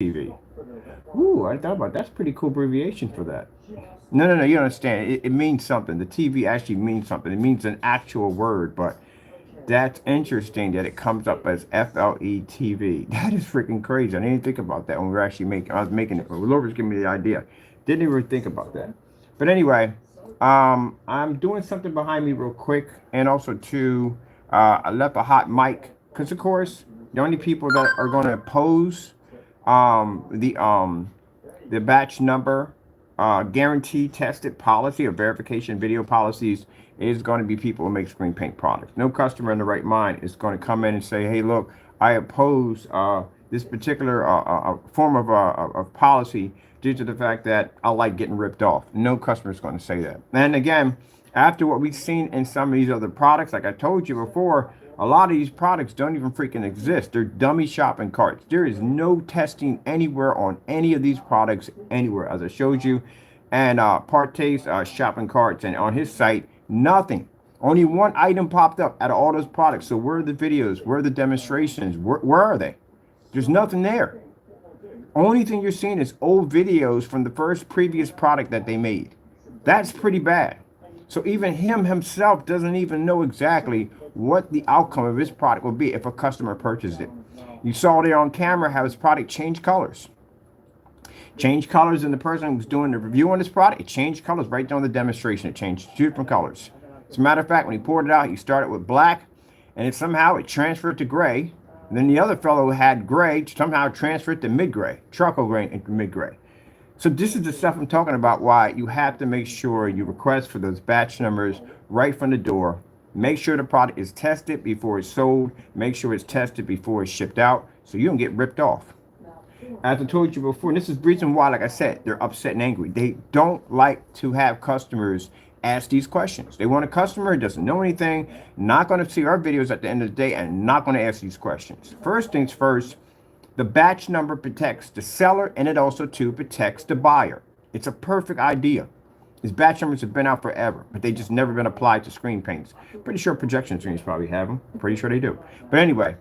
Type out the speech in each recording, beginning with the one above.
TV. Ooh, I thought about that's pretty cool abbreviation for that. No. You understand? It means something. The TV actually means something. It means an actual word, but that's interesting that it comes up as FLE TV. That is freaking crazy. I didn't think about that when we were actually making. I was making it. Lord was giving me the idea. Didn't even think about that. But anyway, I'm doing something behind me real quick, and also too, I left a hot mic because of course the only people that are going to oppose um, the um, the batch number guarantee tested policy or verification video policies is going to be people who make screen paint products. No customer in the right mind is going to come in and say, hey, look, I oppose this particular form of policy due to the fact that I like getting ripped off. No customer is going to say that. And again, after what we've seen in some of these other products, like I told you before, a lot of these products don't even freaking exist. They're dummy shopping carts. There is no testing anywhere on any of these products anywhere, as I showed you. And Partay's shopping carts, and on his site, nothing. Only one item popped up out of all those products. So where are the videos? Where are the demonstrations? Where are they? There's nothing there. Only thing you're seeing is old videos from the first previous product that they made. That's pretty bad. So even him himself doesn't even know exactly what the outcome of his product will be if a customer purchased it. You saw there on camera how his product changed colors. Changed colors, and the person who was doing the review on this product, it changed colors right during the demonstration. It changed two different colors. As a matter of fact, when he poured it out, he started with black, and it somehow it transferred to gray. And then the other fellow had gray, somehow transferred to mid-gray, charcoal gray into mid-gray. So this is the stuff I'm talking about, why you have to make sure you request for those batch numbers right from the door. Make sure the product is tested before it's sold. Make sure it's tested before it's shipped out so you don't get ripped off. As I told you before, and this is the reason why, like I said, they're upset and angry. They don't like to have customers ask these questions. They want a customer who doesn't know anything, not going to see our videos at the end of the day, and not going to ask these questions. First things first, the batch number protects the seller, and it also too protects the buyer. It's a perfect idea. These batch numbers have been out forever, but they just never been applied to screen paints. Pretty sure projection screens probably have them. Pretty sure they do. But anyway,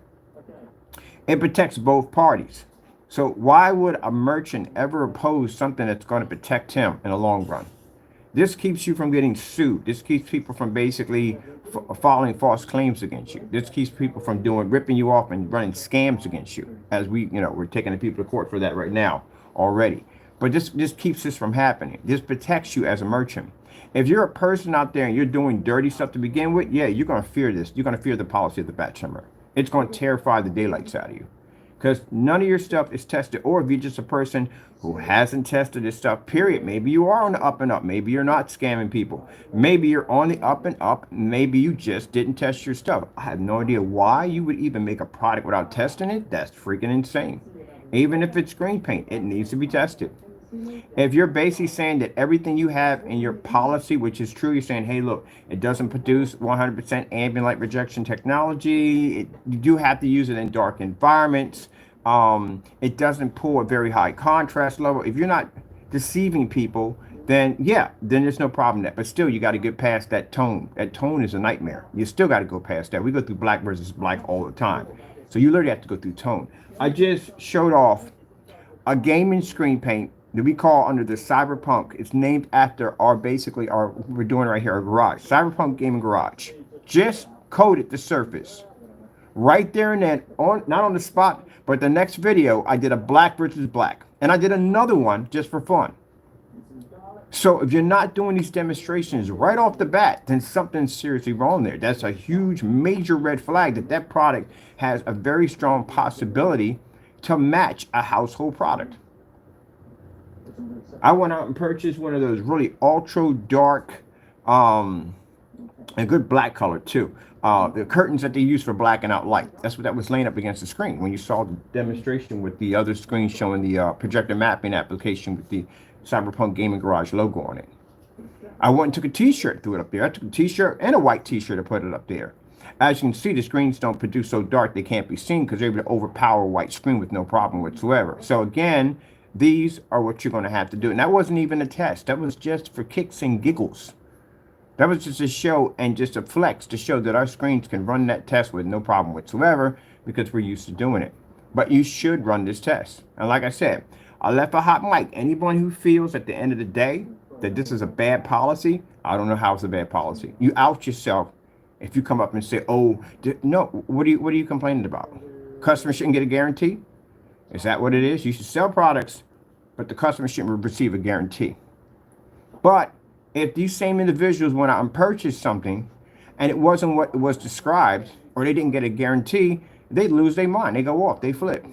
it protects both parties. So why would a merchant ever oppose something that's going to protect him in the long run? This keeps you from getting sued. This keeps people from basically filing false claims against you. This keeps people from ripping you off and running scams against you. As we're taking the people to court for that right now already. But this keeps this from happening. This protects you as a merchant. If you're a person out there and you're doing dirty stuff to begin with, yeah, you're going to fear this. You're going to fear the policy of the batch number. It's going to terrify the daylights out of you. Because none of your stuff is tested. Or if you're just a person who hasn't tested this stuff, period. Maybe you are on the up and up. Maybe you're not scamming people. Maybe you're on the up and up. Maybe you just didn't test your stuff. I have no idea why you would even make a product without testing it. That's freaking insane. Even if it's screen paint, it needs to be tested. If you're basically saying that everything you have in your policy, which is true, you're saying, hey, look, it doesn't produce 100% ambient light rejection technology. You do have to use it in dark environments. It doesn't pull a very high contrast level. If you're not deceiving people, then yeah, then there's no problem there. But still, you got to get past that tone. That tone is a nightmare. You still got to go past that. We go through black versus black all the time. So you literally have to go through tone. I just showed off a gaming screen paint that we call under the Cyberpunk. It's named after we're doing right here, our garage. Cyberpunk Gaming Garage. Just coated the surface. Right there and then, not on the spot, but the next video, I did a black versus black. And I did another one just for fun. So if you're not doing these demonstrations right off the bat, then something's seriously wrong there. That's a huge, major red flag that product has a very strong possibility to match a household product. I went out and purchased one of those really ultra dark, a good black color too. The curtains that they use for blacking out light. That's what that was laying up against the screen when you saw the demonstration with the other screen showing the projector mapping application with the Cyberpunk Gaming Garage logo on it. I went and took a t-shirt, threw it up there. I took a t-shirt and a white t-shirt and put it up there. As you can see, the screens don't produce so dark they can't be seen because they're able to overpower a white screen with no problem whatsoever. So again, these are what you're going to have to do. And that wasn't even a test. That was just for kicks and giggles. That was just a show and just a flex to show that our screens can run that test with no problem whatsoever because we're used to doing it. But you should run this test. And like I said, I left a hot mic. Anyone who feels at the end of the day that this is a bad policy, I don't know how it's a bad policy. You out yourself if you come up and say, "Oh, no, what are you complaining about? Customers shouldn't get a guarantee." Is that what it is? You should sell products, but the customer shouldn't receive a guarantee. But if these same individuals went out and purchased something and it wasn't what was described, or they didn't get a guarantee, they lose their mind. They go off. They flip.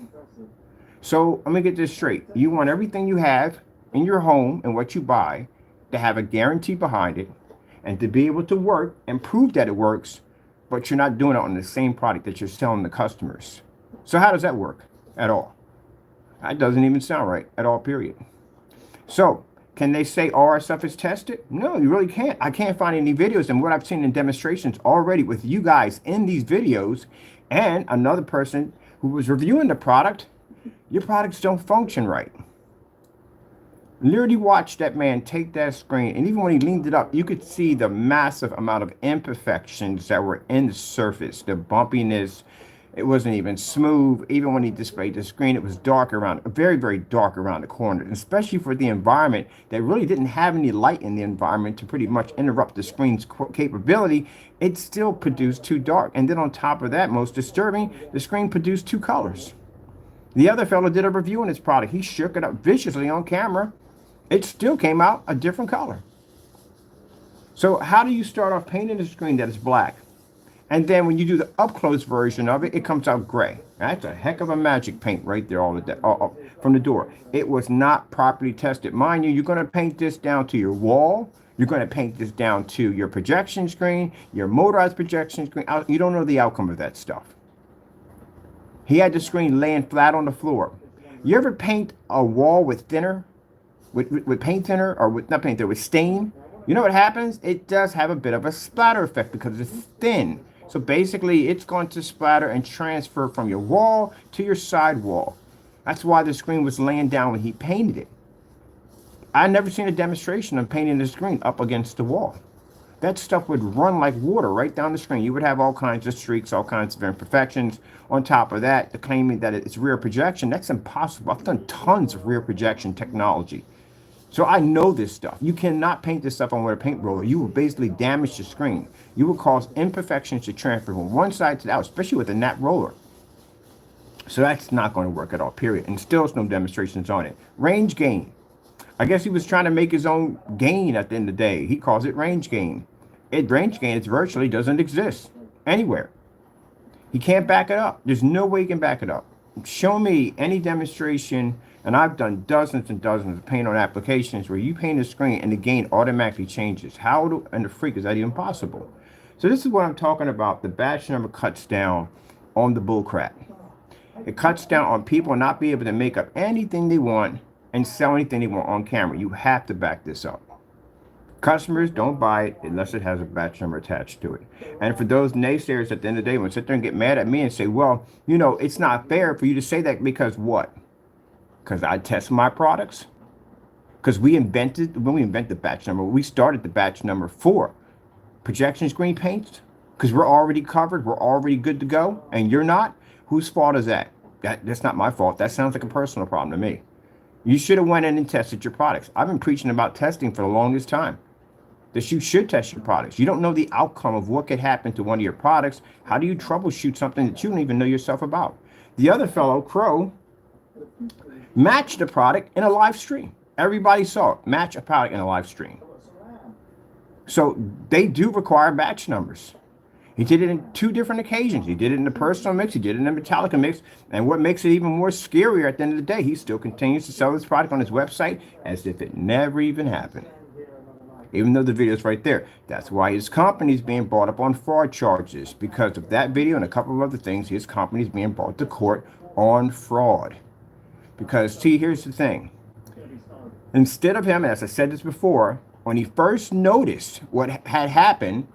So let me get this straight. You want everything you have in your home and what you buy to have a guarantee behind it and to be able to work and prove that it works, but you're not doing it on the same product that you're selling to customers. So how does that work at all? That doesn't even sound right at all, period. So can they say all our stuff is tested? No, you really can't. I can't find any videos, and what I've seen in demonstrations already with you guys in these videos and another person who was reviewing the product, your products don't function right. Literally watched that man take that screen, and even when he leaned it up, you could see the massive amount of imperfections that were in the surface, the bumpiness. It wasn't even smooth. Even when he displayed the screen, it was dark around, very, very dark around the corner, especially for the environment that really didn't have any light in the environment to pretty much interrupt the screen's capability. It still produced too dark. And then on top of that, most disturbing, the screen produced two colors. The other fellow did a review on his product. He shook it up viciously on camera. It still came out a different color. So how do you start off painting the screen that is black? And then when you do the up close version of it, it comes out gray. That's a heck of a magic paint right there from the door. It was not properly tested. Mind you, you're going to paint this down to your wall. You're going to paint this down to your projection screen, your motorized projection screen. You don't know the outcome of that stuff. He had the screen laying flat on the floor. You ever paint a wall with thinner, with paint thinner, or with not paint thinner, with stain? You know what happens? It does have a bit of a splatter effect because it's thin. So basically, it's going to splatter and transfer from your wall to your side wall. That's why the screen was laying down when he painted it. I never seen a demonstration of painting the screen up against the wall. That stuff would run like water right down the screen. You would have all kinds of streaks, all kinds of imperfections. On top of that, the claiming that it's rear projection, that's impossible. I've done tons of rear projection technology. So I know this stuff. You cannot paint this stuff on with a paint roller. You will basically damage the screen. You will cause imperfections to transfer from one side to the other, especially with a nap roller. So that's not going to work at all, period. And still no demonstrations on it. Range gain. I guess he was trying to make his own gain at the end of the day. He calls it range gain. Range gain, it virtually doesn't exist anywhere. He can't back it up. There's no way he can back it up. Show me any demonstration, and I've done dozens and dozens of paint on applications where you paint a screen and the gain automatically changes. How in the freak is that even possible? So this is what I'm talking about. The batch number cuts down on the bullcrap. It cuts down on people not being able to make up anything they want and sell anything they want on camera. You have to back this up. Customers don't buy it unless it has a batch number attached to it. And for those naysayers at the end of the day, will sit there and get mad at me and say, well, you know, it's not fair for you to say that because what? Because I test my products? Because when we invented the batch number, we started the batch number for projection screen paints? Because we're already covered, we're already good to go, and you're not? Whose fault is that? That's not my fault. That sounds like a personal problem to me. You should have went in and tested your products. I've been preaching about testing for the longest time. That you should test your products. You don't know the outcome of what could happen to one of your products. How do you troubleshoot something that you don't even know yourself about? The other fellow, Crow, matched the product in a live stream. Everybody saw it. Match a product in a live stream. So they do require batch numbers. He did it in 2 different occasions. He did it in the personal mix. He did it in the Metallica mix. And what makes it even more scarier at the end of the day, he still continues to sell this product on his website as if it never even happened. Even though the video is right there. That's why his company is being brought up on fraud charges. Because of that video and a couple of other things, his company is being brought to court on fraud. Because, see, here's the thing. Instead of him, as I said this before, when he first noticed what had happened,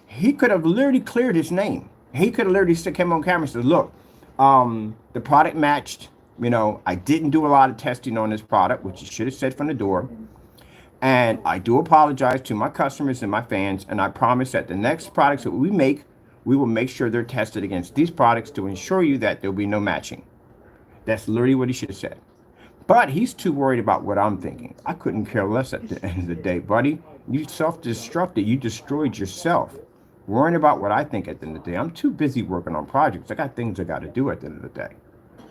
he could have literally cleared his name. He could have literally came on camera and said, look, the product matched. You know, I didn't do a lot of testing on this product, which he should have said from the door. And I do apologize to my customers and my fans. And I promise that the next products that we make, we will make sure they're tested against these products to ensure you that there'll be no matching. That's literally what he should have said. But he's too worried about what I'm thinking. I couldn't care less at the end of the day, buddy. You self-destructed. You destroyed yourself. Worrying about what I think at the end of the day. I'm too busy working on projects. I got things I got to do at the end of the day.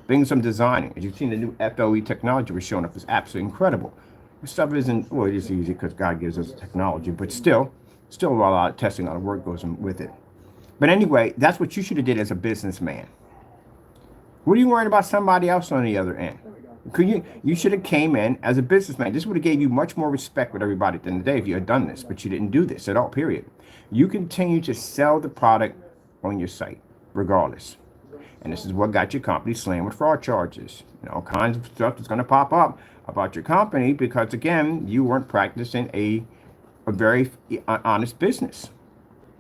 Things I'm designing. As you've seen, the new FLE technology we're showing up is absolutely incredible. This stuff isn't, well, it is easy because God gives us technology, but still a lot of testing, a lot of work goes with it. But anyway, that's what you should have did as a businessman. What are you worrying about somebody else on the other end? You should have came in as a businessman. This would have gave you much more respect with everybody at the end of the day if you had done this, but you didn't do this at all, period. You continue to sell the product on your site, regardless. And this is what got your company slammed with fraud charges. All kinds of stuff that's going to pop up about your company because, again, you weren't practicing a very honest business.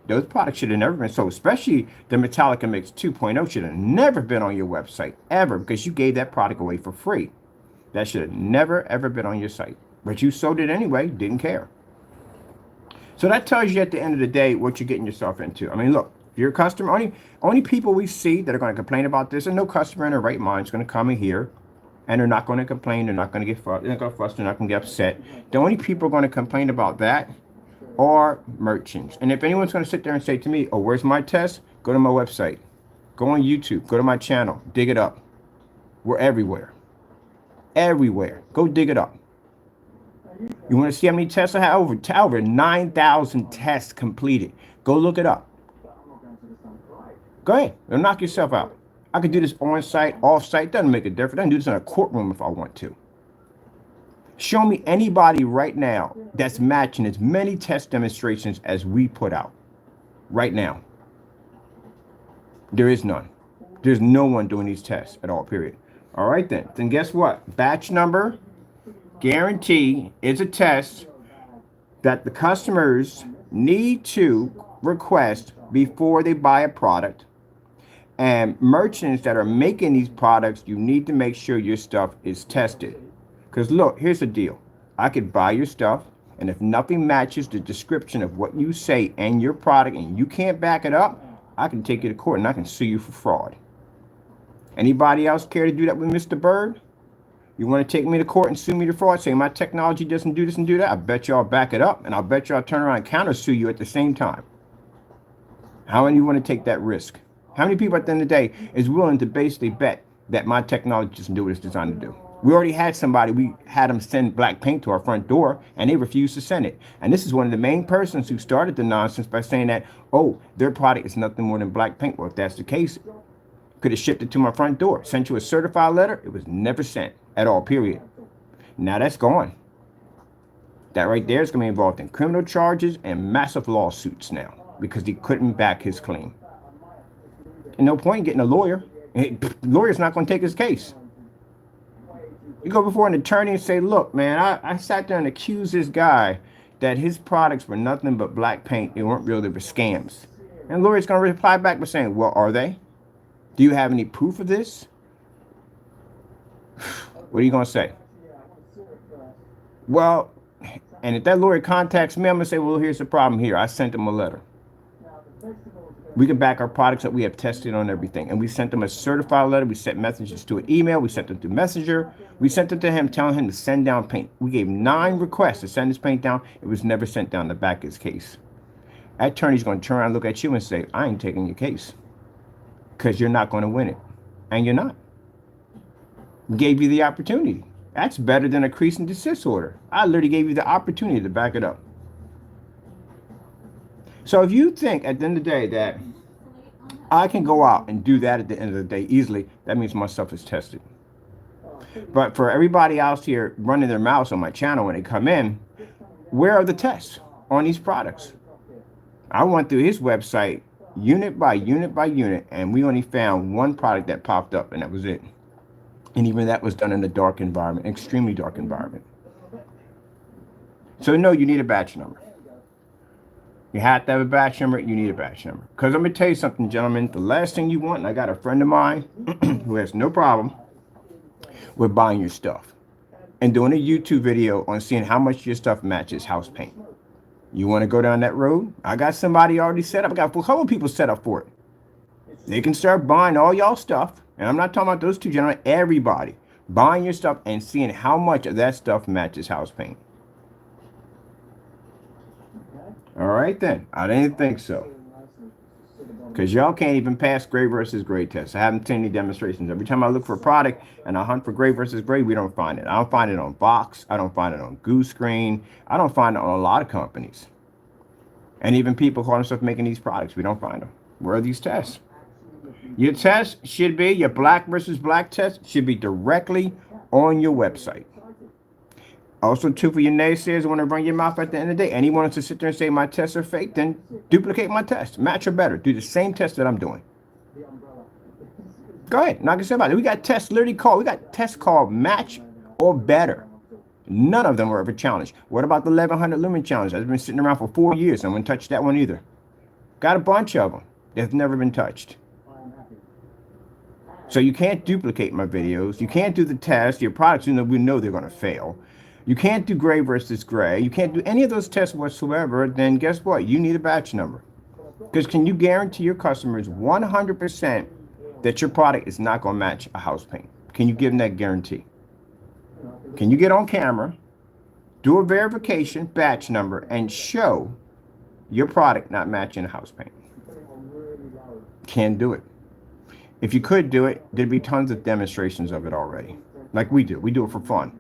Those products should have never been sold, especially the Metallica Mix 2.0 should have never been on your website, ever, because you gave that product away for free. That should have never, ever been on your site. But you sold it anyway, didn't care. So that tells you at the end of the day what you're getting yourself into. I mean, look, if you're a customer, only people we see that are going to complain about this, and no customer in their right mind is going to come in here, and they're not going to complain, they're not going to get fussed, they're not going to fuss, they're not going to get upset. The only people going to complain about that are merchants. And if anyone's going to sit there and say to me, oh, where's my test? Go to my website. Go on YouTube. Go to my channel. Dig it up. We're everywhere. Everywhere. Go dig it up. You want to see how many tests I have? Over 9,000 tests completed. Go look it up. Go ahead. You'll knock yourself out. I could do this on-site, off-site. Doesn't make a difference. I can do this in a courtroom if I want to. Show me anybody right now that's matching as many test demonstrations as we put out. Right now. There is none. There's no one doing these tests at all, period. All right, then. Then guess what? Batch number guarantee is a test that the customers need to request before they buy a product. And merchants that are making these products, you need to make sure your stuff is tested. Because look, here's the deal. I could buy your stuff, and if nothing matches the description of what you say and your product, and you can't back it up, I can take you to court and I can sue you for fraud. Anybody else care to do that with Mr. Bird? You want to take me to court and sue me for fraud, saying my technology doesn't do this and do that? I bet you I'll back it up, and I'll bet you I'll turn around and counter sue you at the same time. How many of you want to take that risk? How many people at the end of the day is willing to basically bet that my technology doesn't do what it's designed to do? We already had somebody, we had them send black paint to our front door, and they refused to send it. And this is one of the main persons who started the nonsense by saying that, oh, their product is nothing more than black paint. Well, if that's the case, could have shipped it to my front door, sent you a certified letter. It was never sent at all, period. Now that's gone. That right there is going to be involved in criminal charges and massive lawsuits now because he couldn't back his claim. And no point in getting a lawyer. The lawyer's not going to take his case. You go before an attorney and say, look, man, I sat there and accused this guy that his products were nothing but black paint. They weren't real, they were scams. And the lawyer's going to reply back by saying, well, are they? Do you have any proof of this? What are you going to say? Well, and if that lawyer contacts me, I'm going to say, well, here's the problem here. I sent him a letter. We can back our products that we have tested on everything. And we sent them a certified letter. We sent messages to an email. We sent them to Messenger. We sent it to him telling him to send down paint. We gave 9 requests to send this paint down. It was never sent down to back his case. That attorney's going to turn around and look at you and say, I ain't taking your case. Because you're not going to win it. And you're not. Gave you the opportunity. That's better than a cease and desist order. I literally gave you the opportunity to back it up. So if you think at the end of the day that I can go out and do that at the end of the day easily, that means my stuff is tested. But for everybody else here running their mouths on my channel when they come in, where are the tests on these products? I went through his website unit by unit by unit, and we only found one product that popped up, and that was it. And even that was done in a dark environment, extremely dark environment. So no, you need a batch number. You have to have a batch number. You need a batch number. Because I'm going to tell you something, gentlemen. The last thing you want, and I got a friend of mine who has no problem with buying your stuff and doing a YouTube video on seeing how much your stuff matches house paint. You want to go down that road? I got somebody already set up. I got a couple of people set up for it. They can start buying all y'all stuff. And I'm not talking about those two gentlemen, everybody. Buying your stuff and seeing how much of that stuff matches house paint. All right, then. I didn't think so. Because y'all can't even pass gray versus gray tests. I haven't seen any demonstrations. Every time I look for a product and I hunt for gray versus gray, we don't find it. I don't find it on Vox. I don't find it on Goose Screen. I don't find it on a lot of companies. And even people calling themselves making these products, we don't find them. Where are these tests? Your test should be, your black versus black test should be directly on your website. Also, too, for your naysayers who want to run your mouth at the end of the day, anyone wants to sit there and say my tests are fake, then duplicate my test. Match or better. Do the same test that I'm doing. Go ahead. Knock yourself out. We got tests literally called, we got tests called match or better. None of them were ever challenged. What about the 1100 lumen challenge? That's been sitting around for 4 years. No one touched that one either. Got a bunch of them that's never been touched. So you can't duplicate my videos. You can't do the test. Your products, we know they're going to fail. You can't do gray versus gray. You can't do any of those tests whatsoever. Then guess what? You need a batch number. Because can you guarantee your customers 100% that your product is not going to match a house paint? Can you give them that guarantee? Can you get on camera, do a verification batch number, and show your product not matching a house paint? Can't do it. If you could do it, there'd be tons of demonstrations of it already. Like we do. We do it for fun.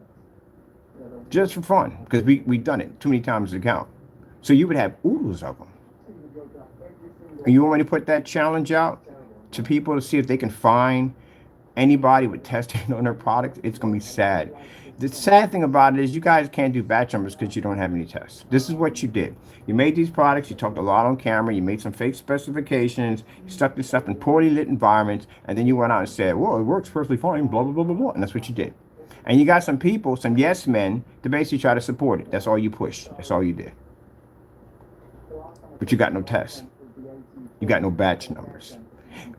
Just for fun. Because we've done it too many times to count. So you would have oodles of them. And you want me to put that challenge out to people to see if they can find anybody with testing on their product? It's going to be sad. The sad thing about it is you guys can't do batch numbers because you don't have any tests. This is what you did. You made these products, you talked a lot on camera, you made some fake specifications, you stuck this stuff in poorly lit environments, and then you went out and said, well, it works perfectly fine, blah, blah, blah, blah, blah. And that's what you did. And you got some people, some yes men, to basically try to support it. That's all you pushed. That's all you did. But you got no tests. You got no batch numbers.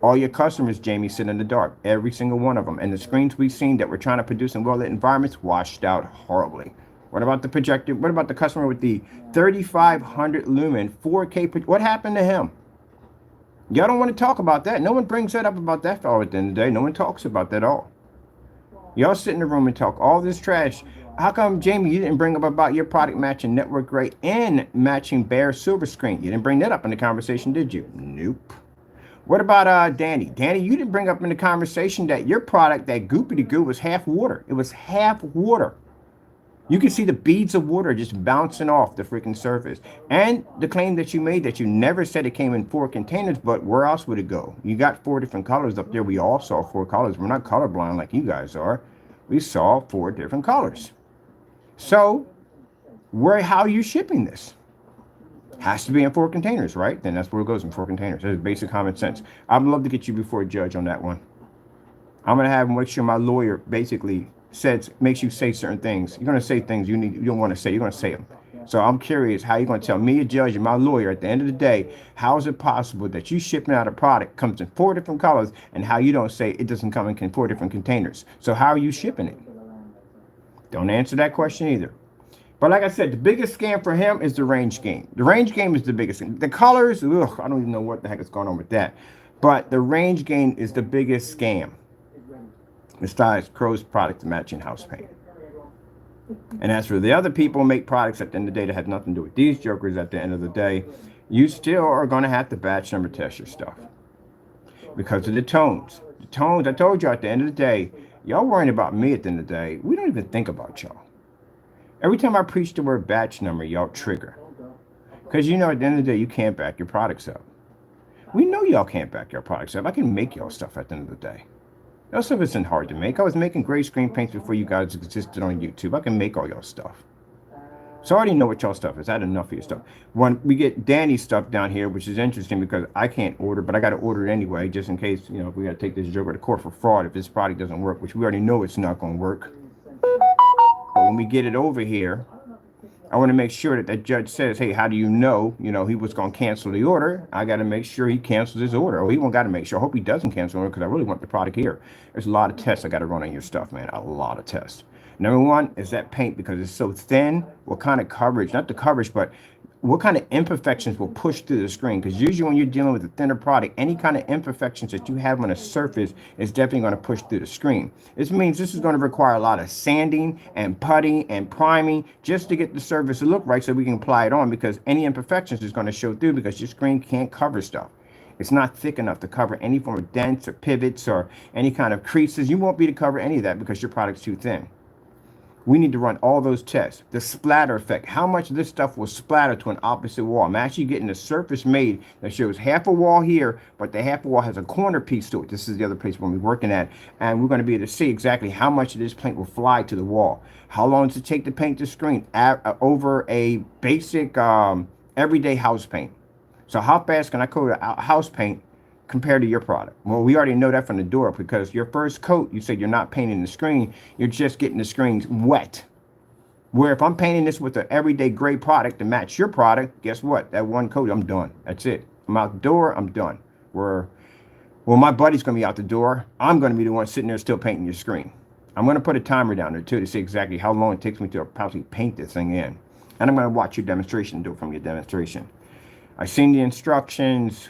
All your customers, Jamie, sit in the dark. Every single one of them. And the screens we've seen that we're trying to produce in well-lit environments washed out horribly. What about the projector? What about the customer with the 3500 lumen 4K? What happened to him? Y'all don't want to talk about that. No one brings that up about that fellow at the end of the day. No one talks about that at all. Y'all sit in the room and talk all this trash. How come, Jamie, you didn't bring up about your product matching network gray and matching bare silver screen? You didn't bring that up in the conversation, did you? Nope. What about Danny? Danny, you didn't bring up in the conversation that your product, that goopity goo, was half water. It was half water. You can see the beads of water just bouncing off the freaking surface. And the claim that you made that you never said it came in 4 containers, but where else would it go? You got 4 different colors up there. We all saw 4 colors. We're not colorblind like you guys are. We saw 4 different colors. So, how are you shipping this? Has to be in 4 containers, right? Then that's where it goes, in 4 containers. That's basic common sense. I'd love to get you before a judge on that one. I'm going to have make sure my lawyer basically makes you say certain things. You're going to say things you don't want to say. You're going to say them. So I'm curious how you're going to tell me, a judge, and my lawyer, at the end of the day, how is it possible that you shipping out a product comes in 4 different colors, and how you don't say it doesn't come in 4 different containers? So how are you shipping it? Don't answer that question either. But like I said, the biggest scam for him is the range game. The range game is the biggest scam. The colors, ugh, I don't even know what the heck is going on with that. But the range game is the biggest scam. Besides Crow's product matching house paint. And as for the other people who make products at the end of the day that have nothing to do with these jokers at the end of the day, you still are going to have to batch number test your stuff. Because of the tones. The tones, I told you at the end of the day, y'all worrying about me at the end of the day. We don't even think about y'all. Every time I preach the word batch number, y'all trigger. Because you know at the end of the day, you can't back your products up. We know y'all can't back your products up. I can make y'all stuff at the end of the day. That stuff isn't hard to make. I was making gray screen paints before you guys existed on YouTube. I can make all y'all stuff. So I already know what y'all stuff is. I had enough of your stuff. When we get Danny's stuff down here, which is interesting because I can't order, but I got to order it anyway, just in case, you know, if we got to take this joker to court for fraud if this product doesn't work, which we already know it's not going to work. But when we get it over here, I want to make sure that that judge says, hey, how do you know, he was going to cancel the order? I got to make sure he cancels his order. Or he won't got to make sure. I hope he doesn't cancel the order because I really want the product here. There's a lot of tests I got to run on your stuff, man. A lot of tests. Number one is that paint because it's so thin. What kind of coverage? Not the coverage, but what kind of imperfections will push through the screen. Because usually when you're dealing with a thinner product, any kind of imperfections that you have on a surface is definitely going to push through the screen. This means this is going to require a lot of sanding and putting and priming just to get the surface to look right so we can apply it on, because any imperfections is going to show through because your screen can't cover stuff. It's not thick enough to cover any form of dents or pivots or any kind of creases. You won't be able to cover any of that because your product's too thin. We need to run all those tests. The splatter effect, how much of this stuff will splatter to an opposite wall. I'm actually getting a surface made that shows half a wall here, but the half a wall has a corner piece to it. This is the other place we're going to be working at, and we're going to be able to see exactly how much of this paint will fly to the wall. How long does it take to paint the screen over a basic everyday house paint? So how fast can I coat a house paint compared to your product? Well, we already know that from the door, because your first coat, you said you're not painting the screen, you're just getting the screens wet. Where if I'm painting this with an everyday gray product to match your product, guess what? That one coat, I'm done. That's it. I'm out the door, I'm done. Well, my buddy's gonna be out the door. I'm gonna be the one sitting there still painting your screen. I'm gonna put a timer down there too to see exactly how long it takes me to probably paint this thing in. And I'm gonna watch your demonstration, do it from your demonstration. I've seen the instructions.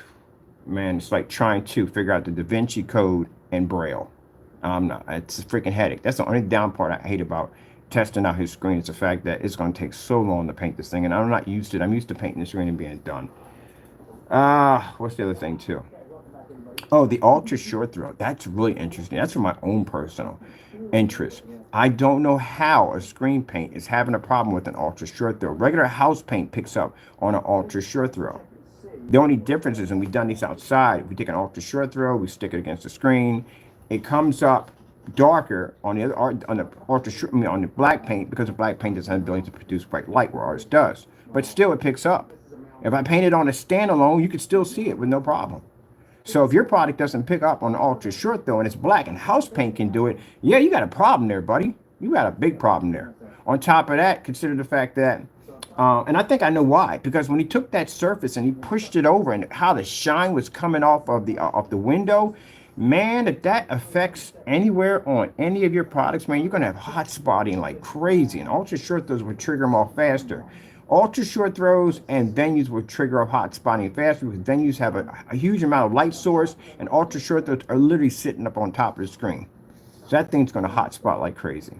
Man, it's like trying to figure out the Da Vinci Code in Braille. It's a freaking headache. That's the only down part I hate about testing out his screen. Is the fact that it's going to take so long to paint this thing, and I'm not used to it. I'm used to painting the screen and being done. What's the other thing too? Oh, the ultra short throw. That's really interesting. That's for my own personal interest. I don't know how a screen paint is having a problem with an ultra short throw. Regular house paint picks up on an ultra short throw. The only difference is, and we've done these outside, we take an ultra short throw, we stick it against the screen, it comes up darker on the on the black paint, because the black paint doesn't have the ability to produce bright light where ours does. But still, it picks up. If I paint it on a standalone, you can still see it with no problem. So if your product doesn't pick up on the ultra short throw and it's black and house paint can do it, yeah, you got a problem there, buddy. You got a big problem there. On top of that, consider the fact that, and I think I know why, because when he took that surface and he pushed it over and how the shine was coming off of the window, man, if that affects anywhere on any of your products, man, you're going to have hot spotting like crazy. And ultra short throws will trigger them off faster. Ultra short throws and venues will trigger off hot spotting faster, because venues have a huge amount of light source, and ultra short throws are literally sitting up on top of the screen. So that thing's going to hot spot like crazy.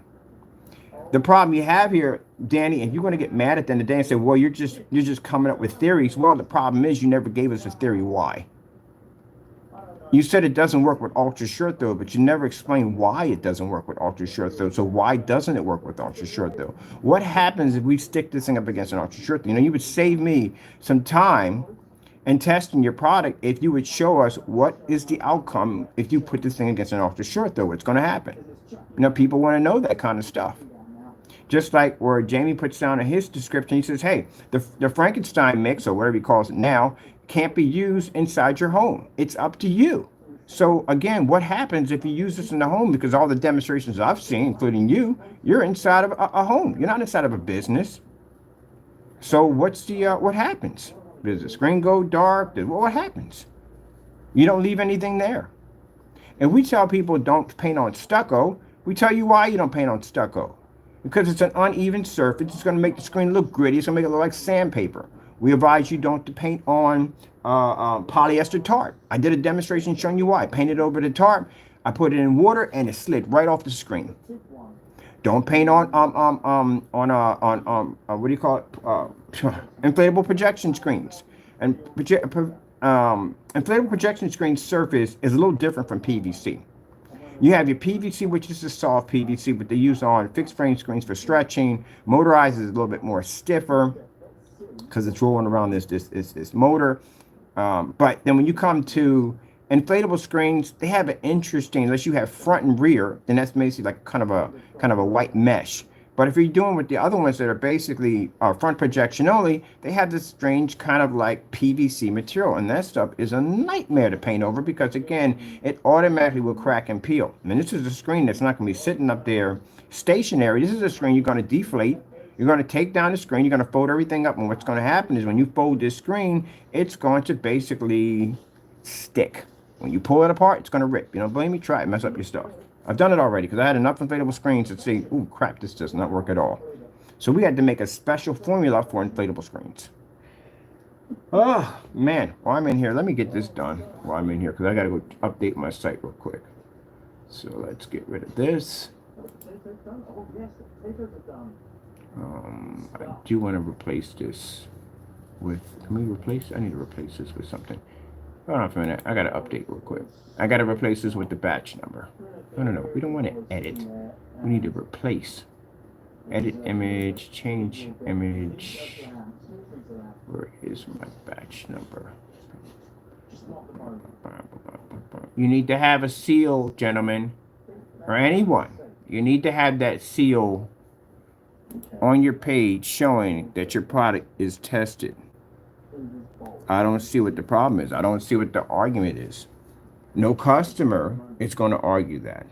The problem you have here, Danny, and you're going to get mad at the end of the day and say, well, you're just coming up with theories. Well, the problem is you never gave us a theory why. You said it doesn't work with ultra short throw, but you never explained why it doesn't work with ultra short throw. So why doesn't it work with ultra short throw? What happens if we stick this thing up against an ultra short throw? You would save me some time in testing your product if you would show us what is the outcome if you put this thing against an ultra short throw. What's going to happen? People want to know that kind of stuff. Just like where Jamie puts down in his description, he says, hey, the Frankenstein mix, or whatever he calls it now, can't be used inside your home. It's up to you. So again, what happens if you use this in the home? Because all the demonstrations I've seen, including you're inside of a home. You're not inside of a business. So what happens? Does the screen go dark? What happens? You don't leave anything there. And we tell people don't paint on stucco. We tell you why you don't paint on stucco. Because it's an uneven surface. It's going to make the screen look gritty. It's going to make it look like sandpaper. We advise you don't to paint on polyester tarp. I did a demonstration showing you why. I painted over the tarp. I put it in water and it slid right off the screen. Don't paint on what do you call it? Inflatable projection screens. And inflatable projection screen surface is a little different from PVC. You have your PVC, which is the soft PVC, but they use on fixed frame screens for stretching. Motorized is a little bit more stiffer because it's rolling around this motor. But then when you come to inflatable screens, they have an interesting, unless you have front and rear, then that's basically like kind of a white mesh. But if you're doing with the other ones that are basically front projection only, they have this strange kind of like PVC material. And that stuff is a nightmare to paint over because, again, it automatically will crack and peel. I mean, this is a screen that's not going to be sitting up there stationary. This is a screen you're going to deflate. You're going to take down the screen. You're going to fold everything up. And what's going to happen is when you fold this screen, it's going to basically stick. When you pull it apart, it's going to rip. You don't blame me? Try it. Mess up your stuff. I've done it already because I had enough inflatable screens to see, ooh, crap, this does not work at all. So we had to make a special formula for inflatable screens. Oh, man. While I'm in here, let me get this done while I'm in here because I got to go update my site real quick. So let's get rid of this. I do want to replace this with, can we replace, I need to replace this with something. Hold on for a minute, I gotta update real quick. I gotta replace this with the batch number. No, we don't want to edit. We need to replace. Edit image, change image. Where is my batch number? You need to have a seal, gentlemen, or anyone. You need to have that seal on your page showing that your product is tested. I don't see what the problem is. I don't see what the argument is. No customer is going to argue that.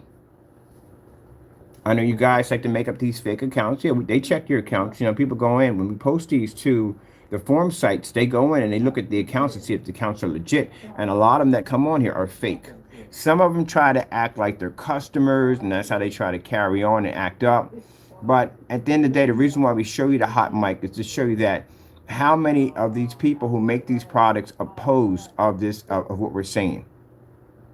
I know you guys like to make up these fake accounts. Yeah, they check your accounts. You know, people go in. When we post these to the forum sites, they go in and they look at the accounts and see if the accounts are legit. And a lot of them that come on here are fake. Some of them try to act like they're customers, and that's how they try to carry on and act up. But at the end of the day, the reason why we show you the hot mic is to show you that how many of these people who make these products oppose of this of what we're saying,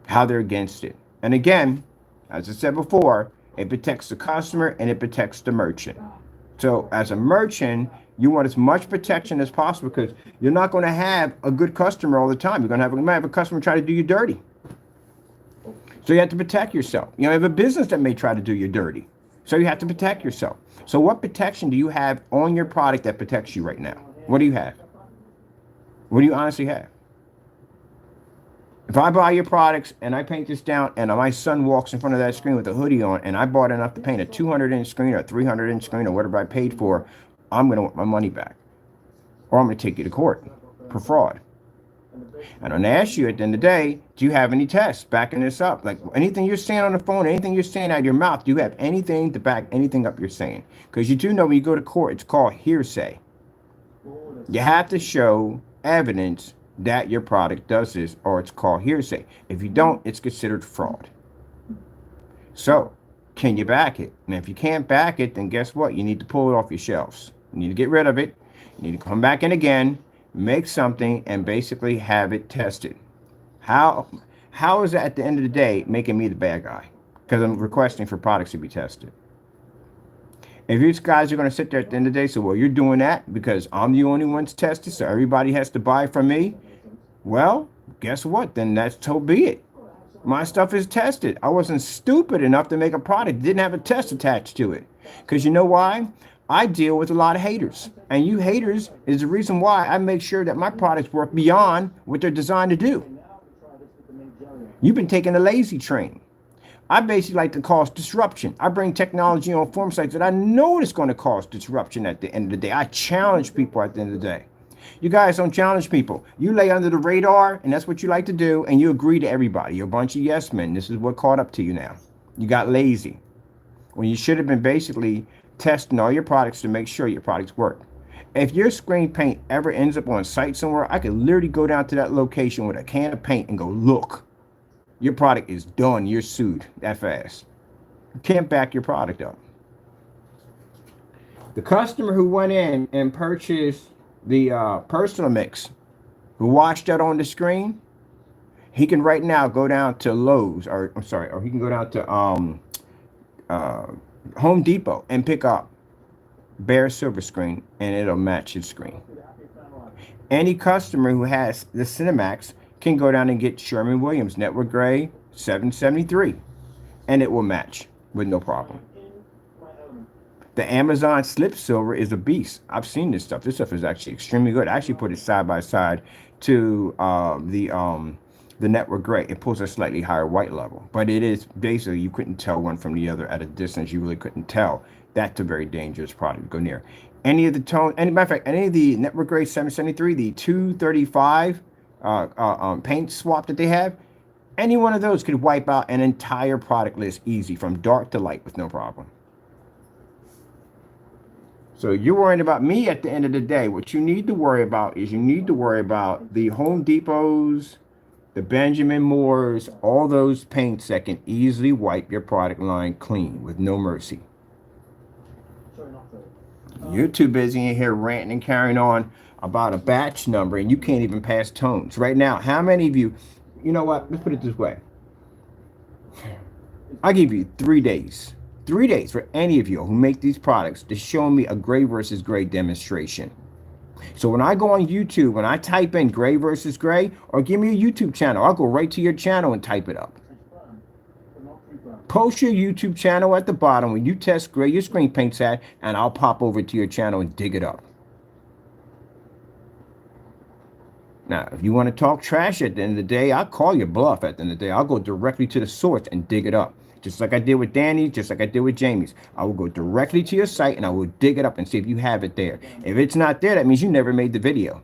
how they're against it. And again, as I said before, it protects the customer and it protects the merchant. So as a merchant, you want as much protection as possible because you're not going to have a good customer all the time. You might have a customer try to do you dirty. So you have to protect yourself. You have a business that may try to do you dirty. So you have to protect yourself. So what protection do you have on your product that protects you right now? What do you have? What do you honestly have? If I buy your products and I paint this down and my son walks in front of that screen with a hoodie on and I bought enough to paint a 200-inch screen or a 300-inch screen or whatever I paid for, I'm going to want my money back. Or I'm going to take you to court for fraud. And I'm going to ask you at the end of the day, do you have any tests backing this up? Like anything you're saying on the phone, anything you're saying out of your mouth, do you have anything to back anything up you're saying? Because you do know when you go to court, it's called hearsay. You have to show evidence that your product does this, or it's called hearsay. If you don't, it's considered fraud. So, can you back it? And if you can't back it, then guess what? You need to pull it off your shelves. You need to get rid of it. You need to come back in again, make something, and basically have it tested. How is that at the end of the day making me the bad guy? Because I'm requesting for products to be tested. If you guys are going to sit there at the end of the day, so well, you're doing that because I'm the only one to test it, so everybody has to buy from me. Well, guess what? Then that's so be it. My stuff is tested. I wasn't stupid enough to make a product that didn't have a test attached to it. Because you know why? I deal with a lot of haters. And you haters is the reason why I make sure that my products work beyond what they're designed to do. You've been taking the lazy train. I basically like to cause disruption. I bring technology on forum sites that I know it's going to cause disruption at the end of the day. I challenge people at the end of the day. You guys don't challenge people. You lay under the radar, and that's what you like to do, and you agree to everybody. You're a bunch of yes men. This is what caught up to you now. You got lazy. When you should have been basically testing all your products to make sure your products work. If your screen paint ever ends up on a site somewhere, I could literally go down to that location with a can of paint and go, look, your product is done. You're sued that fast. You can't back your product up. The customer who went in and purchased the personal mix, who watched that on the screen, he can right now go down to Lowe's, or he can go down to Home Depot and pick up bare silver screen, and it'll match his screen. Any customer who has the Cinemax can go down and get Sherwin-Williams Network Gray 773, and it will match with no problem. The Amazon Slip Silver is a beast. I've seen this stuff. This stuff is actually extremely good. I actually put it side by side to the Network Gray. It pulls a slightly higher white level, but it is basically, you couldn't tell one from the other at a distance. You really couldn't tell. That's a very dangerous product to go near. Any of the tone, matter of fact, any of the Network Gray 773, the 235 paint swap that they have, any one of those could wipe out an entire product list easy from dark to light with no problem. So you're worrying about me at the end of the day. What you need to worry about is you need to worry about the Home Depots, the Benjamin Moores, all those paints that can easily wipe your product line clean with no mercy. You're too busy in here ranting and carrying on about a batch number, and you can't even pass tones. Right now, how many of you, you know what? Let's put it this way. I give you 3 days. 3 days for any of you who make these products to show me a gray versus gray demonstration. So when I go on YouTube, when I type in gray versus gray, or give me a YouTube channel, I'll go right to your channel and type it up. Post your YouTube channel at the bottom when you test gray your screen paints at, and I'll pop over to your channel and dig it up. Now, if you want to talk trash at the end of the day, I'll call your bluff at the end of the day. I'll go directly to the source and dig it up. Just like I did with Danny, just like I did with Jamie's. I will go directly to your site and I will dig it up and see if you have it there. If it's not there, that means you never made the video.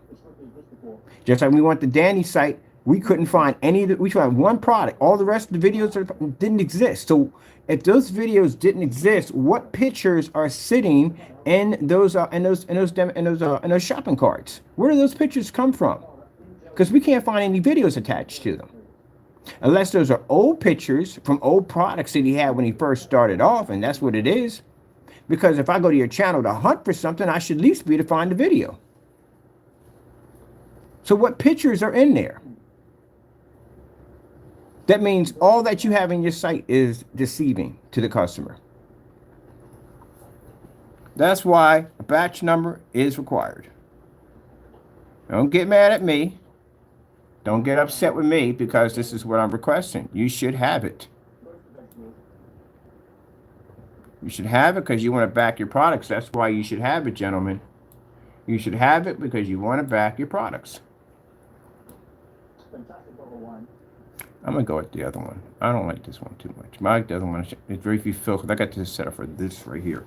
Just like we went to Danny's site, we couldn't find any of the, we found one product. All the rest of the videos didn't exist. So if those videos didn't exist, what pictures are sitting in those shopping carts? Where do those pictures come from? Because we can't find any videos attached to them. Unless those are old pictures from old products that he had when he first started off, and that's what it is. Because if I go to your channel to hunt for something, I should at least be to find the video. So what pictures are in there? That means all that you have in your site is deceiving to the customer. That's why a batch number is required. Don't get mad at me. Don't get upset with me because this is what I'm requesting. You should have it. You should have it because you want to back your products. That's why you should have it, gentlemen. You should have it because you want to back your products. I'm going to go with the other one. I don't like this one too much. I like the other one. It's very few filters. I got this set up for this right here.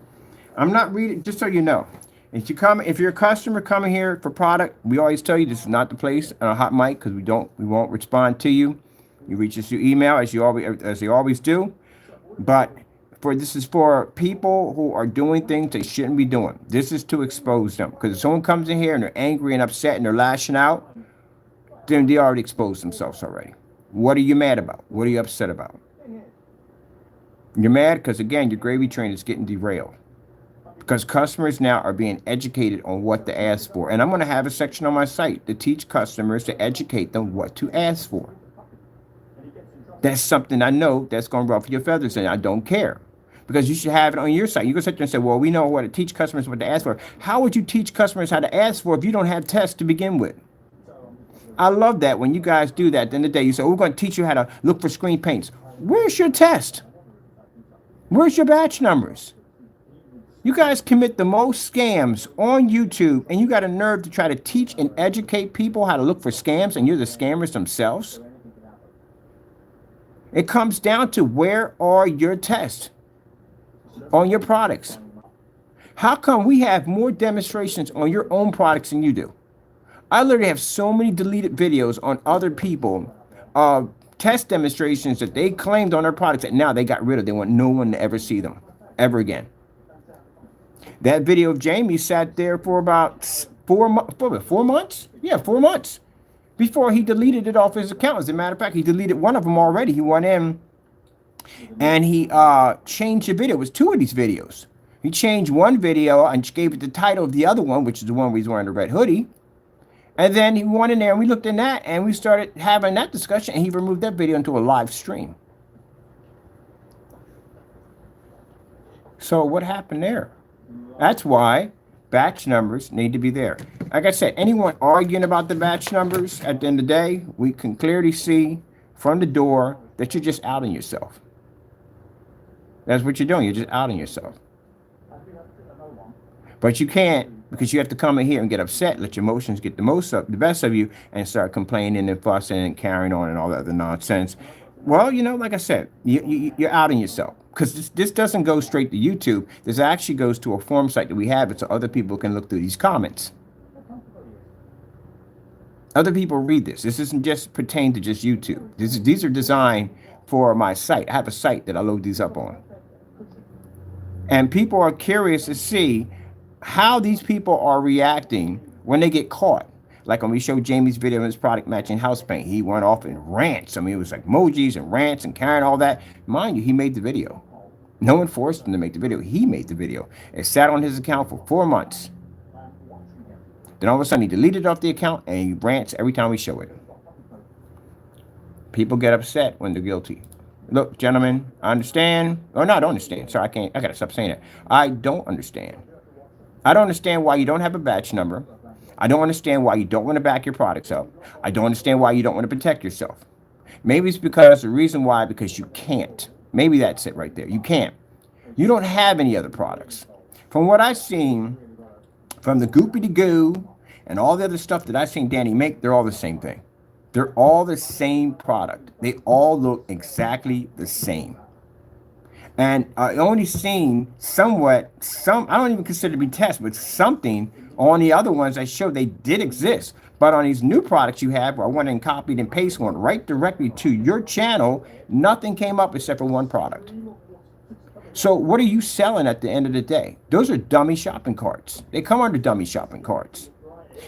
I'm not reading, just so you know. If you're a customer coming here for product, we always tell you this is not the place on a hot mic because we won't respond to you. You reach us through email as you always do. But this is for people who are doing things they shouldn't be doing. This is to expose them. Because if someone comes in here and they're angry and upset and they're lashing out, then they already exposed themselves already. What are you mad about? What are you upset about? You're mad because, again, your gravy train is getting derailed. Because customers now are being educated on what to ask for. And I'm going to have a section on my site to teach customers to educate them what to ask for. That's something I know that's going to ruffle your feathers, and I don't care. Because you should have it on your site. You can sit there and say, well, we know what to teach customers what to ask for. How would you teach customers how to ask for if you don't have tests to begin with? I love that when you guys do that. At the end of the day, you say, we're going to teach you how to look for screen paints. Where's your test? Where's your batch numbers? You guys commit the most scams on YouTube, and you got a nerve to try to teach and educate people how to look for scams, and you're the scammers themselves. It comes down to, where are your tests on your products? How come we have more demonstrations on your own products than you do? I literally have so many deleted videos on other people, test demonstrations that they claimed on their products that now they got rid of. They want no one to ever see them ever again. That video of Jamie sat there for about 4 months? Yeah, 4 months before he deleted it off his account. As a matter of fact, he deleted one of them already. He went in and he changed the video. It was 2 of these videos. He changed one video and gave it the title of the other one, which is the one where he's wearing the red hoodie. And then he went in there and we looked in that and we started having that discussion, and he removed that video into a live stream. So what happened there? That's why batch numbers need to be there. Like I said, anyone arguing about the batch numbers, at the end of the day, we can clearly see from the door that you're just outing yourself. That's what you're doing. You're just outing yourself. But you can't, because you have to come in here and get upset, let your emotions get the best of you, and start complaining and fussing and carrying on and all that other nonsense. Well, you know, like I said, you're outing yourself. Because this doesn't go straight to YouTube. This actually goes to a forum site that we have it so other people can look through these comments. Other people read this. This isn't just pertain to just YouTube. These are designed for my site. I have a site that I load these up on. And people are curious to see how these people are reacting when they get caught. Like when we showed Jamie's video of his product matching house paint, he went off in rants. I mean, it was like emojis and rants and carrying all that. Mind you, he made the video. No one forced him to make the video. He made the video. It sat on his account for 4 months. Then all of a sudden he deleted off the account and he rants every time we show it. People get upset when they're guilty. Look, gentlemen, I understand. Or no, I don't understand. Sorry, I gotta stop saying that. I don't understand. I don't understand why you don't have a batch number. I don't understand why you don't want to back your products up. I don't understand why you don't want to protect yourself. Maybe it's because the reason why, because you can't. Maybe that's it right there. You can't. You don't have any other products. From what I've seen, from the Goopy Goo and all the other stuff that I've seen Danny make, they're all the same thing. They're all the same product. They all look exactly the same. And I only seen I don't even consider it to be tests, but something on the other ones I showed they did exist. But on these new products you have, where I went and copied and pasted one right directly to your channel, nothing came up except for one product. So what are you selling at the end of the day? Those are dummy shopping carts. They come under dummy shopping carts.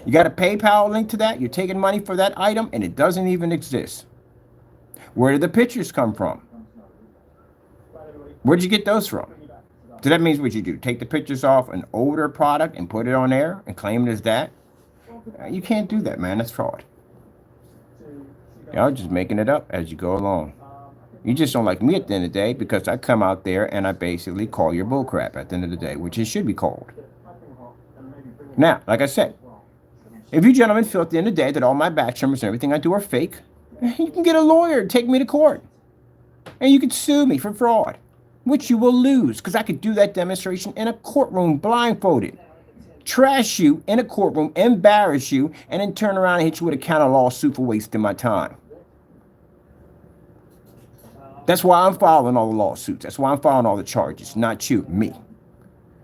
You got a PayPal link to that. You're taking money for that item, and it doesn't even exist. Where did the pictures come from? Where'd you get those from? So that means what you do. Take the pictures off an older product and put it on there and claim it as that. You can't do that, man. That's fraud. Y'all just making it up as you go along. You just don't like me at the end of the day because I come out there and I basically call your bullcrap at the end of the day, which it should be called. Now, like I said, if you gentlemen feel at the end of the day that all my batch numbers and everything I do are fake, you can get a lawyer and take me to court. And you can sue me for fraud, which you will lose because I could do that demonstration in a courtroom blindfolded. Trash you in a courtroom, embarrass you, and then turn around and hit you with a counter lawsuit for wasting my time. That's why I'm filing all the lawsuits. That's why I'm filing all the charges, not you, me.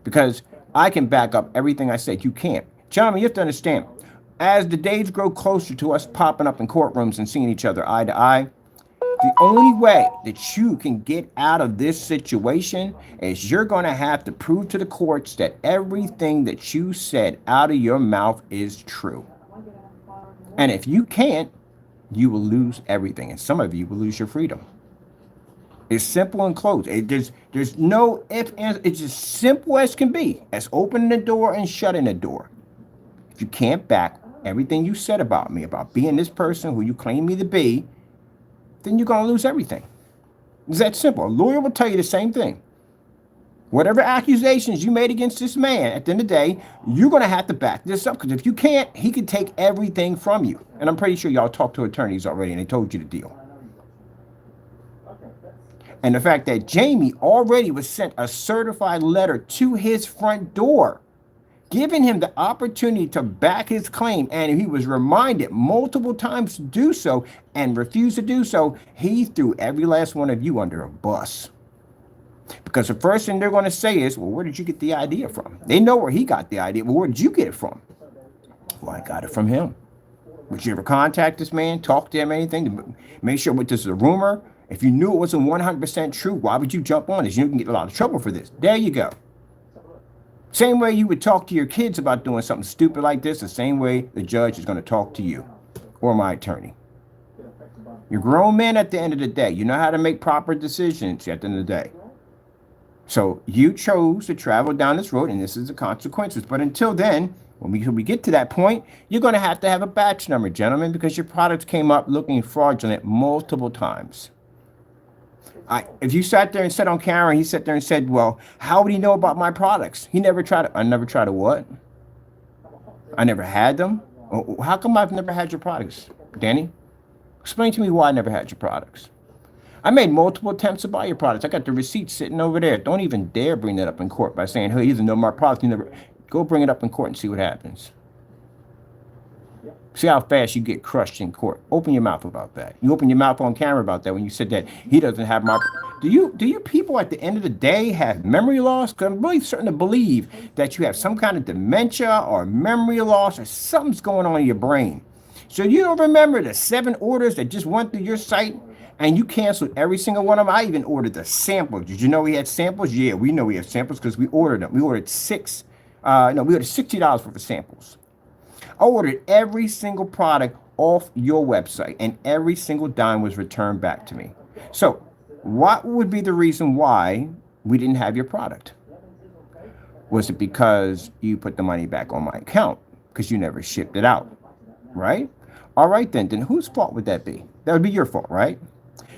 Because I can back up everything I said. You can't. Gentlemen, you have to understand, as the days grow closer to us popping up in courtrooms and seeing each other eye to eye, the only way that you can get out of this situation is you're going to have to prove to the courts that everything that you said out of your mouth is true. And if you can't, you will lose everything. And some of you will lose your freedom. It's simple and closed. There's no if, ands. It's as simple as can be. As opening the door and shutting the door. If you can't back everything you said about me, about being this person who you claim me to be, then you're going to lose everything. It's that simple. A lawyer will tell you the same thing. Whatever accusations you made against this man, at the end of the day, you're going to have to back this up. Because if you can't, he can take everything from you. And I'm pretty sure y'all talked to attorneys already and they told you the deal. And the fact that Jamie already was sent a certified letter to his front door, giving him the opportunity to back his claim, and he was reminded multiple times to do so and refused to do so, he threw every last one of you under a bus. Because the first thing they're going to say is, well, where did you get the idea from? They know where he got the idea, but where did you get it from? Well, I got it from him. Would you ever contact this man, talk to him, anything, to make sure what this is a rumor? If you knew it wasn't 100% true, why would you jump on this? You can get a lot of trouble for this. There you go. Same way you would talk to your kids about doing something stupid like this, the same way the judge is going to talk to you or my attorney. You're grown men at the end of the day. You know how to make proper decisions at the end of the day. So you chose to travel down this road, and this is the consequences. But until then, when we get to that point, you're going to have a batch number, gentlemen, because your products came up looking fraudulent multiple times. If you sat there and said on camera, he sat there and said, well, how would he know about my products? I never tried to what? I never had them? How come I've never had your products? Danny, explain to me why I never had your products. I made multiple attempts to buy your products. I got the receipt sitting over there. Don't even dare bring that up in court by saying, hey, he doesn't know my product. You never go bring it up in court and see what happens. See how fast you get crushed in court. Open your mouth about that. You open your mouth on camera about that when you said that he doesn't have my... Do you people at the end of the day have memory loss? Because I'm really starting to believe that you have some kind of dementia or memory loss or something's going on in your brain. So you don't remember the 7 orders that just went through your site and you canceled every single one of them? I even ordered the samples. Did you know we had samples? Yeah, we know we have samples because we ordered them. We ordered $60 worth of samples. I ordered every single product off your website and every single dime was returned back to me. So what would be the reason why we didn't have your product? Was it because you put the money back on my account because you never shipped it out, right? All right, then whose fault would that be? That would be your fault, right?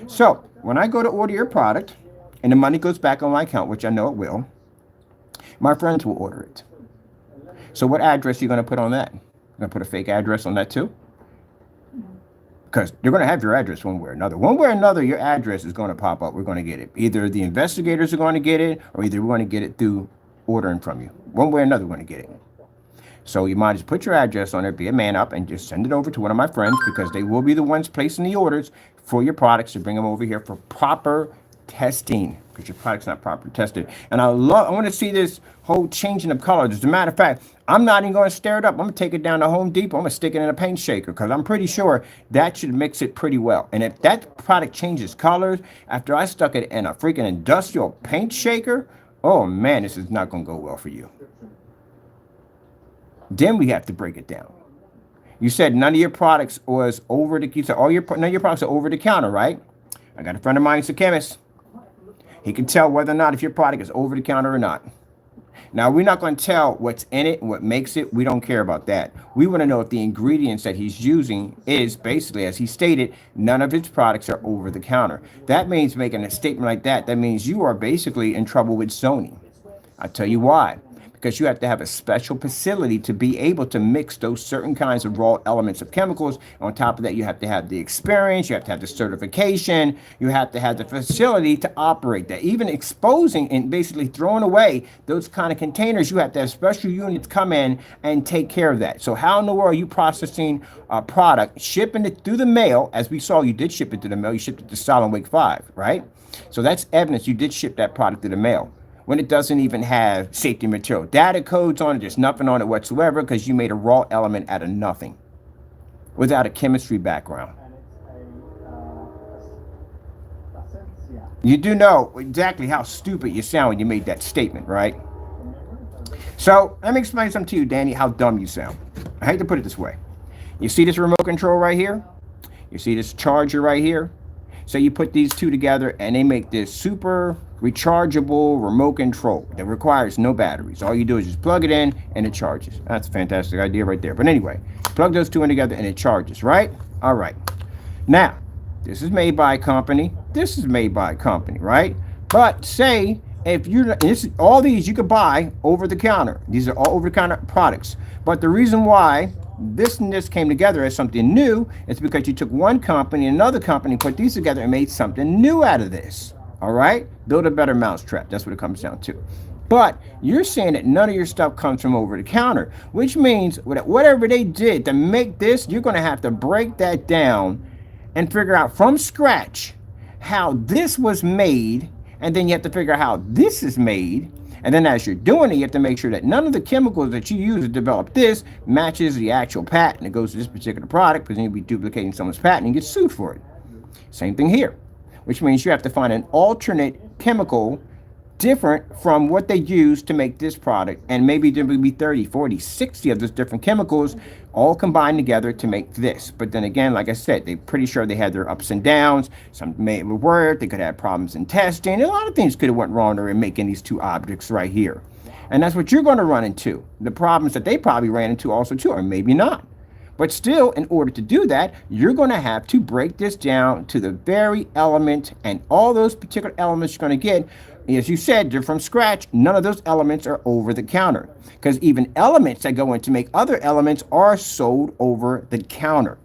So when I go to order your product and the money goes back on my account, which I know it will, my friends will order it. So what address are you going to put on that? You're going to put a fake address on that too? Because they're going to have your address one way or another. One way or another, your address is going to pop up. We're going to get it. Either the investigators are going to get it, or either we're going to get it through ordering from you. One way or another, we're going to get it. So you might just put your address on it, be a man up, and just send it over to one of my friends, because they will be the ones placing the orders for your products to bring them over here for proper testing, because your product's not properly tested. And I want to see this whole changing of colors. As a matter of fact, I'm not even going to stir it up. I'm going to take it down to Home Depot. I'm going to stick it in a paint shaker, because I'm pretty sure that should mix it pretty well. And if that product changes colors after I stuck it in a freaking industrial paint shaker, oh man, this is not going to go well for you. Then we have to break it down. You said none of your products was over the, you said none of your products are over the counter, right? I got a friend of mine who's a chemist. He can tell whether or not if your product is over the counter or not. Now, we're not going to tell what's in it and what makes it. We don't care about that. We want to know if the ingredients that he's using is basically, as he stated, none of his products are over the counter. That means making a statement like that. That means you are basically in trouble with zoning. I'll tell you why. Because you have to have a special facility to be able to mix those certain kinds of raw elements of chemicals. On top of that, you have to have the experience, you have to have the certification, you have to have the facility to operate that. Even exposing and basically throwing away those kind of containers, you have to have special units come in and take care of that. So how in the world are you processing a product, shipping it through the mail? As we saw, you did ship it through the mail. You shipped it to Solid Wake 5, right? So that's evidence you did ship that product through the mail, when it doesn't even have safety material data codes on it. There's nothing on it whatsoever, because you made a raw element out of nothing without a chemistry background. You do know exactly how stupid you sound when you made that statement, right? So let me explain something to you, Danny, how dumb you sound. I hate to put it this way. You see this remote control right here? You see this charger right here? So you put these two together and they make this super rechargeable remote control that requires no batteries. All you do is just plug it in and it charges. That's a fantastic idea right there. But anyway, plug those two in together and it charges, right? All right. Now, this is made by a company. This is made by a company, right? But say if you're, all these you could buy over the counter. These are all over the counter products. But the reason why this and this came together as something new is because you took one company and another company, put these together and made something new out of this. All right? Build a better mousetrap. That's what it comes down to. But you're saying that none of your stuff comes from over the counter, which means whatever they did to make this, you're going to have to break that down and figure out from scratch how this was made. And then you have to figure out how this is made. And then as you're doing it, you have to make sure that none of the chemicals that you use to develop this matches the actual patent that goes to this particular product, because then you'll be duplicating someone's patent and get sued for it. Same thing here, which means you have to find an alternate chemical different from what they use to make this product. And maybe there would be 30, 40, 60 of those different chemicals all combined together to make this. But then again, like I said, they're pretty sure they had their ups and downs. Some may work, they could have problems in testing. A lot of things could have went wrong in making these two objects right here. And that's what you're going to run into. The problems that they probably ran into also too, or maybe not. But still, in order to do that, you're going to have to break this down to the very element, and all those particular elements you're going to get, as you said, they're from scratch. None of those elements are over the counter, because even elements that go in to make other elements are sold over the counter.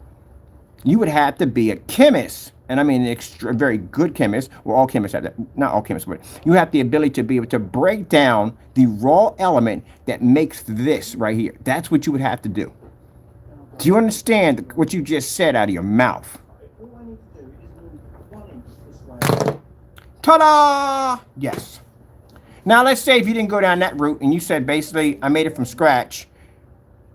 You would have to be a chemist, and I mean a very good chemist. Well, all chemists have that. Not all chemists, but you have the ability to be able to break down the raw element that makes this right here. That's what you would have to do. Do you understand what you just said out of your mouth? Ta-da! Yes. Now, let's say if you didn't go down that route and you said, basically, I made it from scratch.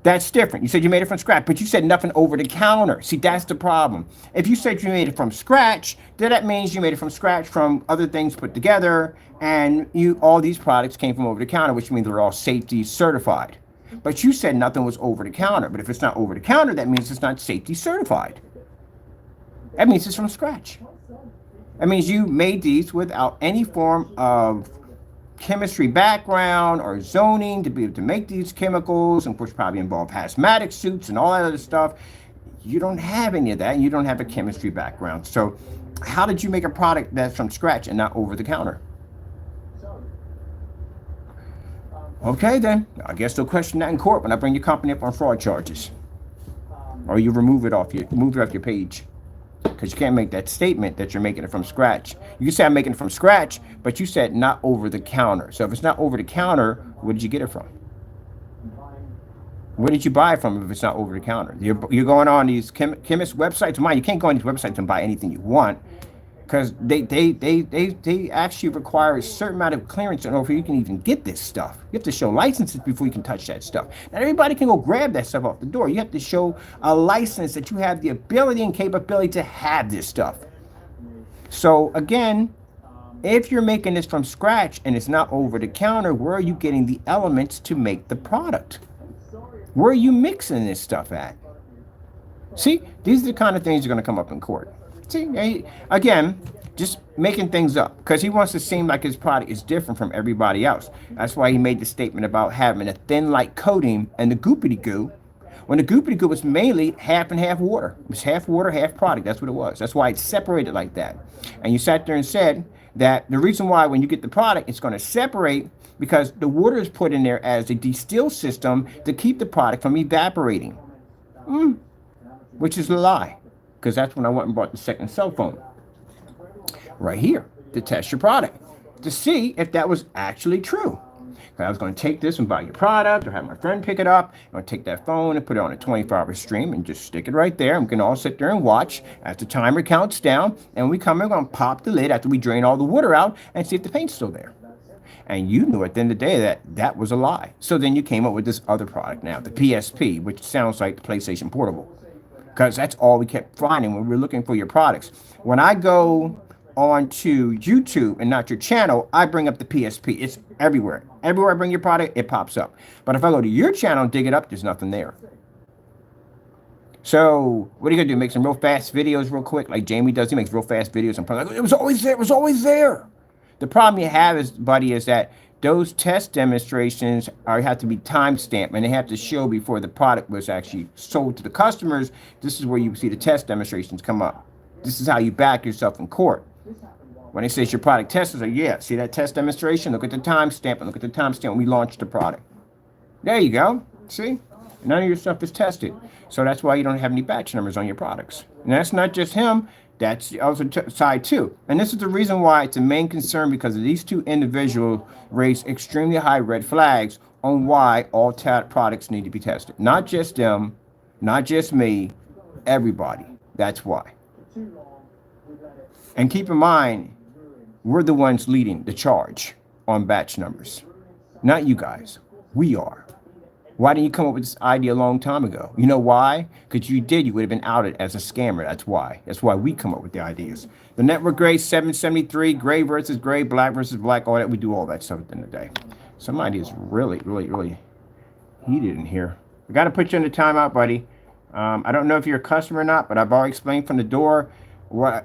That's different. You said you made it from scratch, but you said nothing over the counter. See, that's the problem. If you said you made it from scratch, then that means you made it from scratch from other things put together, and all these products came from over the counter, which means they're all safety certified. But you said nothing was over the counter. But if it's not over the counter, that means it's not safety certified. That means it's from scratch. That means you made these without any form of chemistry background or zoning to be able to make these chemicals, and which probably involve hazmatic suits and all that other stuff. You don't have any of that, and you don't have a chemistry background. So how did you make a product that's from scratch and not over the counter? Okay, then. I guess they'll question that in court when I bring your company up on fraud charges. Or you move it off your page. Because you can't make that statement that you're making it from scratch. You can say I'm making it from scratch, but you said not over the counter. So if it's not over the counter, where did you get it from? Where did you buy it from if it's not over the counter? You're going on these chemist websites. Mind you can't go on these websites and buy anything you want, because they actually require a certain amount of clearance in order for you can even get this stuff. You have to show licenses before you can touch that stuff. Not everybody can go grab that stuff off the door. You have to show a license that you have the ability and capability to have this stuff. So again, if you're making this from scratch and it's not over the counter, where are you getting the elements to make the product? Where are you mixing this stuff at? See, these are the kind of things that are going to come up in court. See, again, just making things up because he wants to seem like his product is different from everybody else. That's why he made the statement about having a thin light coating and the goopity goo, when the goopity goo was mainly half and half water. It was half water, half product. That's what it was. That's why it's separated like that. And you sat there and said that the reason why when you get the product, it's going to separate because the water is put in there as a distill system to keep the product from evaporating, which is a lie. Because that's when I went and bought the second cell phone right here to test your product to see if that was actually true. I was going to take this and buy your product or have my friend pick it up. I'm going to take that phone and put it on a 24-hour stream and just stick it right there. I'm going to all sit there and watch as the timer counts down. And we come in, we're going to pop the lid after we drain all the water out and see if the paint's still there. And you knew at the end of the day that that was a lie. So then you came up with this other product now, the PSP, which sounds like the PlayStation Portable. Because that's all we kept finding when we were looking for your products. When I go onto YouTube and not your channel, I bring up the PSP. It's everywhere. Everywhere I bring your product, it pops up. But if I go to your channel and dig it up, there's nothing there. So what are you going to do? Make some real fast videos real quick like Jamie does? He makes real fast videos. And like, it was always there. It was always there. The problem you have, is, buddy, is that those test demonstrations have to be time-stamped, and they have to show before the product was actually sold to the customers. This is where you see the test demonstrations come up. This is how you back yourself in court. When it says your product tested, so yeah, see that test demonstration? Look at the timestamp, and look at the timestamp when we launched the product. There you go. See? None of your stuff is tested. So that's why you don't have any batch numbers on your products. And that's not just him. That's the other side too. And this is the reason why it's a main concern, because of these two individuals raised extremely high red flags on why all products need to be tested. Not just them, not just me, everybody. That's why. And keep in mind, we're the ones leading the charge on batch numbers. Not you guys. We are. Why didn't you come up with this idea a long time ago? You know why? Because you would have been outed as a scammer. That's why. That's why we come up with the ideas. The network gray 773, gray versus gray, black versus black, all that. We do all that stuff at the end of the day. Somebody is really, really, really heated in here. I got to put you in the timeout, buddy. I don't know if you're a customer or not, but I've already explained from the door.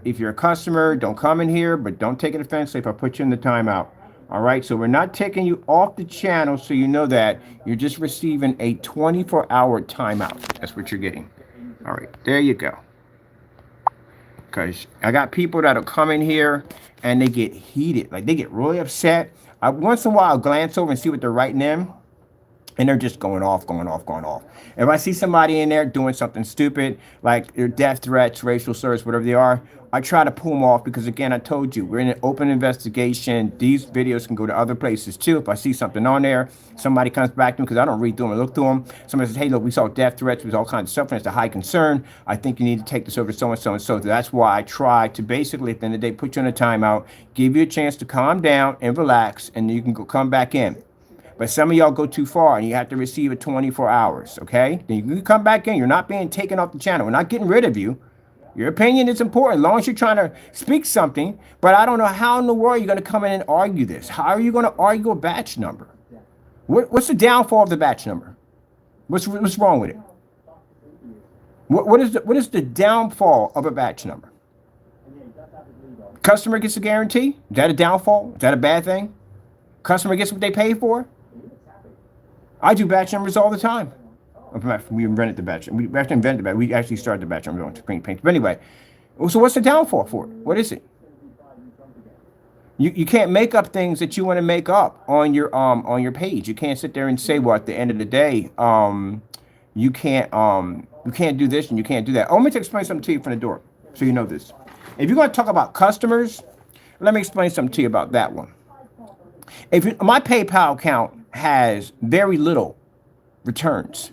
If you're a customer, don't come in here, but don't take it offensively if I put you in the timeout. All right, so we're not taking you off the channel, so you know that you're just receiving a 24-hour timeout. That's what you're getting. All right, there you go. Because I got people that'll come in here and they get heated. Like, they get really upset. Once in a while, I'll glance over and see what they're writing in. And they're just going off, going off, going off. If I see somebody in there doing something stupid, like their death threats, racial slurs, whatever they are, I try to pull them off because, again, I told you, we're in an open investigation. These videos can go to other places, too. If I see something on there, somebody comes back to me because I don't read through them and look through them. Somebody says, hey, look, we saw death threats. We saw all kinds of stuff, and it's a high concern. I think you need to take this over to so-and-so and so. That's why I try to basically, at the end of the day, put you in a timeout, give you a chance to calm down and relax, and then you can come back in. But some of y'all go too far and you have to receive it 24 hours, okay? Then you can come back in. You're not being taken off the channel. We're not getting rid of you. Your opinion is important as long as you're trying to speak something. But I don't know how in the world you're going to come in and argue this. How are you going to argue a batch number? What's the downfall of the batch number? What's wrong with it? What is the downfall of a batch number? Customer gets a guarantee? Is that a downfall? Is that a bad thing? Customer gets what they pay for. I do batch numbers all the time. We invented the batch. We actually invented the batch. We actually started the batch numbers on screen paint. But anyway, so what's the downfall for it? What is it? You can't make up things that you want to make up on your page. You can't sit there and say, well, at the end of the day, you can't do this and you can't do that. Oh, let me explain something to you from the door so you know this. If you're going to talk about customers, let me explain something to you about that one. My PayPal account has very little returns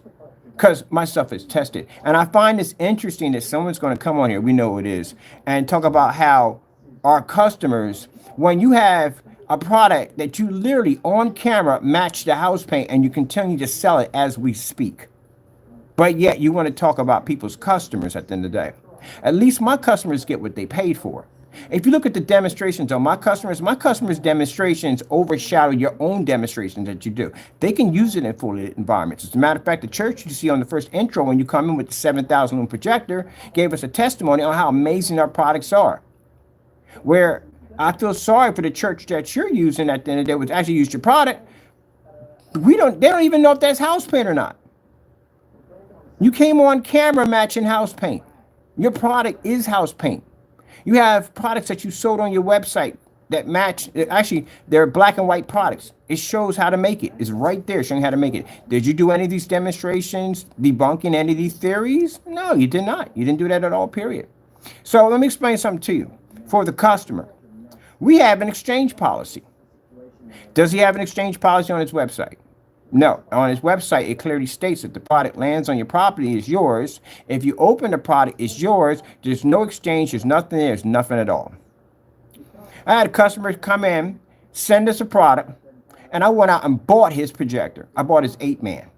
because my stuff is tested. And I find this interesting that someone's going to come on here, we know it is, and talk about how our customers, when you have a product that you literally on camera match the house paint and you continue to sell it as we speak, but yet you want to talk about people's customers at the end of the day. At least my customers get what they paid for. If you look at the demonstrations on my customers' demonstrations overshadow your own demonstrations that you do. They can use it in full environments. As a matter of fact, the church you see on the first intro when you come in with the 7,000 lumen projector gave us a testimony on how amazing our products are. Where I feel sorry for the church that you're using at the end of the day, which actually used your product. They don't even know if that's house paint or not. You came on camera matching house paint. Your product is house paint. You have products that you sold on your website that match. Actually, they're black and white products. It shows how to make it. It's right there showing how to make it. Did you do any of these demonstrations debunking any of these theories? No, you did not. You didn't do that at all, period. So let me explain something to you. For the customer, we have an exchange policy. Does he have an exchange policy on his website? No. On his website, it clearly states that the product lands on your property is yours. If you open the product, it's yours. There's no exchange. There's nothing there. There's nothing at all. I had a customer come in, send us a product, and I went out and bought his projector. I bought his 8-man.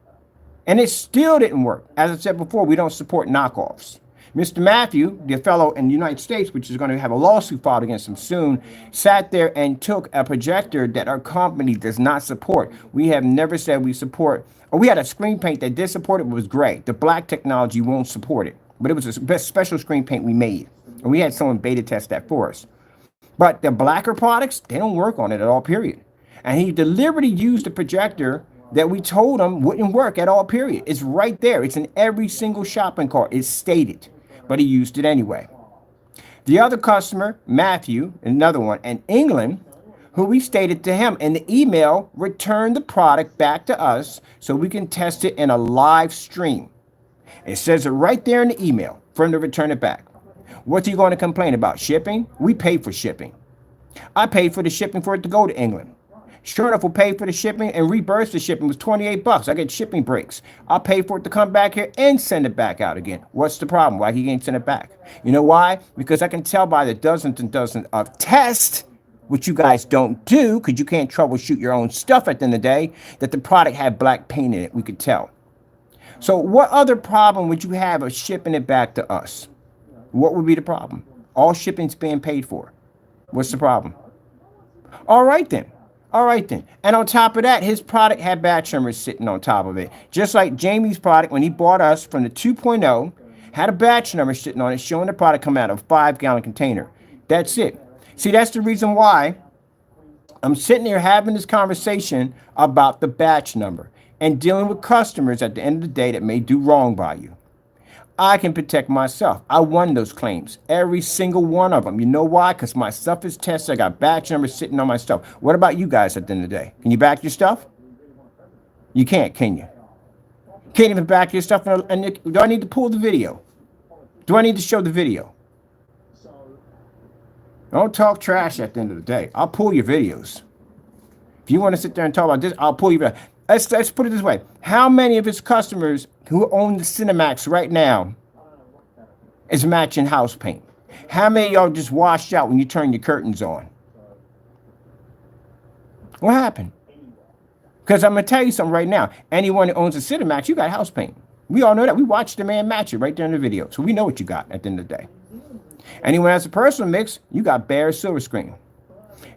And it still didn't work. As I said before, we don't support knockoffs. Mr. Matthew, the fellow in the United States, which is going to have a lawsuit filed against him soon, sat there and took a projector that our company does not support. We have never said we support, or we had a screen paint that did support it, but was gray. The black technology won't support it, but it was a special screen paint we made, and we had someone beta test that for us. But the blacker products, they don't work on it at all, period. And he deliberately used a projector that we told him wouldn't work at all, period. It's right there. It's in every single shopping cart. It's stated. But he used it anyway. The other customer, Matthew, another one, in England, who we stated to him in the email, return the product back to us so we can test it in a live stream. It says it right there in the email for him to return it back. What's he going to complain about? Shipping? We pay for shipping. I paid for the shipping for it to go to England. Sure enough, we'll pay for the shipping and reimburse the shipping. It was $28. I get shipping breaks. I'll pay for it to come back here and send it back out again. What's the problem? Why he can't send it back? You know why? Because I can tell by the dozens and dozens of tests, which you guys don't do because you can't troubleshoot your own stuff at the end of the day, that the product had black paint in it. We could tell. So what other problem would you have of shipping it back to us? What would be the problem? All shipping's being paid for. What's the problem? All right then. All right then. And on top of that, his product had batch numbers sitting on top of it. Just like Jamie's product, when he bought us from the 2.0, had a batch number sitting on it showing the product come out of a 5-gallon container. That's it. See, that's the reason why I'm sitting here having this conversation about the batch number and dealing with customers at the end of the day that may do wrong by you. I can protect myself. I won those claims, every single one of them. You know why? Because my stuff is tested. I got batch numbers sitting on my stuff. What about you guys at the end of the day? Can you back your stuff? You can't, can you? Can't even back your stuff. And do I need to pull the video? Do I need to show the video? Don't talk trash at the end of the day. I'll pull your videos. If you want to sit there and talk about this, I'll pull your videos. Let's put it this way. How many of his customers who own the Cinemax right now is matching house paint? How many of y'all just washed out when you turn your curtains on? What happened? Because I'm going to tell you something right now. Anyone who owns a Cinemax, you got house paint. We all know that. We watched the man match it right there in the video. So we know what you got at the end of the day. Anyone has a personal mix, you got bare silver screen.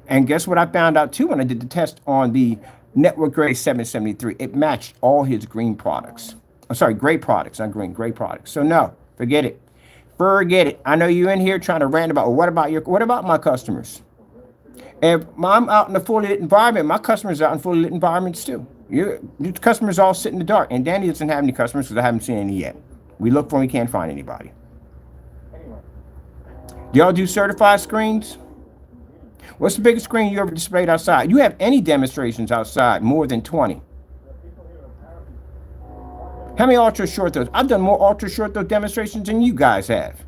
And guess what I found out too when I did the test on the Network Grade 773? It matched all his green products. I'm sorry, gray products, not green, gray products. So no, forget it. Forget it. I know you in here trying to rant about, well, what about my customers? If I'm out in a fully lit environment, my customers are out in fully lit environments too. Your customers all sit in the dark. And Danny doesn't have any customers because I haven't seen any yet. We look for them, we can't find anybody. Do y'all do certified screens? What's the biggest screen you ever displayed outside? You have any demonstrations outside more than 20? How many ultra short throws? I've done more ultra short throw demonstrations than you guys have.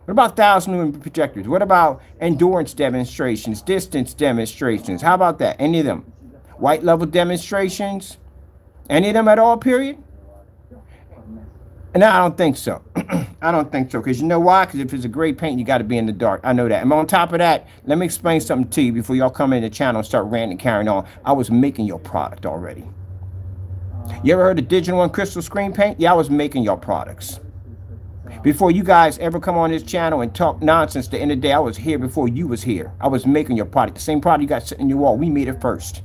What about 1,000 lumen projectors? What about endurance demonstrations, distance demonstrations? How about that? Any of them? White level demonstrations? Any of them at all, period? And I don't think so. I don't think so. Because you know why? Because if it's a gray paint, you got to be in the dark. I know that. And on top of that, let me explain something to you before y'all come in the channel and start ranting and carrying on. I was making your product already. You ever heard of digital and crystal screen paint? Yeah, I was making your products. Before you guys ever come on this channel and talk nonsense, the end of the day, I was here before you was here. I was making your product. The same product you got sitting on your wall, we made it first.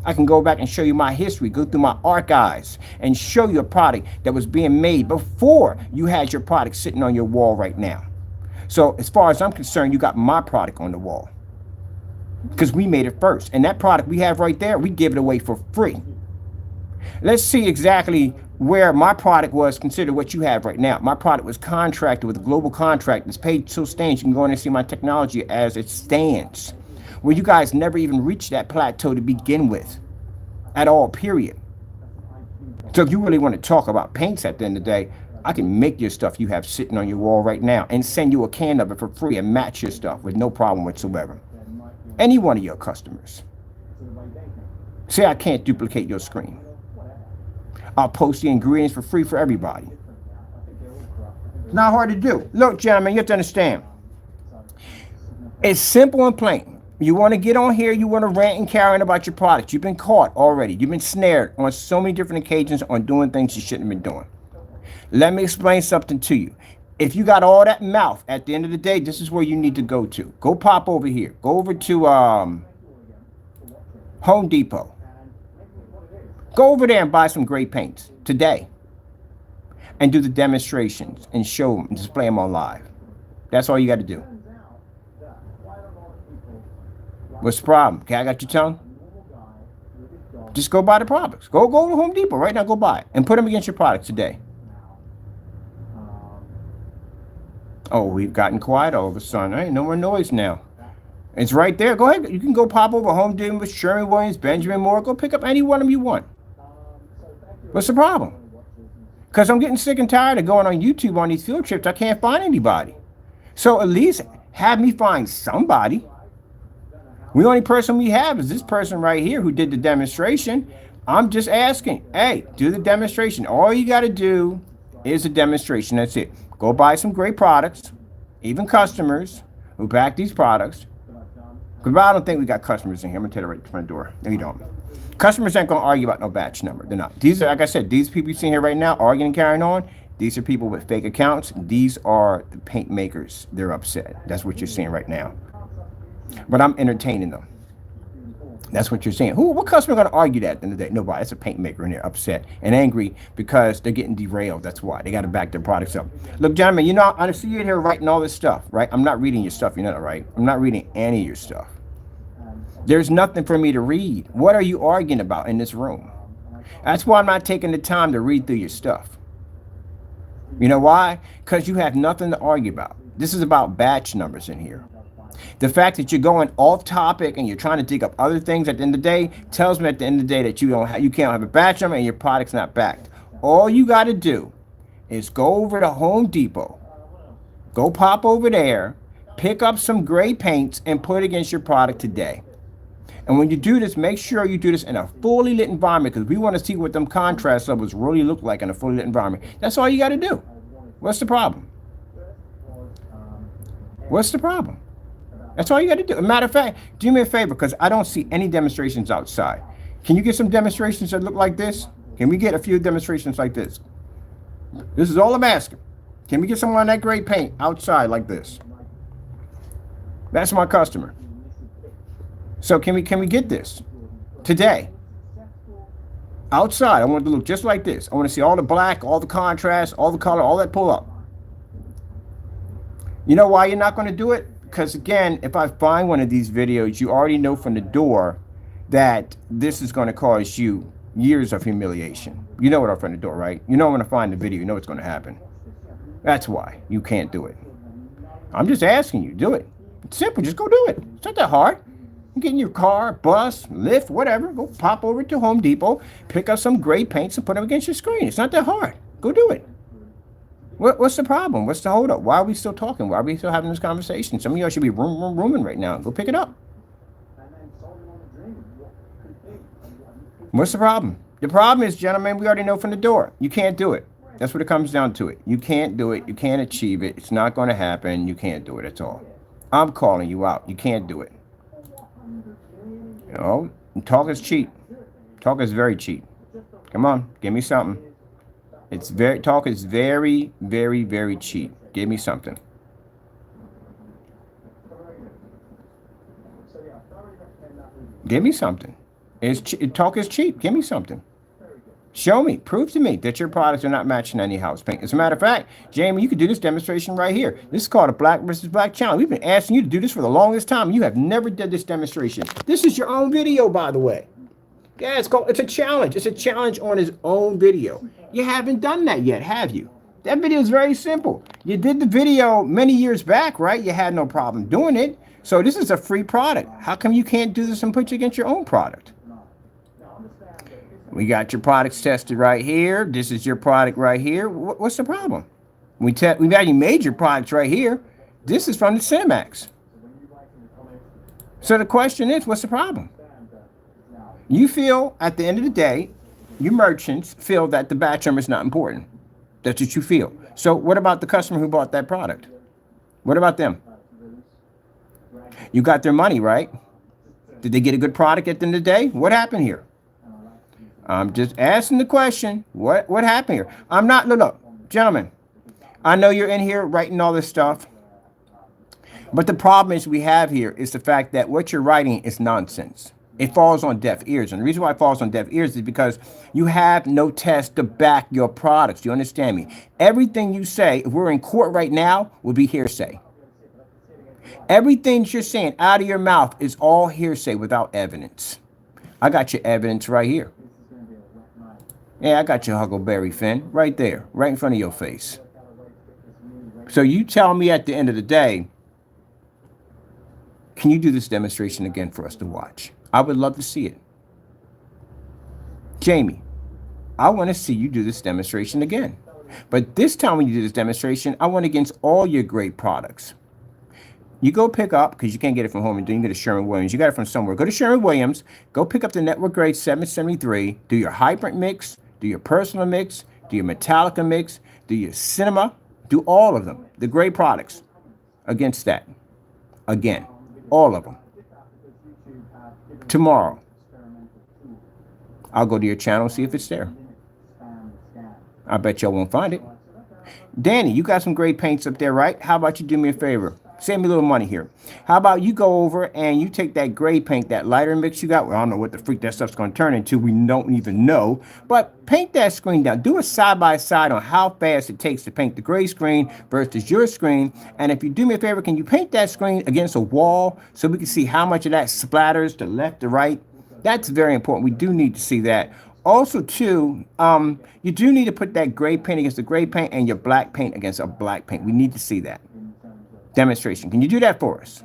I can go back and show you my history, go through my archives, and show you a product that was being made before you had your product sitting on your wall right now. So as far as I'm concerned, you got my product on the wall. Because we made it first. And that product we have right there, we give it away for free. Let's see exactly where my product was considered what you have right now. My product was contracted with a global contract. It's paid till stands. You can go in and see my technology as it stands. Where you guys never even reached that plateau to begin with. At all, period. So if you really want to talk about paints at the end of the day, I can make your stuff you have sitting on your wall right now and send you a can of it for free and match your stuff with no problem whatsoever. Any one of your customers. Say I can't duplicate your screen. I'll post the ingredients for free for everybody. It's not hard to do. Look, gentlemen, you have to understand. It's simple and plain. You want to get on here, you want to rant and carry on about your product. You've been caught already. You've been snared on so many different occasions on doing things you shouldn't have been doing. Let me explain something to you. If you got all that mouth, at the end of the day, this is where you need to go to. Go pop over here. Go over to Home Depot. Go over there and buy some gray paints today and do the demonstrations and show them and display them on live. That's all you got to do. What's the problem? Okay, I got your tongue? Just go buy the products. Go to Home Depot right now. Go buy it and put them against your products today. Oh, we've gotten quiet all of a sudden. There ain't no more noise now. It's right there. Go ahead. You can go pop over Home Depot with Sherman Williams, Benjamin Moore. Go pick up any one of them you want. What's the problem? Because I'm getting sick and tired of going on YouTube on these field trips. I can't find anybody. So at least have me find somebody. The only person we have is this person right here who did the demonstration. I'm just asking, hey, do the demonstration. All you got to do is a demonstration. That's it. Go buy some great products, even customers who back these products. Because I don't think we got customers in here. I'm going to tell you right at the front door. No, you don't. Customers aren't going to argue about no batch number. They're not. These are, like I said, these people you see here right now arguing and carrying on. These are people with fake accounts. These are the paint makers. They're upset. That's what you're seeing right now. But I'm entertaining them. That's what you're saying. What customer going to argue that at the end of the day? Nobody. It's a paint maker and they're upset and angry because they're getting derailed. That's why. They got to back their products up. Look, gentlemen, you know, I see you here writing all this stuff, right? I'm not reading your stuff. You know that, right? I'm not reading any of your stuff. There's nothing for me to read. What are you arguing about in this room? That's why I'm not taking the time to read through your stuff. You know why? Because you have nothing to argue about. This is about batch numbers in here. The fact that you're going off topic and you're trying to dig up other things at the end of the day tells me at the end of the day that you can't have a batch number and your product's not backed. All you got to do is go over to Home Depot, go pop over there, pick up some gray paints and put it against your product today. And when you do this, make sure you do this in a fully lit environment because we want to see what them contrast levels really look like in a fully lit environment. That's all you got to do. What's the problem? What's the problem? That's all you got to do. As a matter of fact, do me a favor because I don't see any demonstrations outside. Can you get some demonstrations that look like this? Can we get a few demonstrations like this? This is all I'm asking. Can we get someone on that gray paint outside like this? That's my customer. So can we get this today? Outside, I want it to look just like this. I want to see all the black, all the contrast, all the color, all that pull up. You know why you're not going to do it? because again, if I find one of these videos, you already know from the door that this is going to cause you years of humiliation. You know it from the door, right? You know when I find the video, you know what's going to happen. That's why you can't do it. I'm just asking you, do it. It's simple, just go do it. It's not that hard. You get in your car, bus, Lyft, whatever, go pop over to Home Depot, pick up some gray paints and put them against your screen. It's not that hard. Go do it. What's the problem? What's the holdup? Why are we still talking? Why are we still having this conversation? Some of y'all should be rooming right now. Go pick it up. What's the problem? The problem is, gentlemen, we already know from the door. You can't do it. That's what it comes down to it. You can't do it. You can't achieve it. It's not going to happen. You can't do it. That's all. I'm calling you out. You can't do it. You know, talk is cheap. Talk is very cheap. Come on, give me something. Talk is very, very, very cheap. Give me something. Give me something. Talk is cheap. Give me something. Show me, prove to me that your products are not matching any house paint. As a matter of fact, Jamie, you could do this demonstration right here. This is called a Black versus Black challenge. We've been asking you to do this for the longest time. You have never did this demonstration. This is your own video, by the way. Yeah, it's a challenge. It's a challenge on his own video. You haven't done that yet, have you? That video is very simple. You did the video many years back, right? You had no problem doing it. So this is a free product. How come you can't do this and put you against your own product? We got your products tested right here. This is your product right here. What's the problem? We've already made your products right here. This is from the Cinemax. So the question is, what's the problem? You feel at the end of the day, you merchants feel that the batch number is not important. That's what you feel. So what about the customer who bought that product? What about them? You got their money, right? Did they get a good product at the end of the day? What happened here? I'm just asking the question. What happened here? I'm not, look, gentlemen, I know you're in here writing all this stuff, but the problem is we have here is the fact that what you're writing is nonsense. It falls on deaf ears. And the reason why it falls on deaf ears is because you have no test to back your products. Do you understand me? Everything you say, if we're in court right now, will be hearsay. Everything you're saying out of your mouth is all hearsay without evidence. I got your evidence right here. Yeah, I got your Huckleberry Finn right there, right in front of your face. So you tell me at the end of the day, can you do this demonstration again for us to watch? I would love to see it. Jamie, I want to see you do this demonstration again. But this time when you do this demonstration, I want against all your great products. You go pick up, because you can't get it from home, and then you get a Sherwin-Williams. You got it from somewhere. Go to Sherwin-Williams, go pick up the Network Grade 773, do your Hybrant mix, do your Personal mix, do your Metallica mix, do your Cinema, do all of them, the great products against that. Again, all of them. Tomorrow, I'll go to your channel, see if it's there. I bet y'all won't find it. Danny, you got some great paints up there, right? How about you do me a favor? Save me a little money here. How about you go over and you take that gray paint, that lighter mix you got? Well, I don't know what the freak that stuff's going to turn into. We don't even know. But paint that screen down. Do a side-by-side on how fast it takes to paint the gray screen versus your screen. And if you do me a favor, can you paint that screen against a wall so we can see how much of that splatters to left to right? That's very important. We do need to see that. Also, too, you do need to put that gray paint against the gray paint and your black paint against a black paint. We need to see that demonstration. Can you do that for us?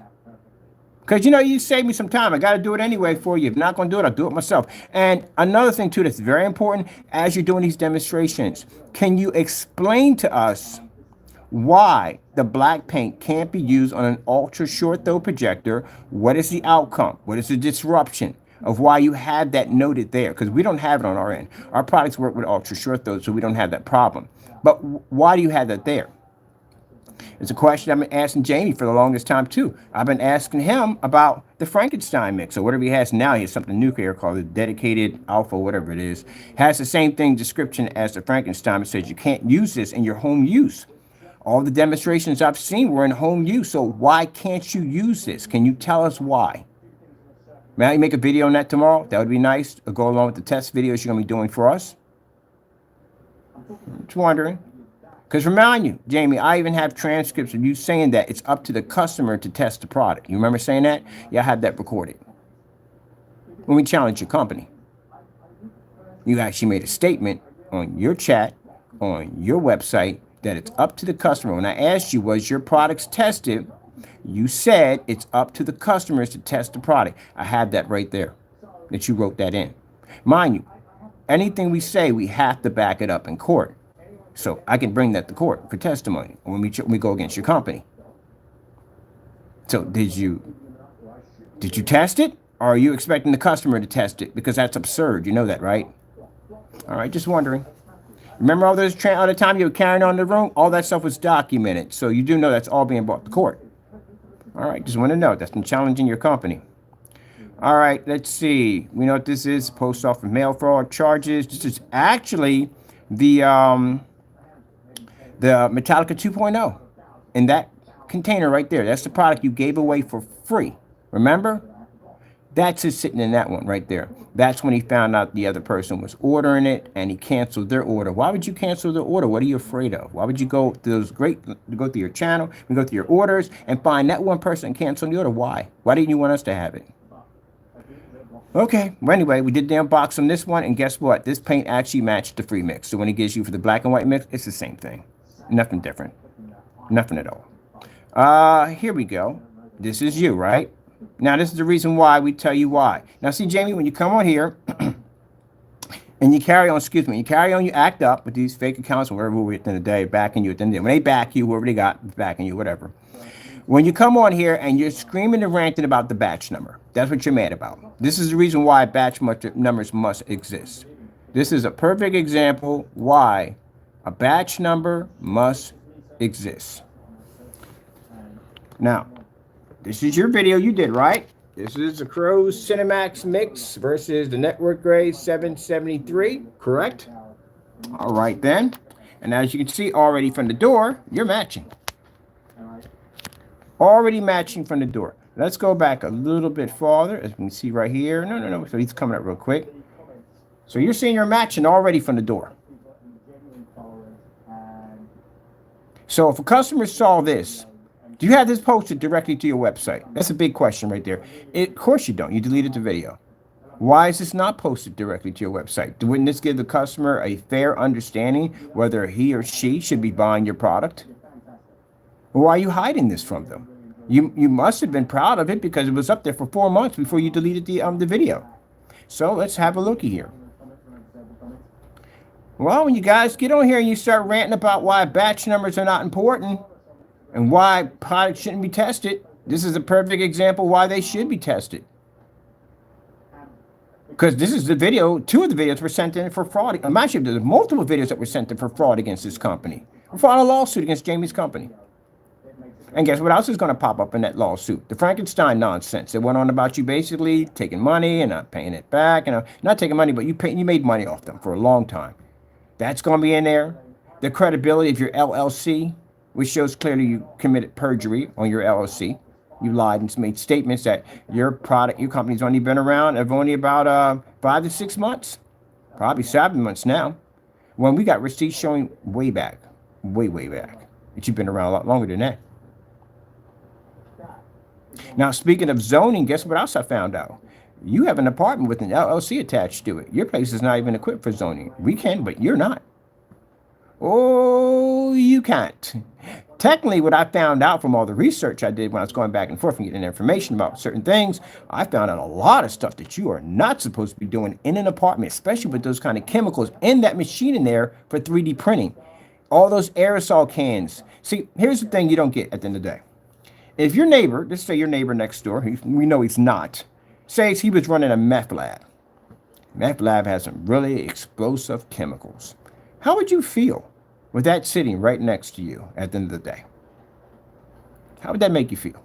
Because, you know, you save me some time. I got to do it anyway for you. If not going to do it, I'll do it myself. And another thing, too, that's very important as you're doing these demonstrations, can you explain to us why the black paint can't be used on an ultra short throw projector? What is the outcome? What is the disruption of why you had that noted there? Because we don't have it on our end. Our products work with ultra short throws, so we don't have that problem. But why do you have that there? It's a question I've been asking Jamie for the longest time, too. I've been asking him about the Frankenstein mix, or whatever he has now. He has something nuclear called the dedicated alpha, whatever it is. Has the same thing description as the Frankenstein. It says you can't use this in your home use. All the demonstrations I've seen were in home use, so why can't you use this? Can you tell us why? May I make a video on that tomorrow? That would be nice. It'll go along with the test videos you're going to be doing for us. Just wondering. Because remind you, Jamie, I even have transcripts of you saying that it's up to the customer to test the product. You remember saying that? Yeah, I have that recorded. When we challenged your company, you actually made a statement on your chat, on your website, that it's up to the customer. When I asked you, was your products tested? You said it's up to the customers to test the product. I have that right there, that you wrote that in. Mind you, anything we say, we have to back it up in court. So I can bring that to court for testimony when we go against your company. So did you test it? Or are you expecting the customer to test it? Because that's absurd. You know that, right? All right, just wondering. Remember all those all the time you were carrying on the room? All that stuff was documented. So you do know that's all being brought to court. All right, just want to know. That's been challenging your company. All right, let's see. We know what this is. Post office mail fraud charges. This is actually the Metallica 2.0 in that container right there. That's the product you gave away for free. Remember? That's just sitting in that one right there. That's when he found out the other person was ordering it and he canceled their order. Why would you cancel their order? What are you afraid of? Why would you go to go through your channel, and go through your orders and find that one person and cancel the order? Why? Why didn't you want us to have it? Okay, well, anyway, we did the unbox on this one, and guess what? This paint actually matched the free mix. So when he gives you for the black and white mix, it's the same thing. Nothing different. Nothing at all. Here we go. This is you, right? Now, this is the reason why we tell you why. Now, see, Jamie, when you come on here and you carry on, you act up with these fake accounts, wherever we're at the end of the day, backing you at the end of the day. When they back you, whoever they got, backing you, whatever. When you come on here and you're screaming and ranting about the batch number, that's what you're mad about. This is the reason why batch numbers must exist. This is a perfect example why a batch number must exist. Now, this is your video you did, right? This is the Crow's Cinemax Mix versus the Network Grade 773, correct? All right, then. And as you can see already from the door, you're matching. Already matching from the door. Let's go back a little bit farther, as you can see right here. No. So he's coming up real quick. So you're seeing you're matching already from the door. So if a customer saw this, do you have this posted directly to your website? That's a big question right there. Of course you don't. You deleted the video. Why is this not posted directly to your website? Wouldn't this give the customer a fair understanding whether he or she should be buying your product? Why are you hiding this from them? You must have been proud of it because it was up there for 4 months before you deleted the video. So let's have a looky here. Well, when you guys get on here and you start ranting about why batch numbers are not important and why products shouldn't be tested, this is a perfect example why they should be tested. Because this is the video, 2 of the videos were sent in for fraud. Actually, there's multiple videos that were sent in for fraud against this company. We filed a lawsuit against Jamie's company. And guess what else is going to pop up in that lawsuit? The Frankenstein nonsense. It went on about you basically taking money and not paying it back. And not taking money, but you made money off them for a long time. That's going to be in there. The credibility of your LLC, which shows clearly you committed perjury on your LLC. You lied and made statements that your company's only been around of only about 5 to 6 months, probably 7 months now. When we got receipts showing way back, way back, that you've been around a lot longer than that. Now, speaking of zoning, guess what else I found out? You have an apartment with an LLC attached to it. Your place is not even equipped for zoning. We can, but you're not. Oh, you can't. Technically, what I found out from all the research I did when I was going back and forth and getting information about certain things, I found out a lot of stuff that you are not supposed to be doing in an apartment, especially with those kind of chemicals in that machine in there for 3D printing. All those aerosol cans. See, here's the thing you don't get at the end of the day. If your neighbor, let's say your neighbor next door, we know he's not, says he was running a meth lab. Meth lab has some really explosive chemicals. How would you feel with that sitting right next to you at the end of the day? How would that make you feel?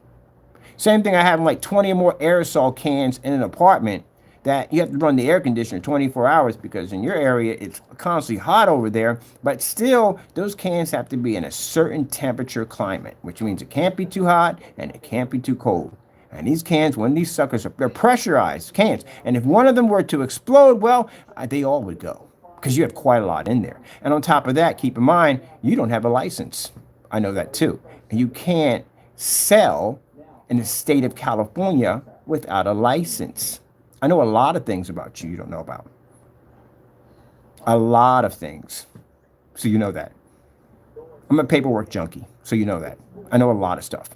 Same thing, I have like 20 or more aerosol cans in an apartment that you have to run the air conditioner 24 hours because in your area it's constantly hot over there, but still those cans have to be in a certain temperature climate, which means it can't be too hot and it can't be too cold. And these cans, when these suckers are, they're pressurized cans, and if one of them were to explode, well, they all would go. because you have quite a lot in there. And on top of that, keep in mind, you don't have a license. I know that too. And you can't sell in the state of California without a license. I know a lot of things about you don't know about. A lot of things. So you know that. I'm a paperwork junkie, so you know that. I know a lot of stuff.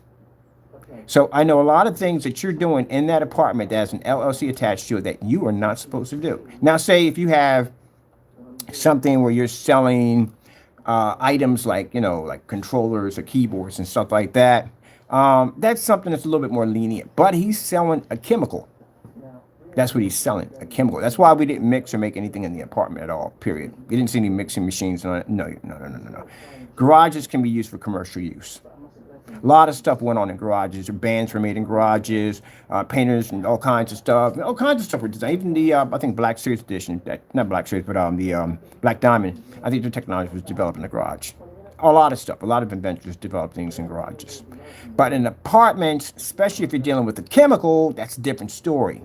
So I know a lot of things that you're doing in that apartment that has an LLC attached to it that you are not supposed to do. Now, say if you have something where you're selling items like, like controllers or keyboards and stuff like that, that's something that's a little bit more lenient. But he's selling a chemical. That's what he's selling, a chemical. That's why we didn't mix or make anything in the apartment at all, period. We didn't see any mixing machines. No. Garages can be used for commercial use. A lot of stuff went on in garages. Bands were made in garages, painters and all kinds of stuff. All kinds of stuff were designed. Even the, I think, Black Series edition, not Black Series, but the Black Diamond, I think the technology was developed in the garage. A lot of stuff. A lot of inventors develop things in garages. But in apartments, especially if you're dealing with a chemical, that's a different story.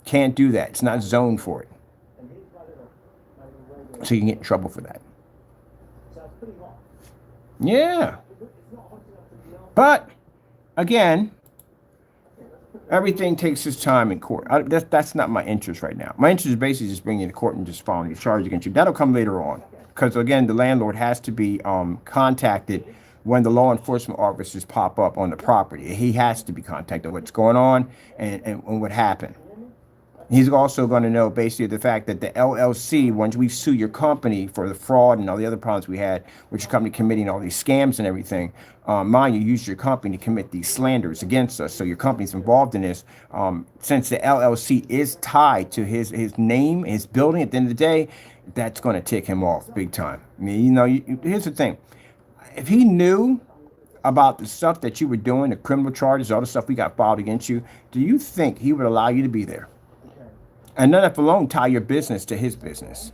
Can't do that. It's not zoned for it. So you can get in trouble for that. Yeah. But, again, everything takes its time in court. That's not my interest right now. My interest is basically just bringing you to court and just filing a charge against you. That'll come later on. Because, again, the landlord has to be contacted when the law enforcement officers pop up on the property. He has to be contacted what's going on and what happened. He's also going to know basically the fact that the LLC, once we sue your company for the fraud and all the other problems we had, with your company committing all these scams and everything, mind you, use your company to commit these slanders against us. So your company's involved in this. Since the LLC is tied to his name, his building, at the end of the day, that's going to tick him off big time. I mean, here's the thing. If he knew about the stuff that you were doing, the criminal charges, all the stuff we got filed against you, do you think he would allow you to be there? And none of alone tie your business to his business.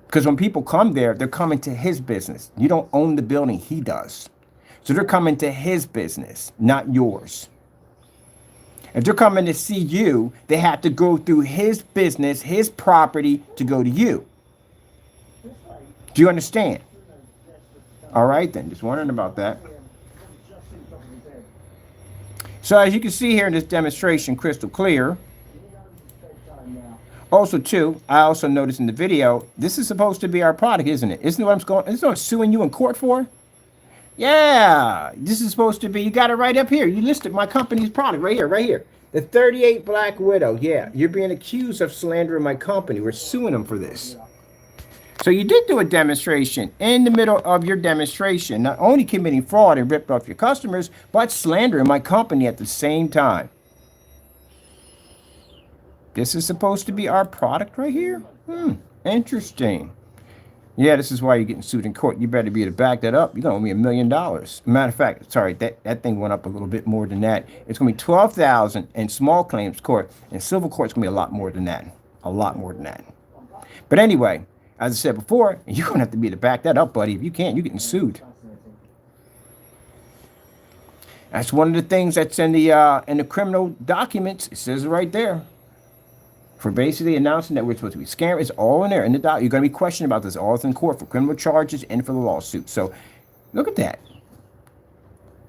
Because when people come there, they're coming to his business. You don't own the building, he does. So they're coming to his business, not yours. If they're coming to see you, they have to go through his business, his property, to go to you. Do you understand? All right, then. Just wondering about that. So as you can see here in this demonstration, crystal clear. Also, too, I also noticed in the video, this is supposed to be our product, isn't it? Isn't it what isn't what I'm suing you in court for? Yeah, this is supposed to be, you got it right up here. You listed my company's product right here. The 38 Black Widow. Yeah, you're being accused of slandering my company. We're suing them for this. So you did do a demonstration in the middle of your demonstration, not only committing fraud and ripped off your customers, but slandering my company at the same time. This is supposed to be our product right here? Interesting. Yeah, this is why you're getting sued in court. You better be able to back that up. You're going to owe me $1 million. Matter of fact, sorry, that thing went up a little bit more than that. It's going to be $12,000 in small claims court. And civil court's going to be a lot more than that. A lot more than that. But anyway, as I said before, you're going to have to be able to back that up, buddy. If you can't, you're getting sued. That's one of the things that's in the criminal documents. It says it right there. For basically announcing that we're supposed to be scammers. It's all in there. In the doc, you're going to be questioned about this. All in court for criminal charges and for the lawsuit. So look at that.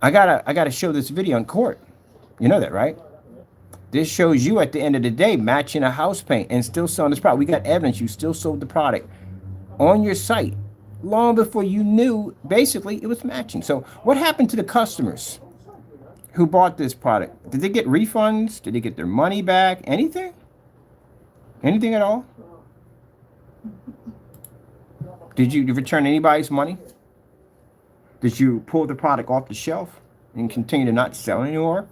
I gotta show this video in court. You know that, right? This shows you at the end of the day matching a house paint and still selling this product. We got evidence you still sold the product on your site long before you knew basically it was matching. So what happened to the customers who bought this product? Did they get refunds? Did they get their money back? Anything? Anything at all? Did you return anybody's money? Did you pull the product off the shelf and continue to not sell anymore?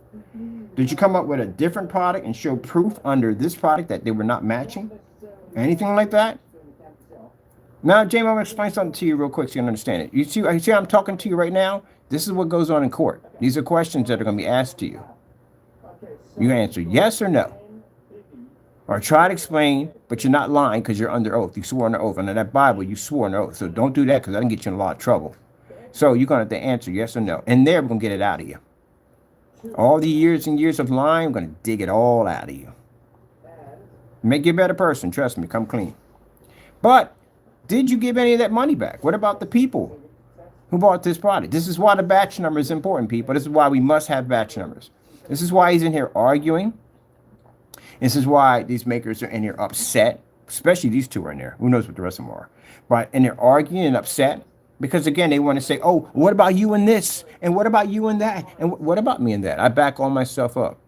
Did you come up with a different product and show proof under this product that they were not matching? Anything like that? Now, Jamie, I'm going to explain something to you real quick so you can understand it. You see I'm talking to you right now? This is what goes on in court. These are questions that are going to be asked to you. You answer yes or no. Or try to explain, but you're not lying because you're under oath. You swore under oath. Under that Bible, you swore under oath. So don't do that because that can get you in a lot of trouble. So you're going to have to answer yes or no. And there, we're going to get it out of you. All the years and years of lying, I'm going to dig it all out of you. Make you a better person. Trust me. Come clean. But did you give any of that money back? What about the people who bought this product? This is why the batch number is important, people. This is why we must have batch numbers. This is why he's in here arguing. This is why these makers are in here upset, especially these two are in there. Who knows what the rest of them are. But and they're arguing and upset because, again, they want to say, oh, what about you and this? And what about you and that? And what about me and that? I back all myself up.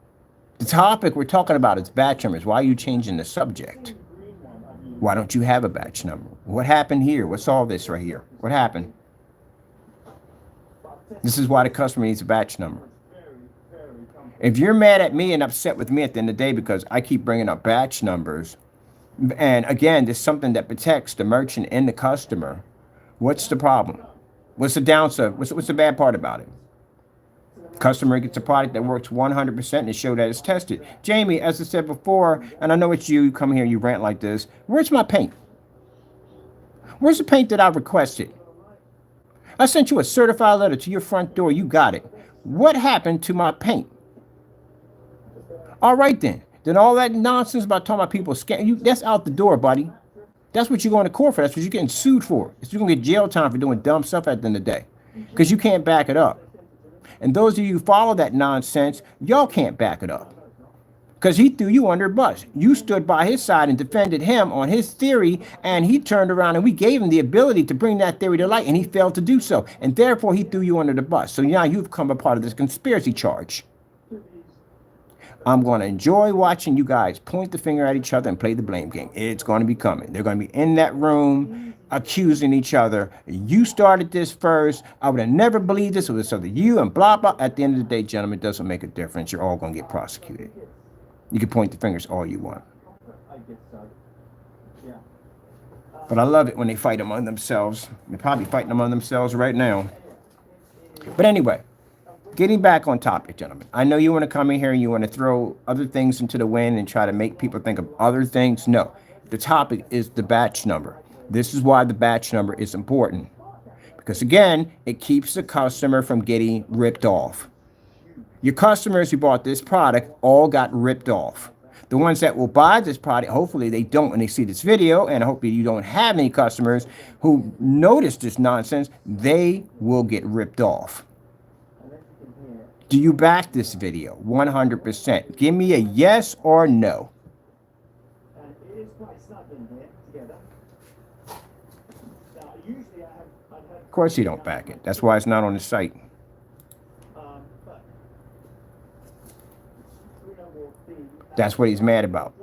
The topic we're talking about is batch numbers. Why are you changing the subject? Why don't you have a batch number? What happened here? What's all this right here? What happened? This is why the customer needs a batch number. If you're mad at me and upset with me at the end of the day because I keep bringing up batch numbers, and again, there's something that protects the merchant and the customer, what's the problem? What's the downside? What's the bad part about it? Customer gets a product that works 100% and show that it's tested. Jamie, as I said before, and I know it's you come here and you rant like this, where's my paint? Where's the paint that I requested? I sent you a certified letter to your front door. You got it. What happened to my paint? All right, then. Then all that nonsense about talking about people scam you, that's out the door, buddy. That's what you're going to court for. That's what you're getting sued for. You're going to get jail time for doing dumb stuff at the end of the day because you can't back it up. And those of you who follow that nonsense, y'all can't back it up because he threw you under a bus. You stood by his side and defended him on his theory, and he turned around and we gave him the ability to bring that theory to light, and he failed to do so. And therefore, he threw you under the bus. So now you've become a part of this conspiracy charge. I'm going to enjoy watching you guys point the finger at each other and play the blame game. It's going to be coming. They're going to be in that room accusing each other. You started this first. I would have never believed this. It was either you and blah, blah. At the end of the day, gentlemen, it doesn't make a difference. You're all going to get prosecuted. You can point the fingers all you want. But I love it when they fight among themselves. They're probably fighting among themselves right now. But anyway. Getting back on topic, gentlemen. I know you want to come in here and you want to throw other things into the wind and try to make people think of other things. No, the topic is the batch number. This is why the batch number is important. Because again, it keeps the customer from getting ripped off. Your customers who bought this product all got ripped off. The ones that will buy this product, hopefully they don't when they see this video, and hopefully you don't have any customers who notice this nonsense, they will get ripped off. Do you back this video? 100%. Give me a yes or no. Of course you don't back it. That's why it's not on the site. That's what he's mad about.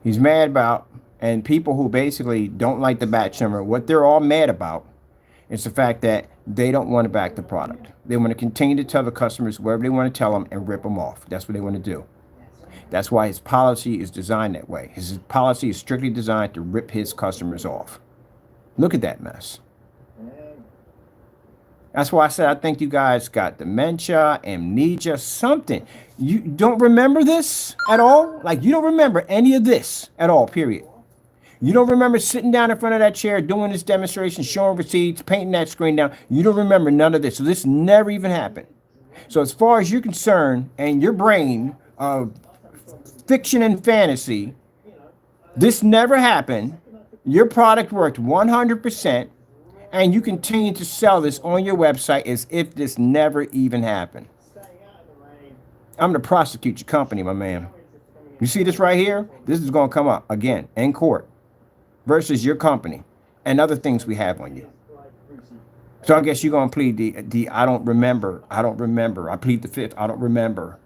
He's mad about, and people who basically don't like the batch number, what they're all mad about is the fact that they don't want to back the product. They want to continue to tell the customers wherever they want to tell them and rip them off. That's what they want to do. That's why his policy is designed that way. His policy is strictly designed to rip his customers off. Look at that mess. That's why I said I think you guys got dementia, amnesia, something. You don't remember this at all? Like you don't remember any of this at all, period. You don't remember sitting down in front of that chair, doing this demonstration, showing receipts, painting that screen down. You don't remember none of this. So this never even happened. So as far as you're concerned and your brain of fiction and fantasy, this never happened. Your product worked 100%, and you continue to sell this on your website as if this never even happened. I'm going to prosecute your company, my man. You see this right here? This is going to come up again in court versus your company and other things we have on you. So I guess you're going to plead the I don't remember. I plead the fifth. I don't remember.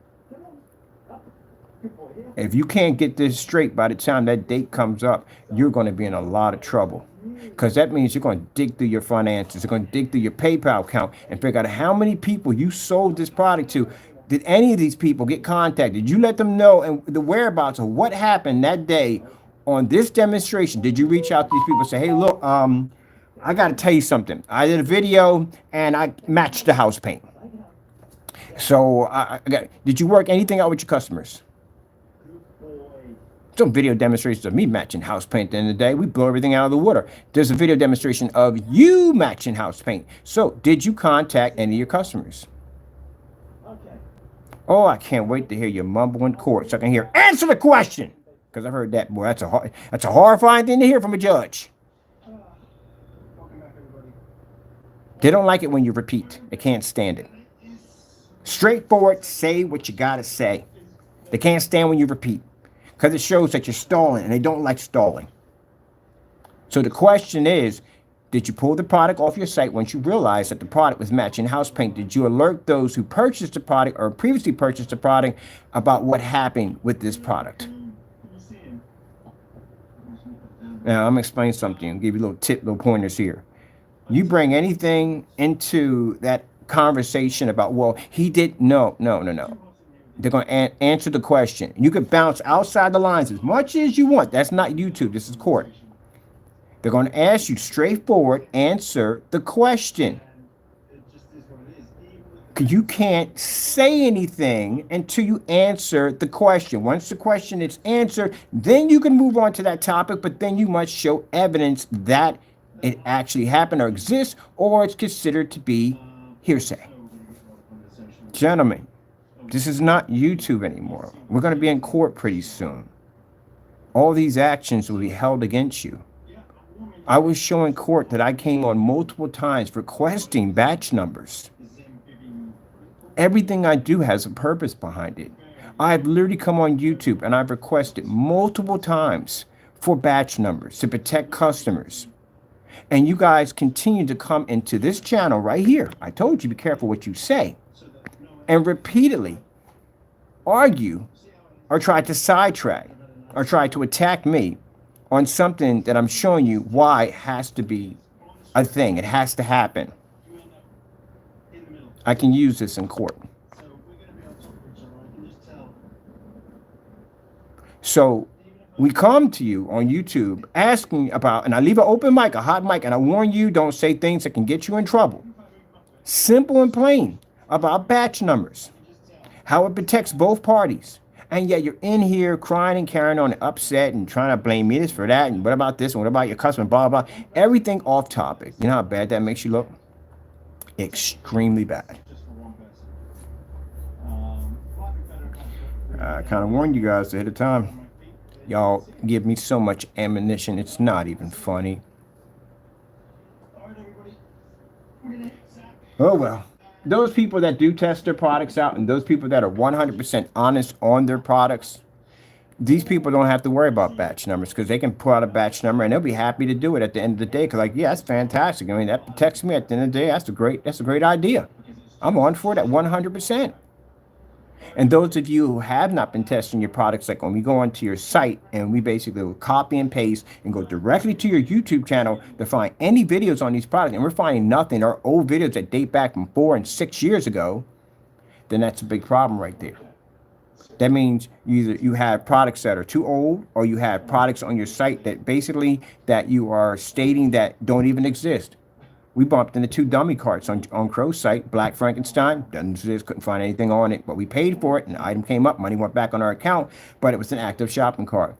If you can't get this straight by the time that date comes up, you're going to be in a lot of trouble. Because that means you're going to dig through your finances. You're going to dig through your PayPal account and figure out how many people you sold this product to. Did any of these people get contacted? Did you let them know and the whereabouts of what happened that day on this demonstration? Did you reach out to these people and say, hey, look, I got to tell you something. I did a video and I matched the house paint. So did you work anything out with your customers? Some video demonstrations of me matching house paint at the end of the day. We blow everything out of the water. There's a video demonstration of you matching house paint. So did you contact any of your customers? Oh, I can't wait to hear you mumble in court so I can hear, answer the question. Because I've heard that, boy, that's a horrifying thing to hear from a judge. They don't like it when you repeat. They can't stand it. Straightforward, say what you got to say. They can't stand when you repeat because it shows that you're stalling, and they don't like stalling. So the question is, did you pull the product off your site once you realized that the product was matching house paint? Did you alert those who purchased the product or previously purchased the product about what happened with this product? Now, I'm going to explain something and give you a little tip, little pointers here. You bring anything into that conversation about, well, he did, no. They're going to answer the question. You can bounce outside the lines as much as you want. That's not YouTube. This is court. They're going to ask you straightforward, answer the question. You can't say anything until you answer the question. Once the question is answered, then you can move on to that topic, but then you must show evidence that it actually happened or exists, or it's considered to be hearsay. Gentlemen, this is not YouTube anymore. We're going to be in court pretty soon. All these actions will be held against you. I was showing court that I came on multiple times requesting batch numbers. Everything I do has a purpose behind it. I've literally come on YouTube and I've requested multiple times for batch numbers to protect customers. And you guys continue to come into this channel right here. I told you, be careful what you say. And repeatedly argue or try to sidetrack or try to attack me on something that I'm showing you why it has to be a thing. It has to happen. I can use this in court. So we come to you on YouTube asking about, and I leave an open mic, a hot mic, and I warn you, don't say things that can get you in trouble. Simple and plain about batch numbers, how it protects both parties. And yet you're in here crying and carrying on and upset and trying to blame me this for that. And what about this? And what about your customer? Blah, blah, blah. Everything off topic. You know how bad that makes you look? Extremely bad. I kind of warned you guys ahead of time. Y'all give me so much ammunition, it's not even funny. Oh well. Those people that do test their products out and those people that are 100% honest on their products, these people don't have to worry about batch numbers because they can pull out a batch number and they'll be happy to do it at the end of the day. Because like, yeah, that's fantastic. I mean, that protects me at the end of the day. That's a great idea. I'm on for it at 100%. And those of you who have not been testing your products, like when we go onto your site and we basically will copy and paste and go directly to your YouTube channel to find any videos on these products, and we're finding nothing or old videos that date back from 4 and 6 years ago, then that's a big problem right there. That means either you have products that are too old or you have products on your site that basically that you are stating that don't even exist. We bumped into 2 dummy carts on Crow's site. Black Frankenstein, doesn't exist, couldn't find anything on it, but we paid for it, and the item came up, money went back on our account, but it was an active shopping cart.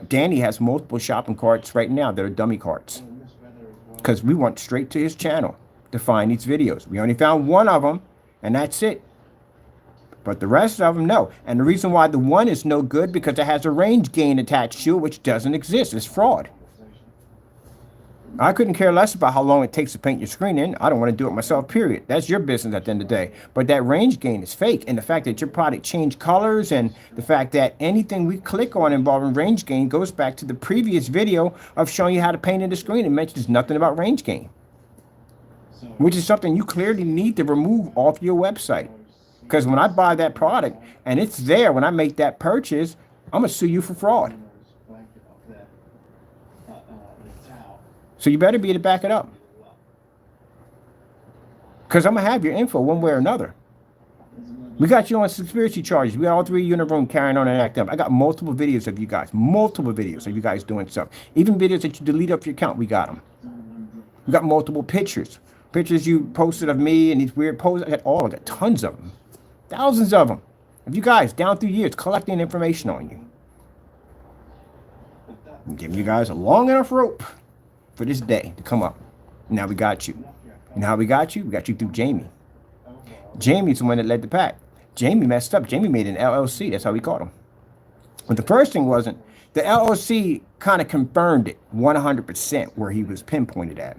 Danny has multiple shopping carts right now that are dummy carts because we went straight to his channel to find these videos. We only found one of them, and that's it. But the rest of them, no. And the reason why the one is no good because it has a range gain attached to it, which doesn't exist. It's fraud. I couldn't care less about how long it takes to paint your screen in. I don't want to do it myself, period. That's your business at the end of the day. But that range gain is fake. And the fact that your product changed colors and the fact that anything we click on involving range gain goes back to the previous video of showing you how to paint in the screen. It mentions nothing about range gain, which is something you clearly need to remove off your website. Because when I buy that product and it's there when I make that purchase, I'm going to sue you for fraud. So you better be able to back it up. Because I'm going to have your info one way or another. We got you on conspiracy charges. We got all 3 of you in the room carrying on and acting up. I got multiple videos of you guys. Multiple videos of you guys doing stuff. Even videos that you delete off your account, we got them. We got multiple pictures. Pictures you posted of me and these weird poses. I got tons of them. Thousands of them. Of you guys down through years collecting information on you. I'm giving you guys a long enough rope for this day to come up. Now we got you. And how we got you? We got you through Jamie. Jamie's the one that led the pack. Jamie messed up. Jamie made an LLC. That's how we caught him. But the first thing wasn't. The LLC kind of confirmed it 100% where he was pinpointed at,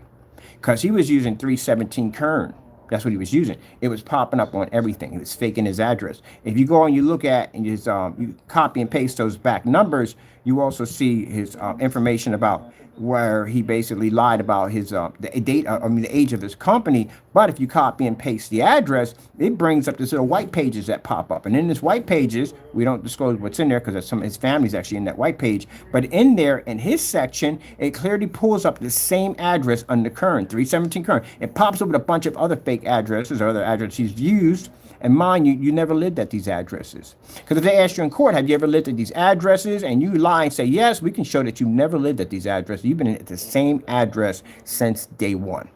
because he was using 317 Kern. That's what he was using. It was popping up on everything. It was faking his address. If you go and you look at and you copy and paste those back numbers, you also see his information about where he basically lied about his the date, the age of his company. But if you copy and paste the address, it brings up this little white pages that pop up. And in this white pages, we don't disclose what's in there because some of his family's actually in that white page. But in there, in his section, it clearly pulls up the same address under current 317 current. It pops up with a bunch of other fake addresses or other addresses he's used. And mind you, you never lived at these addresses. Because if they ask you in court, have you ever lived at these addresses? And you lie and say, yes, we can show that you never lived at these addresses. You've been at the same address since day one.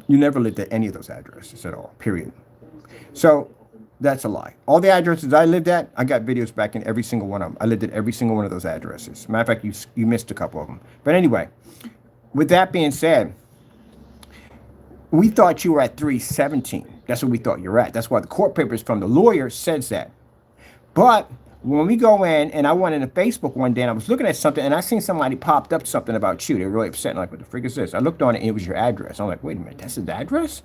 You never lived at any of those addresses at all, period. So that's a lie. All the addresses I lived at, I got videos back in every single one of them. I lived at every single one of those addresses. Matter of fact, you missed a couple of them. But anyway, with that being said, we thought you were at 317. That's what we thought you were at. That's why the court papers from the lawyer says that. But when we go in, and I went into Facebook one day and I was looking at something and I seen somebody popped up something about you. They were really upset. And like, what the frick is this? I looked on it and it was your address. I'm like, wait a minute, that's his address?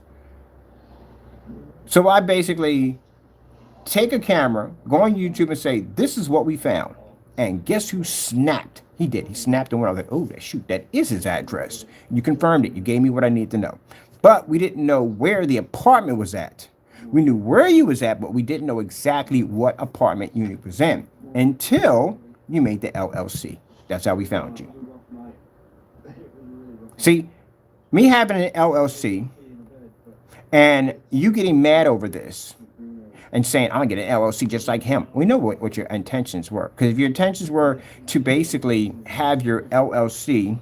So I basically take a camera, go on YouTube and say, this is what we found. And guess who snapped? He did. He snapped and went. I was like, oh, shoot, that is his address. You confirmed it. You gave me what I need to know. But we didn't know where the apartment was at. We knew where you was at, but we didn't know exactly what apartment unit was in until you made the LLC. That's how we found you. See, me having an LLC and you getting mad over this and saying, I'm going to get an LLC just like him. We know what your intentions were. Because if your intentions were to basically have your LLC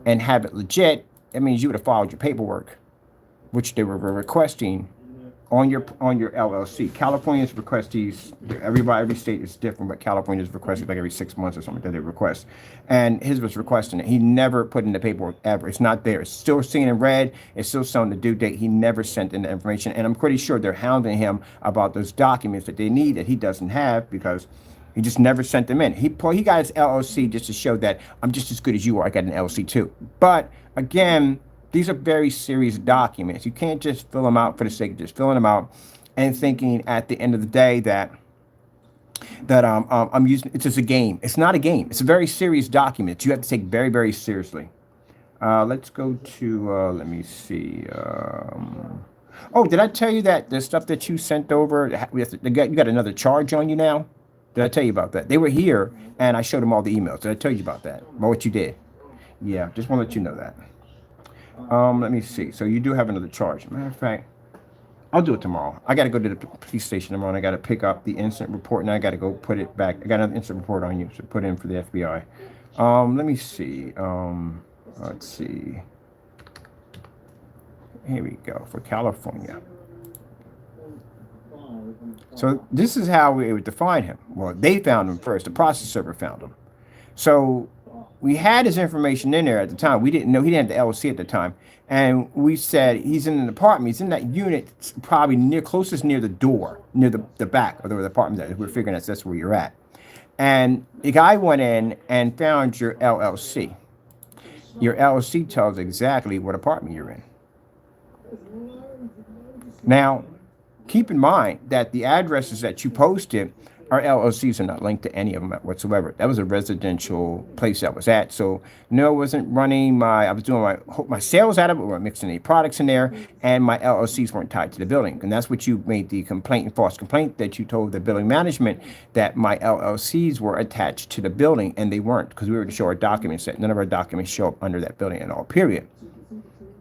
and have it legit, that means you would have followed your paperwork, which they were requesting on your LLC. California's request these, every state is different, but California's requested like every 6 months or something that they request. And his was requesting it. He never put in the paperwork ever. It's not there. It's still seen in red. It's still showing the due date. He never sent in the information. And I'm pretty sure they're hounding him about those documents that they need that he doesn't have because he just never sent them in. He got his LLC just to show that I'm just as good as you are. I got an LLC too. But again, these are very serious documents. You can't just fill them out for the sake of just filling them out and thinking at the end of the day that I'm using it's just a game. It's not a game. It's a very serious document. You have to take very, very seriously. Let's go to let me see. Oh, did I tell you that the stuff that you sent over? You got another charge on you now? Did I tell you about that? They were here, and I showed them all the emails. Did I tell you about that? About what you did? Yeah, just want to let you know that. Let me see. So you do have another charge. Matter of fact, I'll do it tomorrow. I got to go to the police station tomorrow, and I got to pick up the incident report, and I got to go put it back. I got another incident report on you, so put it in for the FBI. Let me see. Let's see. Here we go, for California. So this is how we would define him. Well, they found him first. The process server found him. So we had his information in there at the time. We didn't know he didn't have the LLC at the time. And we said he's in an apartment. He's in that unit, probably closest near the door, near the back of the apartment. That we're figuring that's where you're at. And the guy went in and found your LLC. Your LLC tells exactly what apartment you're in. Now, keep in mind that the addresses that you posted, our LLCs are not linked to any of them whatsoever. That was a residential place I was at. So no, it wasn't running I was doing my sales out of it. We weren't mixing any products in there, and my LLCs weren't tied to the building. And that's what you made the false complaint that you told the building management that my LLCs were attached to the building, and they weren't, because we were to show our documents that none of our documents show up under that building at all, period.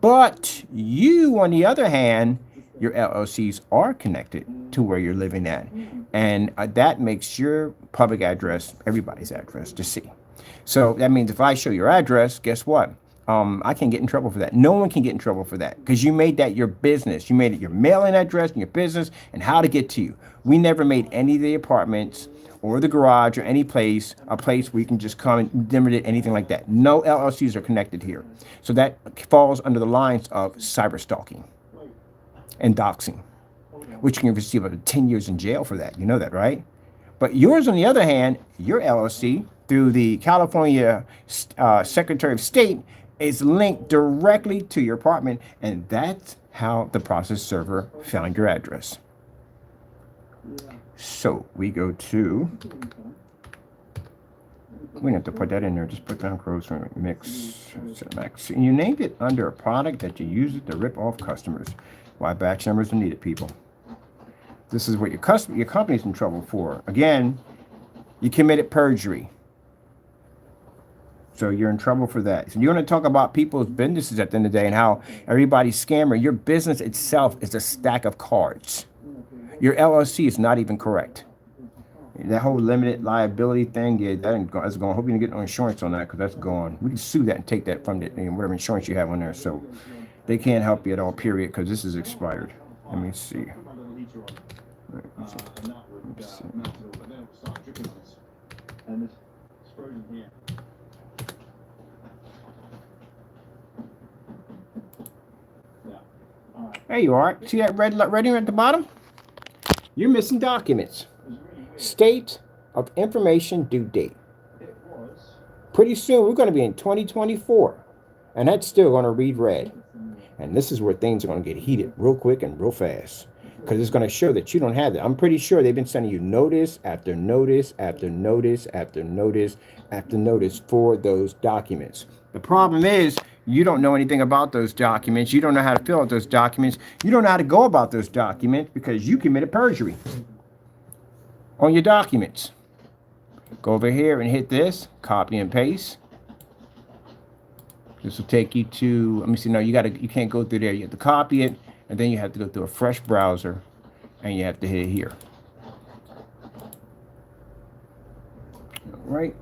But you, on the other hand, your LLCs are connected to where you're living at. And that makes your public address everybody's address to see. So that means if I show your address, guess what? I can get in trouble for that. No one can get in trouble for that because you made that your business. You made it your mailing address and your business and how to get to you. We never made any of the apartments or the garage or any place a place where you can just come and never did anything like that. No LLCs are connected here. So that falls under the lines of cyber stalking and doxing, which you can receive up to 10 years in jail for that. You know that, right? But yours, on the other hand, your LLC, through the California Secretary of State, is linked directly to your apartment, and that's how the process server found your address. So we go to, we don't have to put that in there, just put down gross mix, max. And you named it under a product that you use it to rip off customers. Why batch numbers are needed, people. This is what your company's in trouble for. Again, you committed perjury. So you're in trouble for that. So you want to talk about people's businesses at the end of the day and how everybody's scammer. Your business itself is a stack of cards. Your LLC is not even correct. That whole limited liability thing, yeah, that's gone. I hope you didn't get no insurance on that, because that's gone. We can sue that and take that from it, whatever insurance you have on there. So they can't help you at all, period, because this is expired. Let me see. There you are. See that red writing at the bottom? You're missing documents. State of information due date. Pretty soon we're going to be in 2024, and that's still going to read red. And this is where things are going to get heated real quick and real fast, because it's going to show that you don't have it. I'm pretty sure they've been sending you notice after notice after notice after notice after notice for those documents. The problem is you don't know anything about those documents. You don't know how to fill out those documents. You don't know how to go about those documents because you committed perjury on your documents. Go over here and hit this, copy and paste. This will take you to, let me see, no, you can't go through there. You have to copy it, and then you have to go through a fresh browser, and you have to hit here. All right.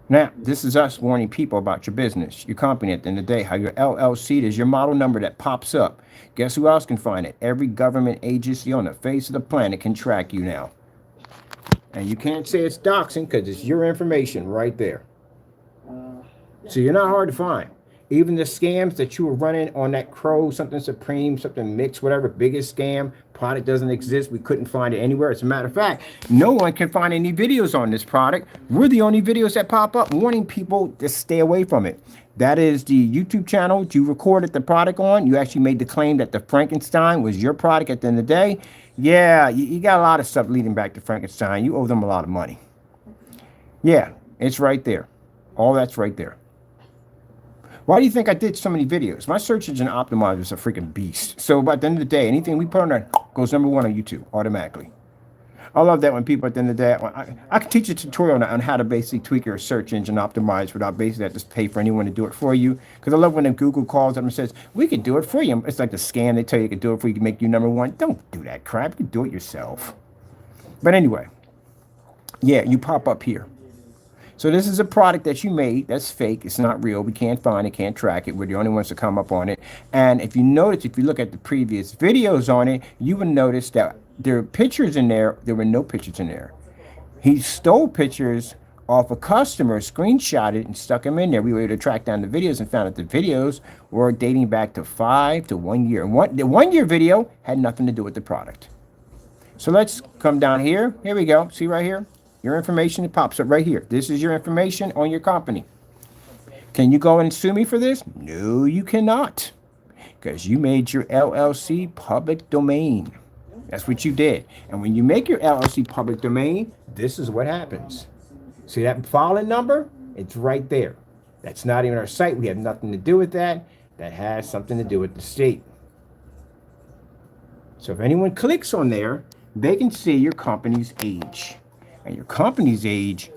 Now, this is us warning people about your business, your company at the end of the day, how your LLC is your model number that pops up. Guess who else can find it? Every government agency on the face of the planet can track you now. And you can't say it's doxing because it's your information right there. So you're not hard to find. Even the scams that you were running on that Crow, something Supreme, something Mix, whatever, biggest scam, product doesn't exist. We couldn't find it anywhere. As a matter of fact, no one can find any videos on this product. We're the only videos that pop up warning people to stay away from it. That is the YouTube channel you recorded the product on. You actually made the claim that the Frankenstein was your product at the end of the day. Yeah, you got a lot of stuff leading back to Frankenstein. You owe them a lot of money. Yeah, it's right there. All that's right there. Why do you think I did so many videos? My search engine optimizer is a freaking beast. So by the end of the day, anything we put on there goes #1 on YouTube automatically. I love that when people at the end of the day, I can teach a tutorial on how to basically tweak your search engine optimize without basically having to pay for anyone to do it for you. Because I love when Google calls up and says, we can do it for you. It's like the scam. They tell you can do it for you, can make you #1. Don't do that crap. You can do it yourself. But anyway, yeah, you pop up here. So this is a product that you made that's fake. It's not real. We can't find it, can't track it. We're the only ones to come up on it. And if you notice, if you look at the previous videos on it, you will notice that there are pictures in there. There were no pictures in there. He stole pictures off a customer, screenshotted and stuck them in there. We were able to track down the videos and found that the videos were dating back to 5 to 1 year. And the 1 year video had nothing to do with the product. So let's come down here. Here we go. See right here? Your information, it pops up right here. This is your information on your company. Can you go and sue me for this? No, you cannot. Because you made your LLC public domain. That's what you did. And when you make your LLC public domain, this is what happens. See that filing number? It's right there. That's not even our site. We have nothing to do with that. That has something to do with the state. So if anyone clicks on there, they can see your company's age. And your company's age,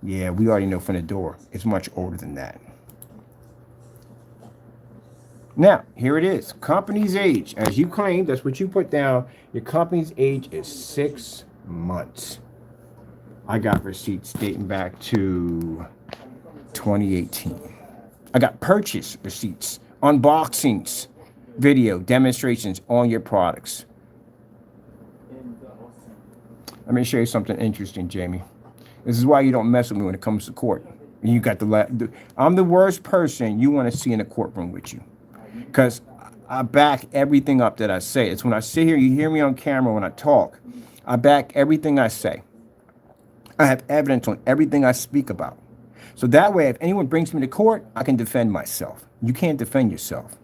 yeah, we already know from the door. It's much older than that. Now, here it is. Company's age. As you claimed, that's what you put down. Your company's age is 6 months. I got receipts dating back to 2018. I got purchase receipts, unboxings, video, demonstrations on your products. Let me show you something interesting, Jamie. This is why you don't mess with me when it comes to court. You got I'm the worst person you want to see in a courtroom with you, because I back everything up that I say. It's when I sit here, you hear me on camera when I talk. I back everything I say. I have evidence on everything I speak about. So that way, if anyone brings me to court, I can defend myself. You can't defend yourself.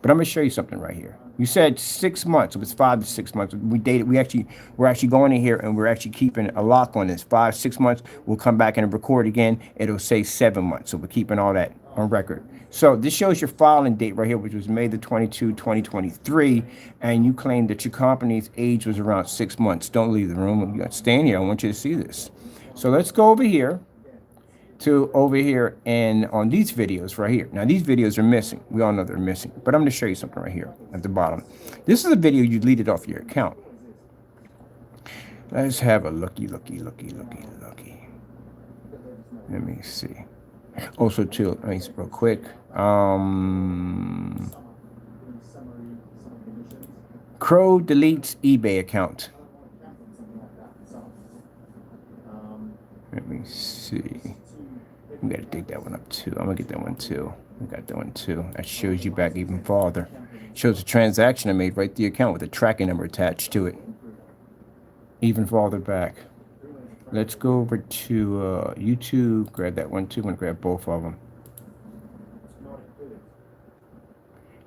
But I'm going to show you something right here. You said 6 months. It was 5 to 6 months. We dated. We're actually going in here and we're actually keeping a lock on this. 5, 6 months. We'll come back and record again. It'll say 7 months. So we're keeping all that on record. So this shows your filing date right here, which was May the 22, 2023. And you claimed that your company's age was around 6 months. Don't leave the room. You got to stay in here. I want you to see this. So let's go over here and on these videos right here. Now these videos are missing. We all know they're missing, but I'm going to show you something right here at the bottom. This is a video you deleted off your account. Let's have a looky. Let me see. Also too, real quick. Crow deletes eBay account. Let me see. We gotta dig that one up too. I'm gonna get that one too. We got that one too. That shows you back even farther. Shows the transaction I made right the account with a tracking number attached to it. Even farther back. Let's go over to YouTube. Grab that one too. I'm gonna grab both of them.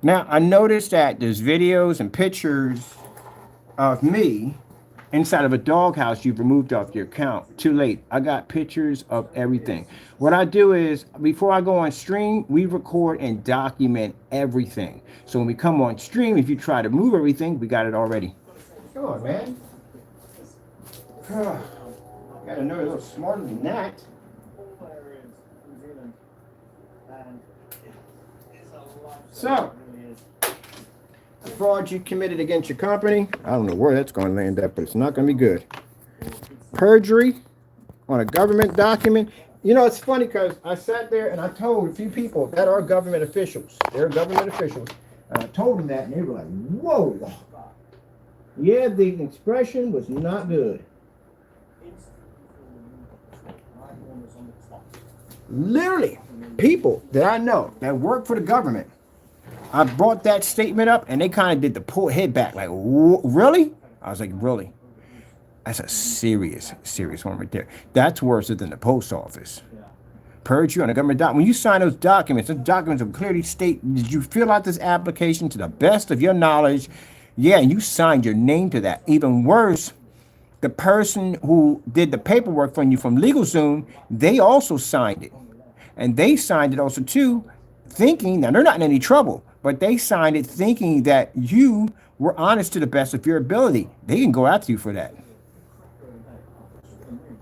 Now I noticed that there's videos and pictures of me inside of a doghouse you've removed off your account. Too late. I got pictures of everything. What I do is, before I go on stream, we record and document everything. So when we come on stream, if you try to move everything, we got it already. Come on, man. Gotta know you're a little smarter than that. So, the fraud you committed against your company, I don't know where that's going to land at, but it's not going to be good. Perjury on a government document. You know, it's funny because I sat there and I told a few people that are government officials. They're government officials. And I told them that and they were like, whoa. Yeah, the expression was not good. Literally, people that I know that work for the government, I brought that statement up and they kind of did the pull head back like, really? I was like, really? That's a serious one right there. That's worse than the post office. Perjury on a government document. When you sign those documents will clearly state, did you fill out this application to the best of your knowledge? Yeah, and you signed your name to that. Even worse, the person who did the paperwork for you from LegalZoom, they also signed it. And they signed it also too, thinking, now they're not in any trouble, but they signed it thinking that you were honest to the best of your ability. They can go after you for that.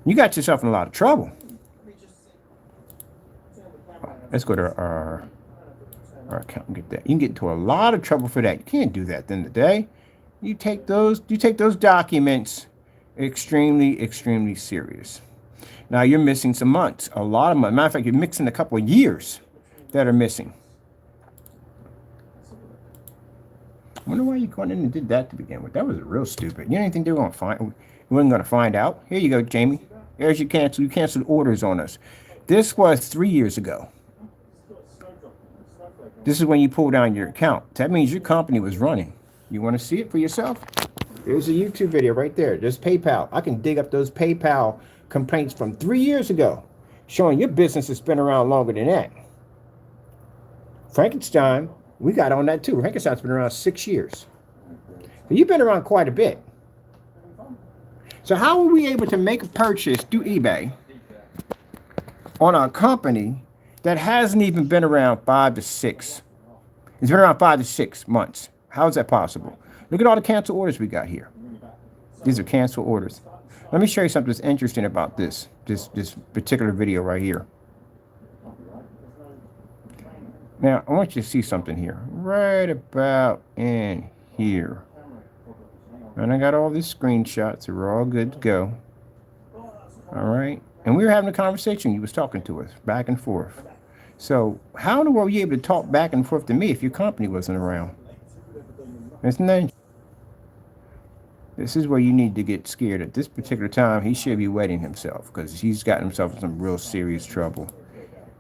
You got yourself in a lot of trouble. Let's go to our account and get that. You can get into a lot of trouble for that. You can't do that at the end of the day. You take those documents extremely serious. Now you're missing some months, a lot of months. Matter of fact, you're mixing a couple of years that are missing. I wonder why you went in and did that to begin with. That was real stupid. You didn't think they were going to find? We weren't going to find out. Here you go, Jamie. There's your cancel. You canceled orders on us. This was 3 years ago. This is when you pull down your account. That means your company was running. You want to see it for yourself? There's a YouTube video right there. There's PayPal. I can dig up those PayPal complaints from 3 years ago, showing your business has been around longer than that. Frankenstein, we got on that too. Frankenstein's been around 6 years. So you've been around quite a bit. So how were we able to make a purchase through eBay on a company that hasn't even been around 5 to 6? It's been around 5 to 6 months. How is that possible? Look at all the cancel orders we got here. These are cancel orders. Let me show you something that's interesting about this particular video right here. Now, I want you to see something here. Right about in here. And I got all these screenshots. So we're all good to go. All right. And we were having a conversation. You was talking to us back and forth. So how in the world were you able to talk back and forth to me if your company wasn't around? Isn't that? This is where you need to get scared. At this particular time, he should be wetting himself because he's gotten himself in some real serious trouble.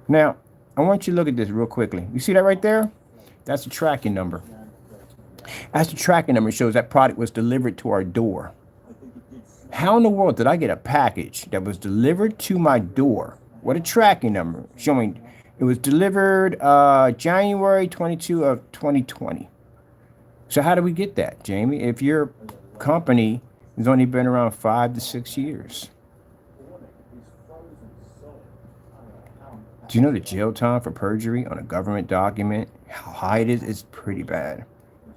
Now, I want you to look at this real quickly. You see that right there? That's the tracking number. That's the tracking number. It shows that product was delivered to our door. How in the world did I get a package that was delivered to my door with a tracking number showing it was delivered January 22 of 2020? So how do we get that, Jamie? If your company has only been around 5 to 6 years. Do you know the jail time for perjury on a government document? How high it is? It's pretty bad.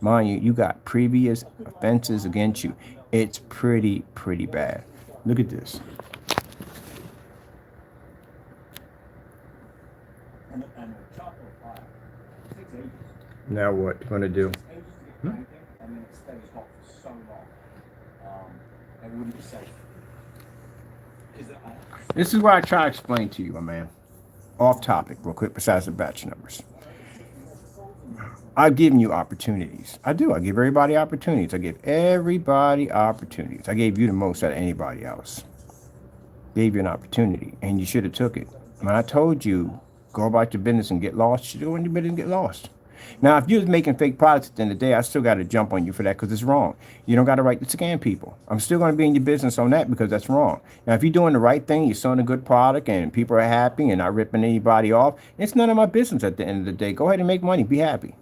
Mind you, you got previous offenses against you. It's pretty bad. Look at this. Now what you gonna do? This is what I try to explain to you, my man. Off topic, real quick, besides the batch numbers. I've given you opportunities. I do. I give everybody opportunities. I give everybody opportunities. I gave you the most out of anybody else. Gave you an opportunity, and you should have took it. When I told you, go about your business and get lost, you should go in your business and get lost. Now, if you're making fake products at the end of the day, I still got to jump on you for that because it's wrong. You don't got a right to scam people. I'm still going to be in your business on that because that's wrong. Now, if you're doing the right thing, you're selling a good product and people are happy and not ripping anybody off, it's none of my business at the end of the day. Go ahead and make money. Be happy.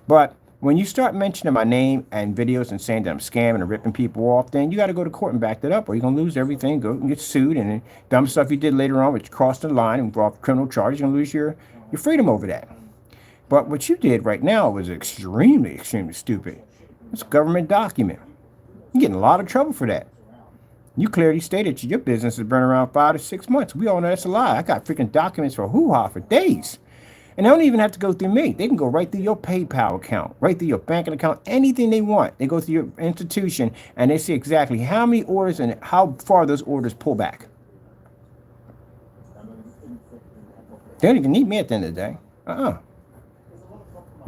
But when you start mentioning my name and videos and saying that I'm scamming and ripping people off, then you got to go to court and back that up or you're going to lose everything, go and get sued, and then dumb stuff you did later on, which crossed the line and involved criminal charges, you're going to lose your freedom over that. But what you did right now was extremely stupid. It's a government document. You're getting a lot of trouble for that. You clearly stated your business has been around 5 to 6 months. We all know that's a lie. I got freaking documents for hoo-ha for days. And they don't even have to go through me. They can go right through your PayPal account, right through your banking account, anything they want. They go through your institution and they see exactly how many orders and how far those orders pull back. They don't even need me at the end of the day.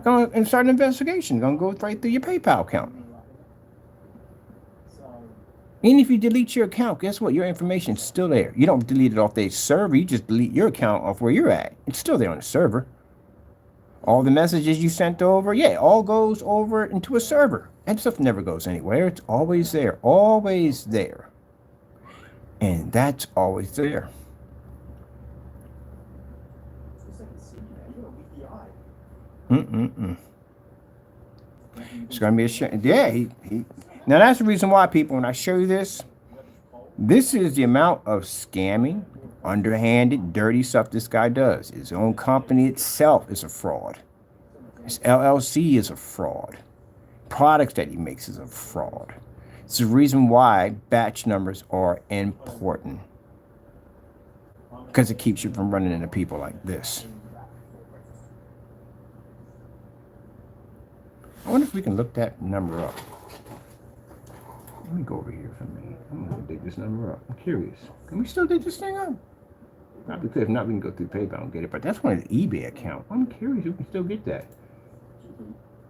Going and start an investigation. Going to go right through your PayPal account. Even if you delete your account, guess what? Your information's still there. You don't delete it off their server. You just delete your account off where you're at. It's still there on the server. All the messages you sent over, yeah, all goes over into a server. And stuff never goes anywhere. It's always there. Always there. And that's always there. It's going to be a shame. Yeah, now that's the reason why, people, when I show you this is the amount of scamming, underhanded, dirty stuff this guy does. His own company itself is a fraud. His LLC is a fraud. Products that he makes is a fraud. It's the reason why batch numbers are important. Because it keeps you from running into people like this. I wonder if we can look that number up. Let me go over here for a minute. I'm going to dig this number up. I'm curious. Can we still dig this thing up? Probably could. If not, we can go through PayPal and get it. But that's one of the eBay account. I'm curious if we can still get that.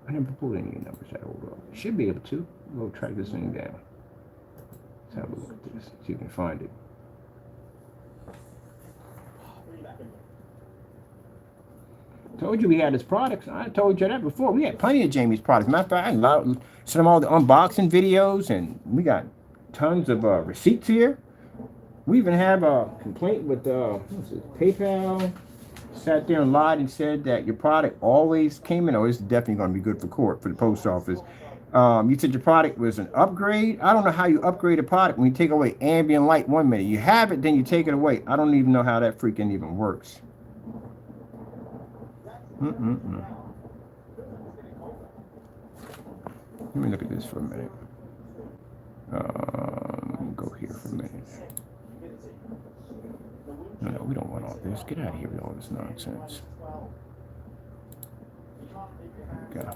I never pulled any numbers that over. Should be able to. We'll track this thing down. Let's have a look at this. See if you can find it. Told you we had his products. I told you that before. We had plenty of Jamie's products. Matter of fact, I sent him all the unboxing videos, and we got tons of receipts here. We even have a complaint with PayPal. Sat there and lied and said that your product always came in. Oh, it's definitely going to be good for court, for the post office. You said your product was an upgrade. I don't know how you upgrade a product when you take away ambient light 1 minute. You have it, then you take it away. I don't even know how that freaking even works. Let me look at this for a minute. Go here for a minute. No, we don't want all this. Get out of here with all this nonsense. Go.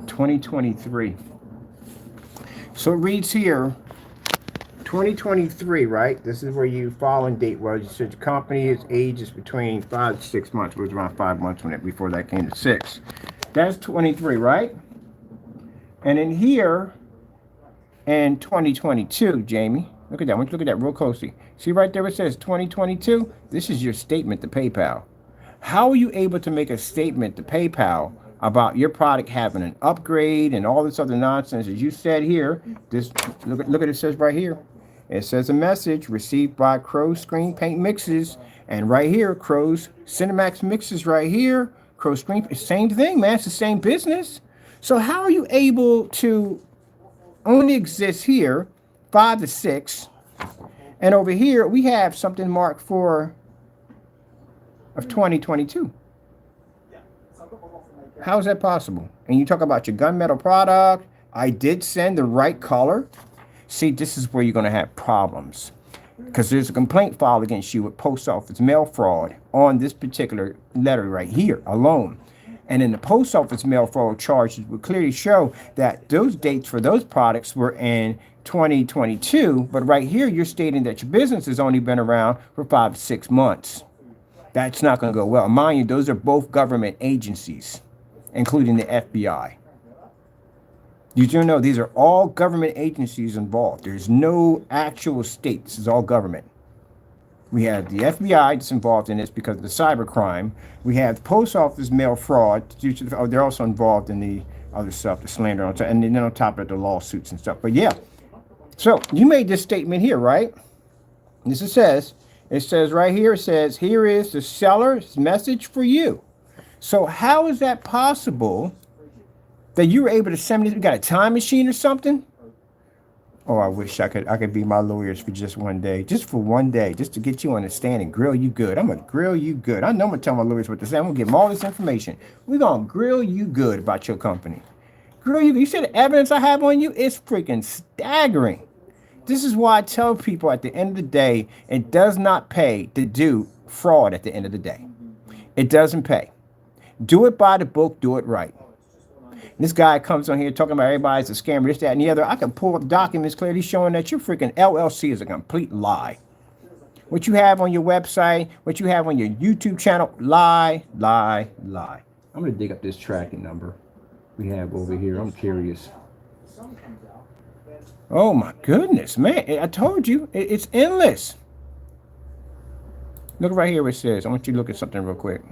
2023. So it reads here, 2023, right? This is where your following date was. You said your company's age is between 5 to 6 months. It was around 5 months when before that came to 6. That's 23, right? And in here, in 2022, Jamie, look at that. I want you to look at that real closely. See right there it says 2022? This is your statement to PayPal. How are you able to make a statement to PayPal about your product having an upgrade and all this other nonsense. As you said here, this look at it says right here. It says a message received by Crow's Screen Paint Mixes, and right here, Crow's Cinemax Mixes right here. Crow's Screen, same thing, man. It's the same business. So how are you able to only exist here 5 to 6, and over here we have something marked for of 2022? How is that possible? And you talk about your gunmetal product. I did send the right color. See, this is where you're going to have problems, because there's a complaint filed against you with post office mail fraud on this particular letter right here alone. And in the post office mail fraud charges would clearly show that those dates for those products were in 2022. But right here, you're stating that your business has only been around for 5 to 6 months. That's not going to go well. Mind you, those are both government agencies, including the FBI. You do know these are all government agencies involved. There's no actual state. This is all government. We have the FBI that's involved in this because of the cybercrime. We have the post office mail fraud. They're also involved in the other stuff, the slander, and then on top of the lawsuits and stuff. But yeah, so you made this statement here, right? This it says right here, it says, here is the seller's message for you. So how is that possible that you were able to send me this? You got a time machine or something? Oh, I wish I could be my lawyers for just one day. Just for one day. Just to get you on the stand and grill you good. I'm going to grill you good. I know I'm going to tell my lawyers what to say. I'm going to give them all this information. We're going to grill you good about your company. Grill you. You see the evidence I have on you? It's freaking staggering. This is why I tell people at the end of the day, it does not pay to do fraud at the end of the day. It doesn't pay. Do it by the book. Do it right. This guy comes on here talking about everybody's a scammer, this, that, and the other. I can pull up documents clearly showing that your freaking LLC is a complete lie. What you have on your website, what you have on your YouTube channel, lie, lie, lie. I'm going to dig up this tracking number we have over here. I'm curious. Oh, my goodness, man. I told you, it's endless. Look right here where it says. I want you to look at something real quick.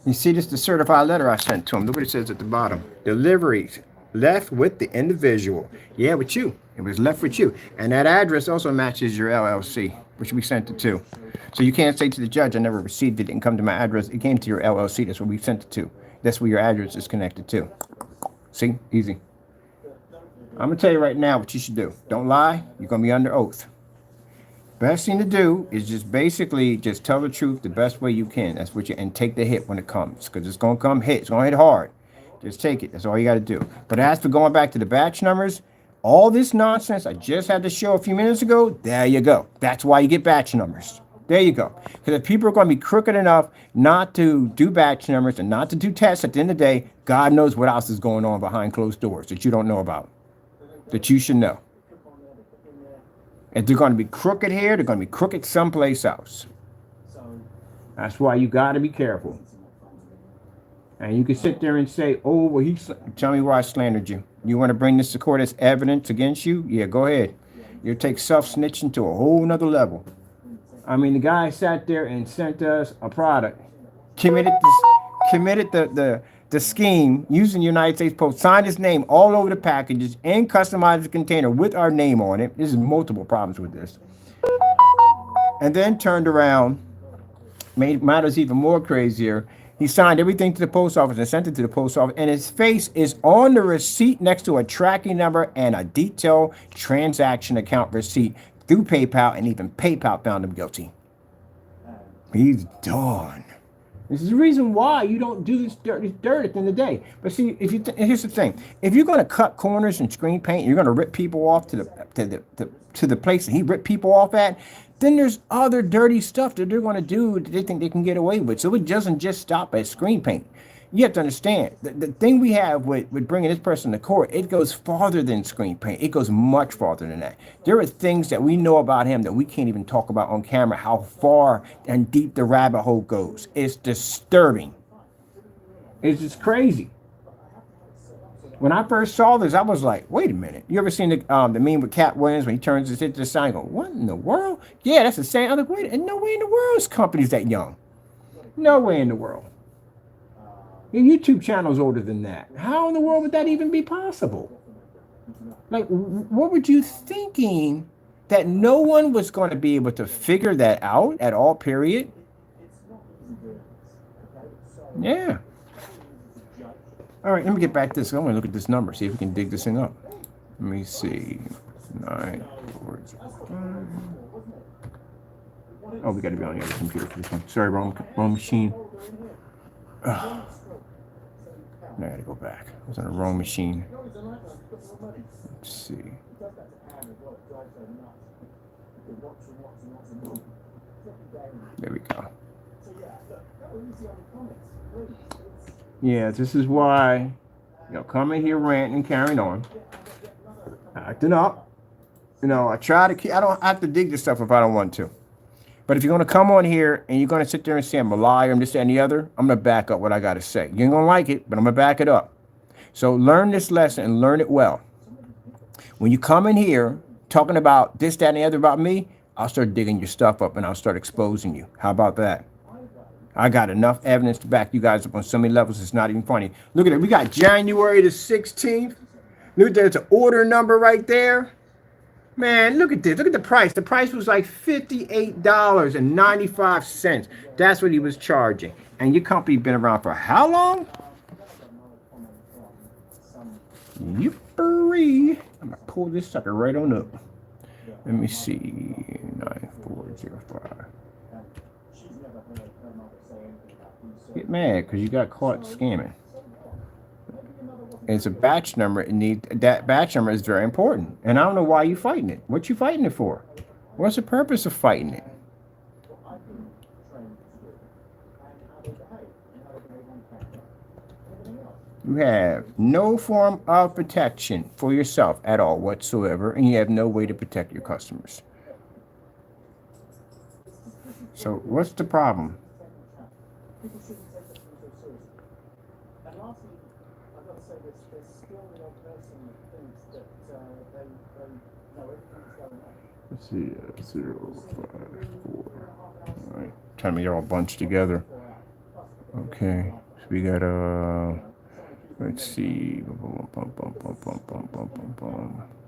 You see this, the certified letter I sent to him. Look what it says at the bottom. Deliveries left with the individual. Yeah, with you. It was left with you. And that address also matches your LLC, which we sent it to. So you can't say to the judge, I never received it. It didn't come to my address. It came to your LLC. That's what we sent it to. That's where your address is connected to. See? Easy. I'm going to tell you right now what you should do. Don't lie. You're going to be under oath. Best thing to do is just basically just tell the truth the best way you can. That's what and take the hit when it comes, because it's going to come hit. It's going to hit hard. Just take it. That's all you got to do. But as for going back to the batch numbers, all this nonsense I just had to show a few minutes ago, there you go. That's why you get batch numbers. There you go. Because if people are going to be crooked enough not to do batch numbers and not to do tests at the end of the day, God knows what else is going on behind closed doors that you don't know about, that you should know. If they're going to be crooked here, they're going to be crooked someplace else. That's why you got to be careful. And you can sit there and say, oh, well, tell me why I slandered you. You want to bring this to court as evidence against you? Yeah, go ahead. You'll take self-snitching to a whole nother level. I mean, the guy sat there and sent us a product, committed the scheme using United States Post, signed his name all over the packages, and customized the container with our name on it. There's multiple problems with this. And then turned around, made matters even more crazier. He signed everything to the post office and sent it to the post office, and his face is on the receipt next to a tracking number and a detailed transaction account receipt through PayPal, and even PayPal found him guilty. He's done. This is the reason why you don't do this dirt at the end of the day. But see, if here's the thing: if you're going to cut corners and screen paint, you're going to rip people off to the place that he ripped people off at. Then there's other dirty stuff that they're going to do that they think they can get away with. So it doesn't just stop at screen paint. You have to understand, the thing we have with bringing this person to court, it goes farther than screen paint. It goes much farther than that. There are things that we know about him that we can't even talk about on camera, how far and deep the rabbit hole goes. It's disturbing. It's just crazy. When I first saw this, I was like, wait a minute. You ever seen the meme with Cat Williams when he turns his head to the side and go, what in the world? Yeah, that's the same. I'm like, wait, and no way in the world is companies that young. No way in the world. Your YouTube channel's older than that. How in the world would that even be possible? Like, what were you thinking that no one was going to be able to figure that out at all, period? Yeah. All right, let me get back to this. I want to look at this number, see if we can dig this thing up. Let me see. 9, 4, 5. Oh, we got to be on the other computer for this one. Sorry, wrong machine. Ugh. Now I got to go back. I was on the wrong machine. Let's see. There we go. Yeah, this is why, coming here ranting and carrying on, acting up. I try to keep, I don't have to dig this stuff if I don't want to. But if you're going to come on here and you're going to sit there and say I'm a liar and this and the other, I'm going to back up what I got to say. You ain't going to like it, but I'm going to back it up. So learn this lesson and learn it well. When you come in here talking about this, that, and the other about me, I'll start digging your stuff up and I'll start exposing you. How about that? I got enough evidence to back you guys up on so many levels, it's not even funny. Look at it. We got January the 16th. Look at that. It's an order number right there. Man, look at this. Look at the price. The price was like $58.95. That's what he was charging. And your company been around for how long? Yippery. I'm going to pull this sucker right on up. Let me see. 9405. Get mad because you got caught scamming. It's a batch number. That batch number is very important. And I don't know why you're fighting it. What you fighting it for? What's the purpose of fighting it? You have no form of protection for yourself at all whatsoever, and you have no way to protect your customers. So what's the problem? Let's see, 0, 5, 4. All right, tell me they're all bunched together. Okay, so we got let's see.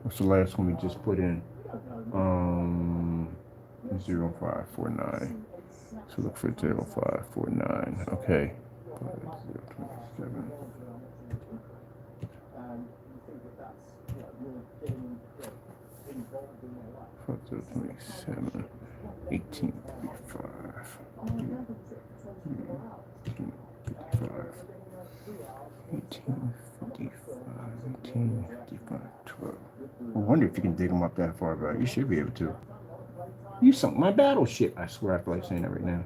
What's the last one we just put in? 0549. So look for 0549. Okay. 027. 27, 1855, 1855, 12. I wonder if you can dig them up that far back. You should be able to. You sunk my battleship. I swear I feel like saying that right now.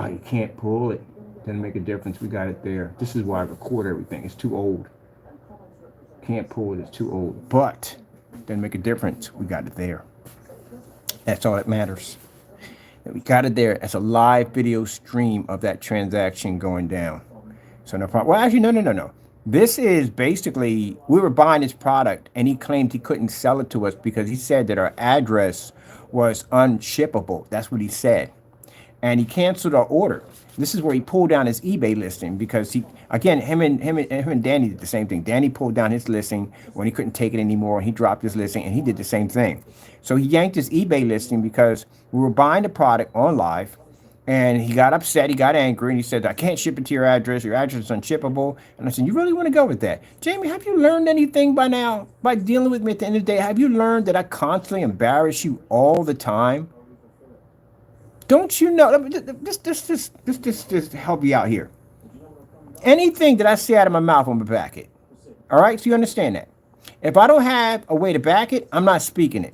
You can't pull it. Doesn't make a difference. We got it there. This is why I record everything. It's too old. Can't pull it. It's too old. But doesn't make a difference. We got it there. That's all that matters. We got it there. That's a live video stream of that transaction going down. So no problem. Well, actually, no. This is basically, we were buying this product and he claimed he couldn't sell it to us because he said that our address was unshippable. That's what he said. And he canceled our order. This is where he pulled down his eBay listing because him and Danny did the same thing. Danny pulled down his listing when he couldn't take it anymore. He dropped his listing and he did the same thing. So he yanked his eBay listing because we were buying the product on live and he got upset. He got angry and he said, I can't ship it to your address. Your address is unshippable. And I said, you really want to go with that? Jamie, have you learned anything by now? By dealing with me at the end of the day, have you learned that I constantly embarrass you all the time? Don't you know? Just help you out here. Anything that I say out of my mouth, I'm going to back it. All right? So you understand that. If I don't have a way to back it, I'm not speaking it.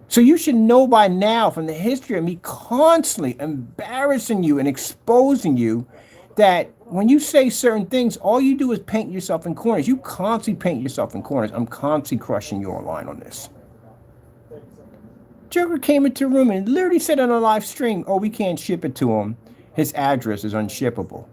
So you should know by now from the history of me constantly embarrassing you and exposing you that when you say certain things, all you do is paint yourself in corners. You constantly paint yourself in corners. I'm constantly crushing you online on this. Joker came into the room and literally said on a live stream, oh, we can't ship it to him. His address is unshippable.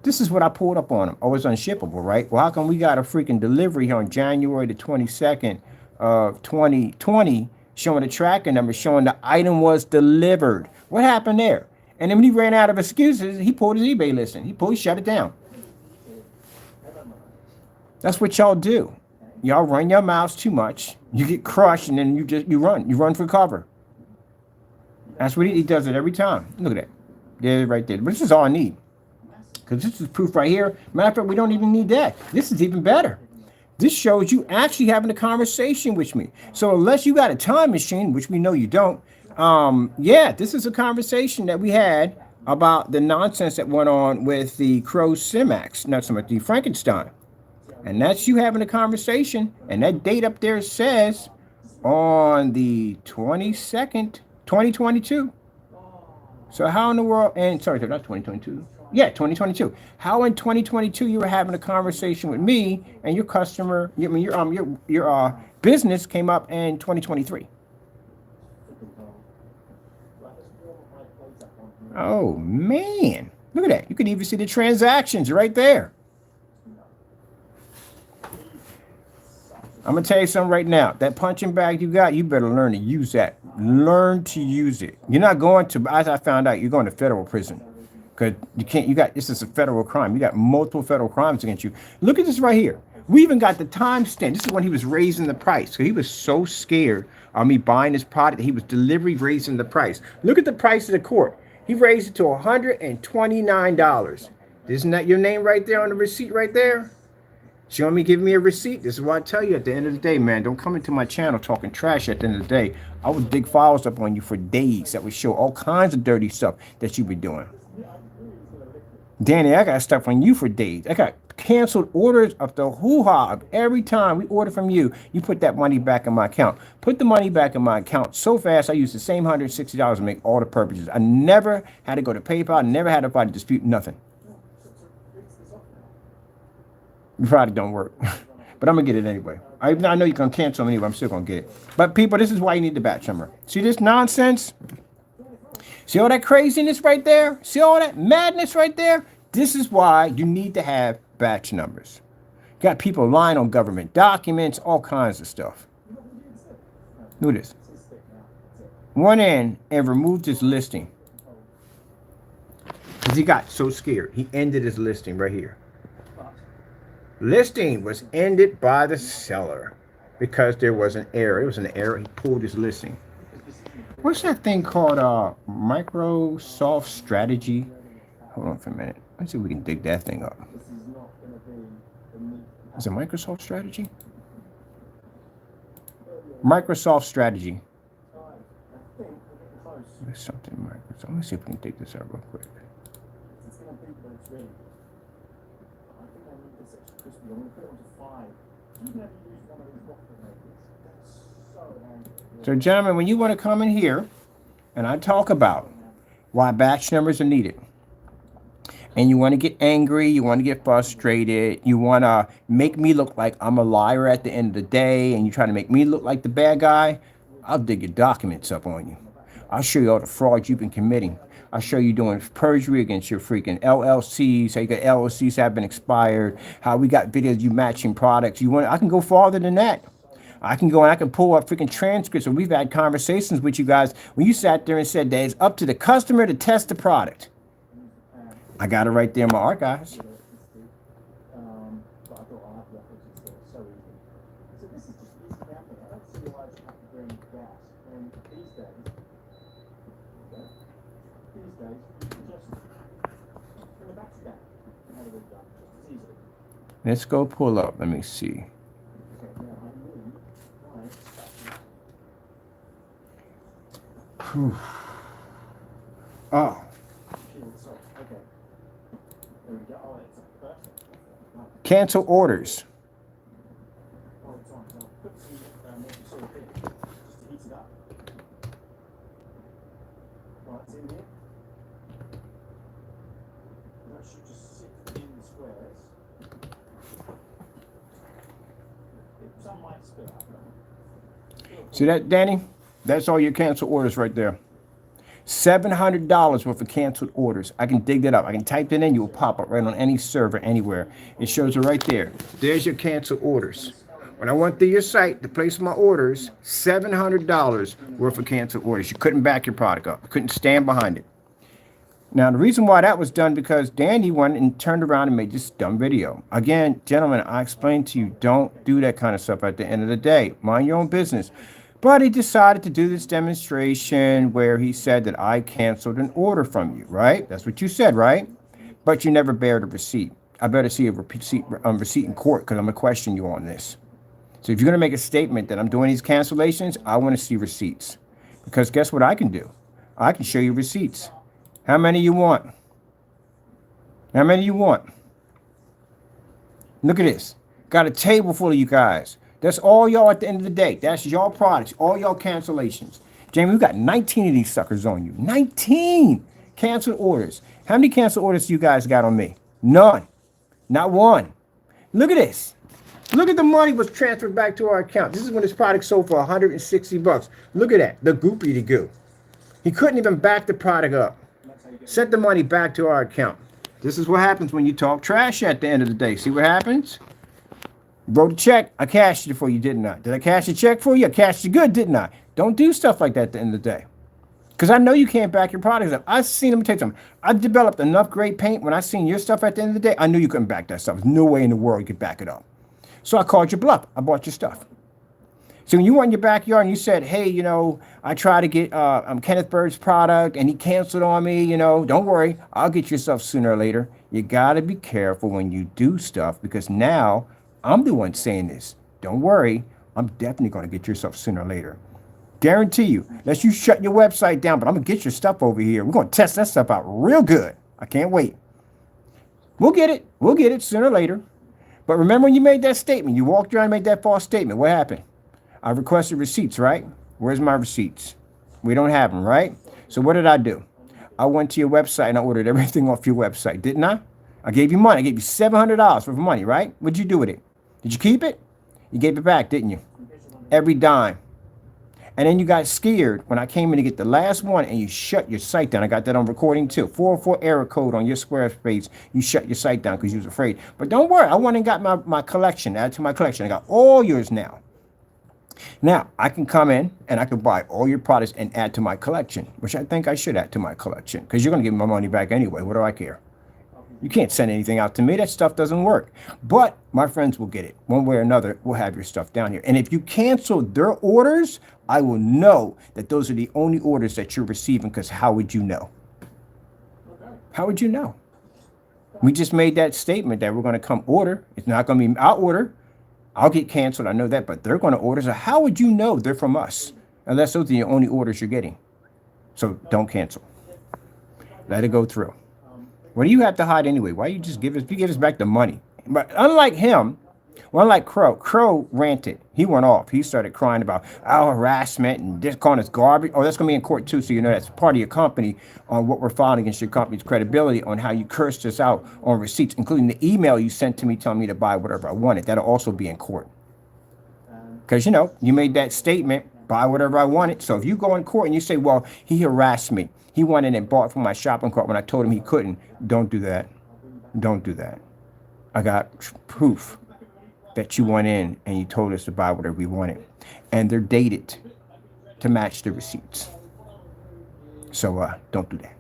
This is what I pulled up on him. Oh, it's unshippable, right? Well, how come we got a freaking delivery here on January the 22nd of 2020 showing the tracking number, showing the item was delivered. What happened there? And then when he ran out of excuses, he pulled his eBay listing. He shut it down. That's what y'all do. Y'all run your mouths too much. You get crushed, and then you run for cover. That's what he does it every time. Look at that. There, right there. But this is all I need. Because this is proof right here. Matter of fact, we don't even need that. This is even better. This shows you actually having a conversation with me. So unless you got a time machine, which we know you don't, yeah, this is a conversation that we had about the nonsense that went on with the Crow Simax, not so much the Frankenstein. And that's you having a conversation. And that date up there says on the 22nd, 2022. So how in the world, and sorry, not 2022. Yeah, 2022. How in 2022 you were having a conversation with me and your customer, your business came up in 2023? Oh man, look at that. You can even see the transactions right there. I'm gonna tell you something right now. That punching bag you got, you better learn to use that. Learn to use it. You're not going to, as I found out, you're going to federal prison. Because this is a federal crime. You got multiple federal crimes against you. Look at this right here. We even got the timestamp. This is when he was raising the price. So he was so scared of me buying this product that he was deliberately raising the price. Look at the price of the court. He raised it to $129. Isn't that your name right there on the receipt right there? Show me, give me a receipt. This is what I tell you at the end of the day, man. Don't come into my channel talking trash at the end of the day. I would dig files up on you for days that would show all kinds of dirty stuff that you be doing. Danny, I got stuff on you for days. I got canceled orders of the hoo-ha of every time we order from you. You put that money back in my account. Put the money back in my account so fast I used the same $160 to make all the purchases. I never had to go to PayPal. Never had to fight a dispute. Nothing. Your product don't work. But I'm going to get it anyway. I know you're going to cancel them anyway. I'm still going to get it. But people, this is why you need the batch number. See this nonsense? See all that craziness right there? See all that madness right there? This is why you need to have batch numbers. Got people lying on government documents, all kinds of stuff. Look at this. Went in and removed his listing. Because he got so scared. He ended his listing right here. Listing was ended by the seller because there was an error. It was an error. He pulled his listing. What's that thing called? Microsoft Strategy. Hold on for a minute. Let's see if we can dig that thing up. Is it Microsoft Strategy? Microsoft Strategy. There's something Microsoft. Let me see if we can dig this up real quick. So, gentlemen, when you want to come in here and I talk about why batch numbers are needed, and you want to get angry, you want to get frustrated, you want to make me look like I'm a liar at the end of the day, and you try to make me look like the bad guy, I'll dig your documents up on you. I'll show you all the frauds you've been committing. I'll show you doing perjury against your freaking LLCs, how you got LLCs have been expired, how we got videos you matching products. I can go farther than that. I can go and I can pull up freaking transcripts where we've had conversations with you guys when you sat there and said that it's up to the customer to test the product. I got it right there in my archives. Let's go pull up. Let me see. Oh. Cancel orders. See that, Danny? That's all your cancel orders right there. $700 worth of canceled orders. I can dig that up. I can type it in. You will pop up right on any server anywhere. It shows it right there. There's your canceled orders. When I went through your site to place my orders, $700 worth of canceled orders. You couldn't back your product up. You couldn't stand behind it. Now, the reason why that was done because Danny went and turned around and made this dumb video. Again, gentlemen, I explained to you, don't do that kind of stuff at the end of the day. Mind your own business. But he decided to do this demonstration where he said that I canceled an order from you, right? That's what you said, right? But you never bared a receipt. I better see a receipt in court because I'm going to question you on this. So if you're going to make a statement that I'm doing these cancellations, I want to see receipts. Because guess what I can do? I can show you receipts. How many you want? How many you want? Look at this. Got a table full of you guys. That's all y'all at the end of the day. That's y'all products, all y'all cancellations. Jamie, we got 19 of these suckers on you. 19 canceled orders. How many canceled orders you guys got on me? None. Not one. Look at this. Look at the money was transferred back to our account. This is when this product sold for 160 bucks. Look at that. The goopy to goo. He couldn't even back the product up. Sent the money back to our account. This is what happens when you talk trash at the end of the day. See what happens? Wrote a check. I cashed it for you, didn't I? Did I cash a check for you? I cashed it good, didn't I? Don't do stuff like that at the end of the day. Because I know you can't back your products up. I've seen them take something. I developed enough great paint. When I seen your stuff at the end of the day, I knew you couldn't back that stuff. There's no way in the world you could back it up. So I called your bluff. I bought your stuff. So when you went in your backyard and you said, hey, you know, I tried to get Kenneth Bird's product and he canceled on me, you know, don't worry. I'll get your stuff sooner or later. You got to be careful when you do stuff because now I'm the one saying this. Don't worry. I'm definitely going to get your stuff sooner or later. Guarantee you. Unless you shut your website down, but I'm going to get your stuff over here. We're going to test that stuff out real good. I can't wait. We'll get it. We'll get it sooner or later. But remember when you made that statement, you walked around and made that false statement. What happened? I requested receipts, right? Where's my receipts? We don't have them, right? So what did I do? I went to your website and I ordered everything off your website, didn't I? I gave you money. I gave you $700 for money, right? What'd you do with it? Did you keep it? You gave it back, didn't you? Every dime. And then you got scared when I came in to get the last one and you shut your site down. I got that on recording too. 404 error code on your Squarespace. You shut your site down because you was afraid. But don't worry. I went and got my collection, added to my collection. I got all yours now. Now, I can come in and I can buy all your products and add to my collection, which I think I should add to my collection because you're going to give me my money back anyway. What do I care? You can't send anything out to me. That stuff doesn't work. But my friends will get it. One way or another, we'll have your stuff down here. And if you cancel their orders, I will know that those are the only orders that you're receiving because how would you know? How would you know? We just made that statement that we're going to come order. It's not going to be our order. I'll get canceled. I know that, but they're going to order. So how would you know they're from us? Unless those are the only orders you're getting. So don't cancel. Let it go through. What do you have to hide anyway? Why you just give us back the money? But unlike him, well, unlike Crow ranted. He went off. He started crying about our harassment and this calling us garbage. Oh, that's going to be in court too. So you know that's part of your company on what we're filing against your company's credibility on how you cursed us out on receipts, including the email you sent to me telling me to buy whatever I wanted. That'll also be in court. Because, you know, you made that statement, buy whatever I wanted. So if you go in court and you say, well, he harassed me. He went in and bought from my shopping cart when I told him he couldn't. Don't do that. Don't do that. I got proof that you went in and you told us to buy whatever we wanted. And they're dated to match the receipts. So don't do that.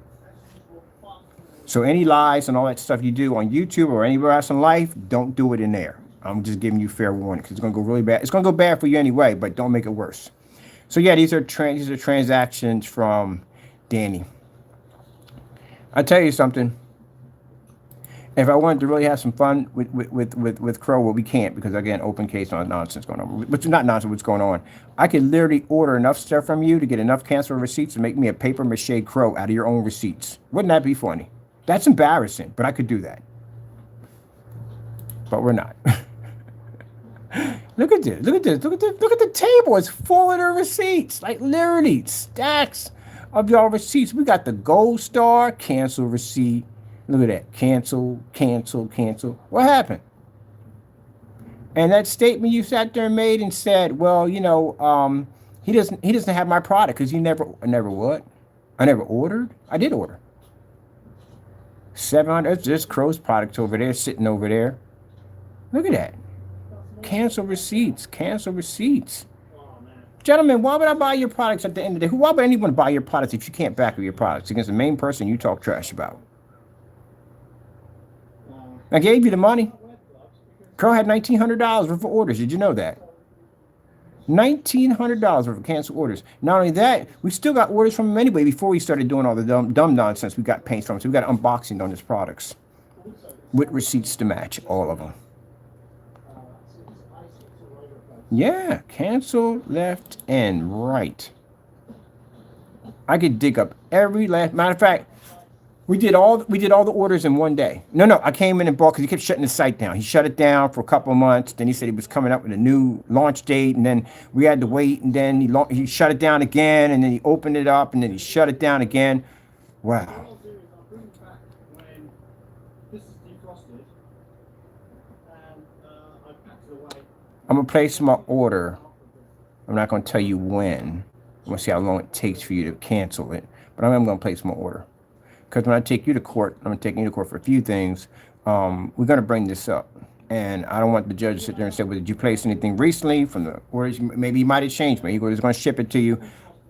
So any lies and all that stuff you do on YouTube or anywhere else in life, don't do it in there. I'm just giving you fair warning because it's going to go really bad. It's going to go bad for you anyway, but don't make it worse. So yeah, these are transactions from Danny. I'll tell you something. If I wanted to really have some fun with Crow, well, we can't because, again, open case on nonsense going on. But not nonsense, what's going on. I could literally order enough stuff from you to get enough canceled receipts to make me a paper mache Crow out of your own receipts. Wouldn't that be funny? That's embarrassing, but I could do that. But we're not. Look at this. Look at this. Look at the table. It's full of the receipts. Like literally stacks of y'all receipts. We got the gold star, cancel receipt. Look at that. Cancel, cancel, cancel. What happened? And that statement you sat there and made and said, well, you know, he doesn't have my product because he never what? I never ordered. I did order. 700. There's Crow's products over there, sitting over there. Look at that. Cancel receipts. Cancel receipts. Gentlemen, why would I buy your products at the end of the day? Why would anyone buy your products if you can't back up your products against the main person you talk trash about? I gave you the money. Girl had $1,900 worth of orders. Did you know that? $1,900 worth of canceled orders. Not only that, we still got orders from him anyway before we started doing all the dumb nonsense we got paints from. So we got unboxing on his products with receipts to match, all of them. Yeah, cancel left and right. I could dig up every last. Matter of fact, we did all the orders in one day. No, I came in and bought because he kept shutting the site down. He shut it down for a couple of months. Then he said he was coming up with a new launch date, and then we had to wait. And then he shut it down again, and then he opened it up, and then he shut it down again. Wow. I'm gonna place my order. I'm not gonna tell you when. I'm gonna see how long it takes for you to cancel it, but I am gonna place my order. Because when I take you to court, I'm going to take you to court for a few things. We're going to bring this up. And I don't want the judge to sit there and say, well, did you place anything recently from the orders? Maybe he might have changed. Maybe he's going to ship it to you.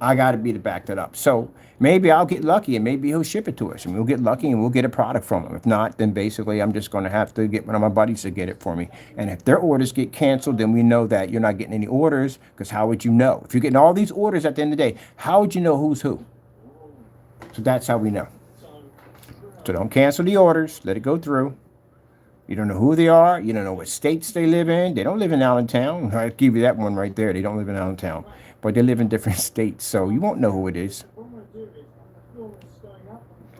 I got to be to back that up. So maybe I'll get lucky and maybe he'll ship it to us. And we'll get lucky and we'll get a product from him. If not, then basically I'm just going to have to get one of my buddies to get it for me. And if their orders get canceled, then we know that you're not getting any orders. Because how would you know? If you're getting all these orders at the end of the day, how would you know who's who? So that's how we know. So don't cancel the orders. Let it go through. You don't know who they are. You don't know what states they live in. They don't live in Allentown. I'll give you that one right there. They don't live in Allentown. But they live in different states. So you won't know who it is.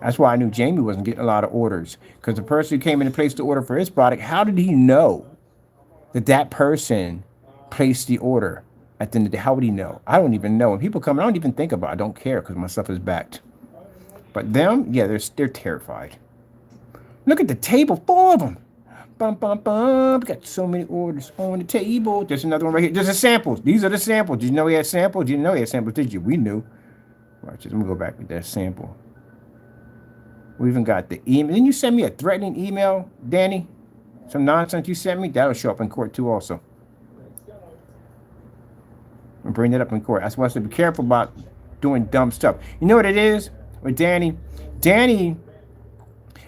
That's why I knew Jamie wasn't getting a lot of orders. Because the person who came in and placed the order for his product, how did he know that that person placed the order at the end of the day? How would he know? I don't even know. When people come, I don't even think about it. I don't care because my stuff is backed. But them, yeah, they're terrified. Look at the table full of them. Bum, bum, bum. Got so many orders on the table. There's another one right here. There's the samples. These are the samples. Did you know he had samples? You didn't know he had samples, did you? We knew. Watch this. Let me go back with that sample. We even got the email. Didn't you send me a threatening email, Danny? Some nonsense you sent me? That'll show up in court too also. I'll bring that up in court. That's why I said be careful about doing dumb stuff. You know what it is? With Danny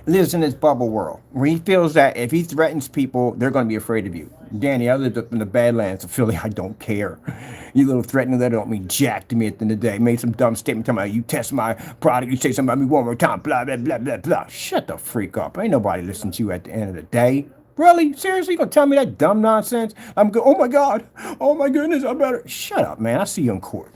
lives in this bubble world where he feels that if he threatens people, they're going to be afraid of you. Danny, I lived up in the Badlands of Philly. I don't care. You little threatening letter don't mean jack to me at the end of the day. Made some dumb statement talking about you test my product, you say something about me one more time, blah, blah, blah, blah, blah. Shut the freak up. Ain't nobody listening to you at the end of the day. Really? Seriously? You gonna tell me that dumb nonsense? Oh my God. Oh my goodness, I better. Shut up, man. I'll see you in court.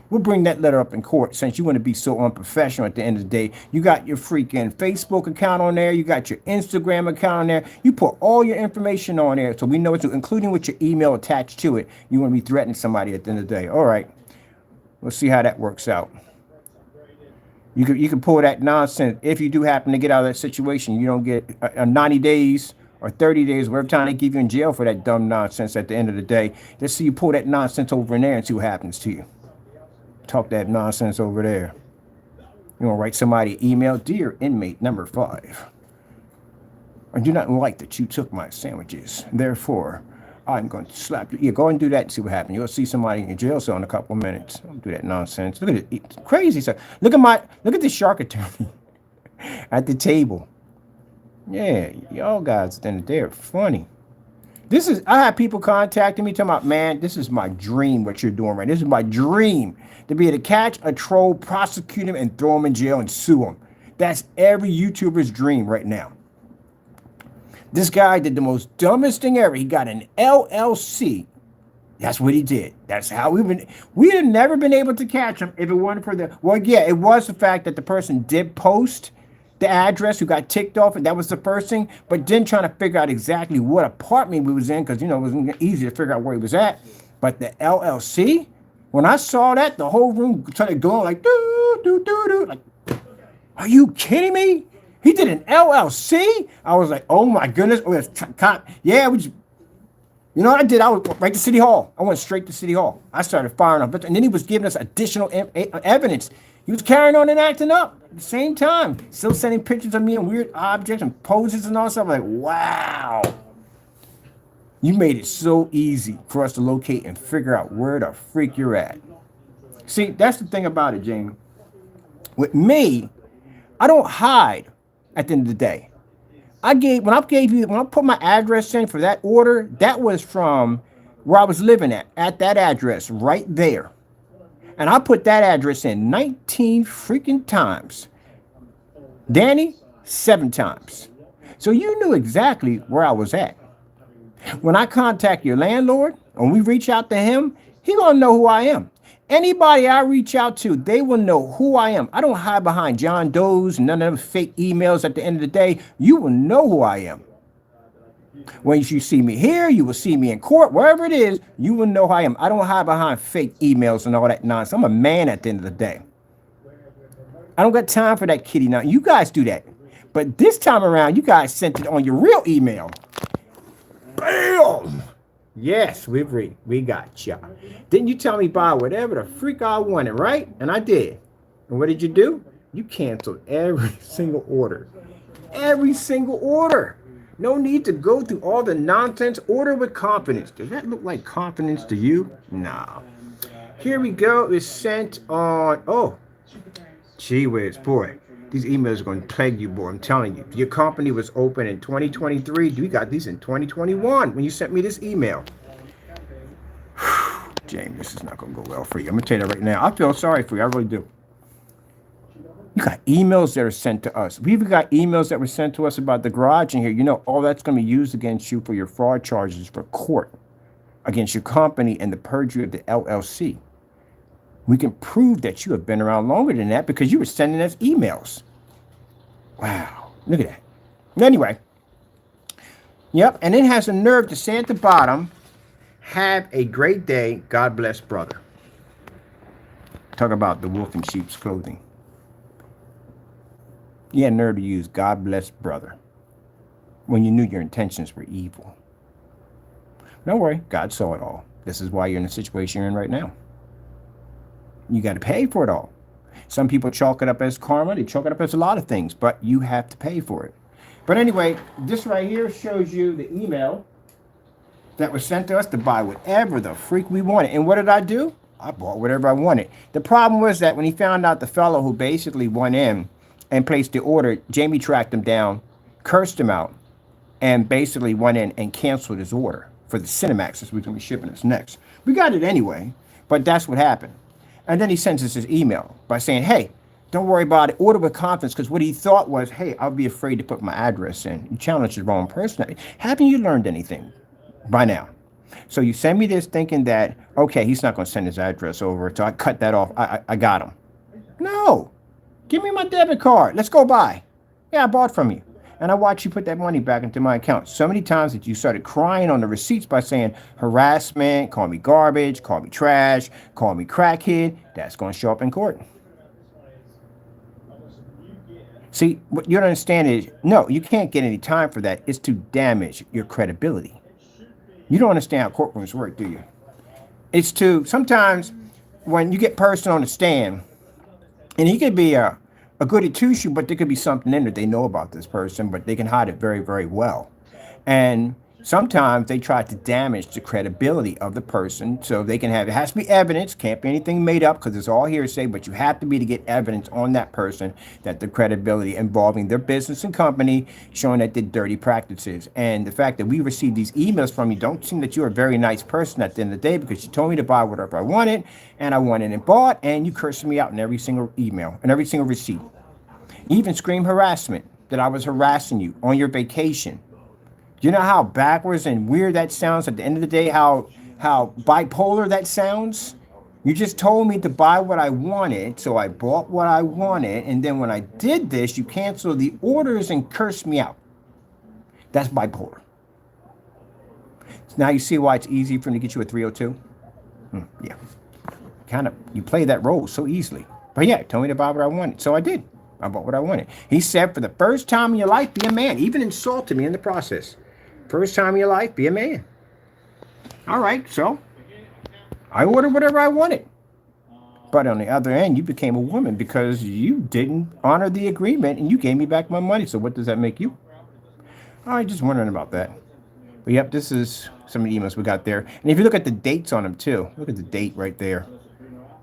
We'll bring that letter up in court since you want to be so unprofessional at the end of the day. You got your freaking Facebook account on there. You got your Instagram account on there. You put all your information on there so we know it's including with your email attached to it. You want to be threatening somebody at the end of the day. All right. We'll see how that works out. You can pull that nonsense. If you do happen to get out of that situation, you don't get 90 days or 30 days, whatever time they give you in jail for that dumb nonsense at the end of the day. Let's see you pull that nonsense over in there and see what happens to you. Talk that nonsense over there. You want to write somebody an email? Dear inmate number 5, I do not like that you took my sandwiches. Therefore, I'm going to slap you. Yeah, go and do that and see what happens. You'll see somebody in your jail cell in a couple of minutes. Don't do that nonsense. Look at it. It's crazy stuff. Look at the shark attorney at the table. Yeah, y'all guys, then they're funny. I have people contacting me talking about, man, this is my dream what you're doing right now. This is my dream to be able to catch a troll, prosecute him, and throw him in jail and sue him. That's every YouTuber's dream right now. This guy did the most dumbest thing ever. He got an LLC. That's what he did. That's how we had never been able to catch him if it weren't for it was the fact that the person did post the address who got ticked off, and that was the first thing, but then trying to figure out exactly what apartment we was in, because, it wasn't easy to figure out where he was at. But the LLC, when I saw that, the whole room started going like, doo. Like, are you kidding me? He did an LLC? I was like, oh my goodness. Yeah, we just, what I did? I went right to City Hall. I went straight to City Hall. I started firing up, and then he was giving us additional evidence. He was carrying on and acting up at the same time. Still sending pictures of me and weird objects and poses and all stuff. I'm like, wow. You made it so easy for us to locate and figure out where the freak you're at. See, that's the thing about it, Jamie. With me, I don't hide at the end of the day. When I put my address in for that order, that was from where I was living at that address right there. And I put that address in 19 freaking times. Danny, 7 times. So you knew exactly where I was at. When I contact your landlord and we reach out to him, he gonna know who I am. Anybody I reach out to, they will know who I am. I don't hide behind John Doe's and none of them fake emails. At the end of the day, you will know who I am. When you see me here, you will see me in court, wherever it is, you will know who I am. I don't hide behind fake emails and all that nonsense. I'm a man at the end of the day. I don't got time for that kitty now. You guys do that. But this time around, you guys sent it on your real email. Bam! Yes, we got ya. Didn't you tell me buy whatever the freak I wanted, right? And I did. And what did you do? You canceled every single order. Every single order. No need to go through all the nonsense. Order with confidence. Does that look like confidence to you? Nah. Here we go. It's sent on. Oh, gee whiz, boy. These emails are going to plague you, boy. I'm telling you. Your company was open in 2023. We got these in 2021 when you sent me this email. James, this is not going to go well for you. I'm going to tell you that right now. I feel sorry for you. I really do. You got emails that are sent to us. We even got emails that were sent to us about the garage in here. You know, all that's going to be used against you for your fraud charges for court, against your company and the perjury of the LLC. We can prove that you have been around longer than that because you were sending us emails. Wow. Look at that. Anyway. Yep. And it has a nerve to say at the bottom, have a great day. God bless, brother. Talk about the wolf in sheep's clothing. You had nerve to use God bless, brother, when you knew your intentions were evil. Don't worry. God saw it all. This is why you're in the situation you're in right now. You got to pay for it all. Some people chalk it up as karma. They chalk it up as a lot of things, but you have to pay for it. But anyway, this right here shows you the email that was sent to us to buy whatever the freak we wanted. And what did I do? I bought whatever I wanted. The problem was that when he found out the fellow who basically went in and placed the order, Jamie tracked him down, cursed him out, and basically went in and canceled his order for the Cinemax that we're going to be shipping us next. We got it anyway, but that's what happened. And then he sends us his email by saying, hey, don't worry about it. Order with confidence, because what he thought was, hey, I'll be afraid to put my address in. You challenged the wrong person. Haven't you learned anything by now? So you send me this thinking that, okay, he's not going to send his address over, so I cut that off. I got him. No. Give me my debit card. Let's go buy. Yeah, I bought from you. And I watched you put that money back into my account so many times that you started crying on the receipts by saying harassment, call me garbage, call me trash, call me crackhead. That's going to show up in court. See, what you don't understand is, no, you can't get any time for that. It's to damage your credibility. You don't understand how courtrooms work, do you? It's to, sometimes when you get a person on the stand, and he could be a goody two-shoe, but there could be something in it they know about this person, but they can hide it very, very well. And sometimes they try to damage the credibility of the person so they can have, it has to be evidence, can't be anything made up because it's all hearsay, but you have to be to get evidence on that person that the credibility involving their business and company showing that they're dirty practices. And the fact that we received these emails from you don't seem that you're a very nice person at the end of the day, because you told me to buy whatever I wanted and I wanted and bought, and you cursed me out in every single email and every single receipt. You even screamed harassment, that I was harassing you on your vacation. You know how backwards and weird that sounds at the end of the day, how bipolar that sounds? You just told me to buy what I wanted, so I bought what I wanted, and then when I did this, you canceled the orders and cursed me out. That's bipolar. So now you see why it's easy for me to get you a 302? Yeah. You play that role so easily. But yeah, told me to buy what I wanted, so I did. I bought what I wanted. He said, for the first time in your life, be a man. Even insulted me in the process. First time in your life, be a man. All right, so I ordered whatever I wanted. But on the other end, you became a woman because you didn't honor the agreement and you gave me back my money. So what does that make you? I'm just wondering about that. But yep, this is some of the emails we got there. And if you look at the dates on them too, look at the date right there.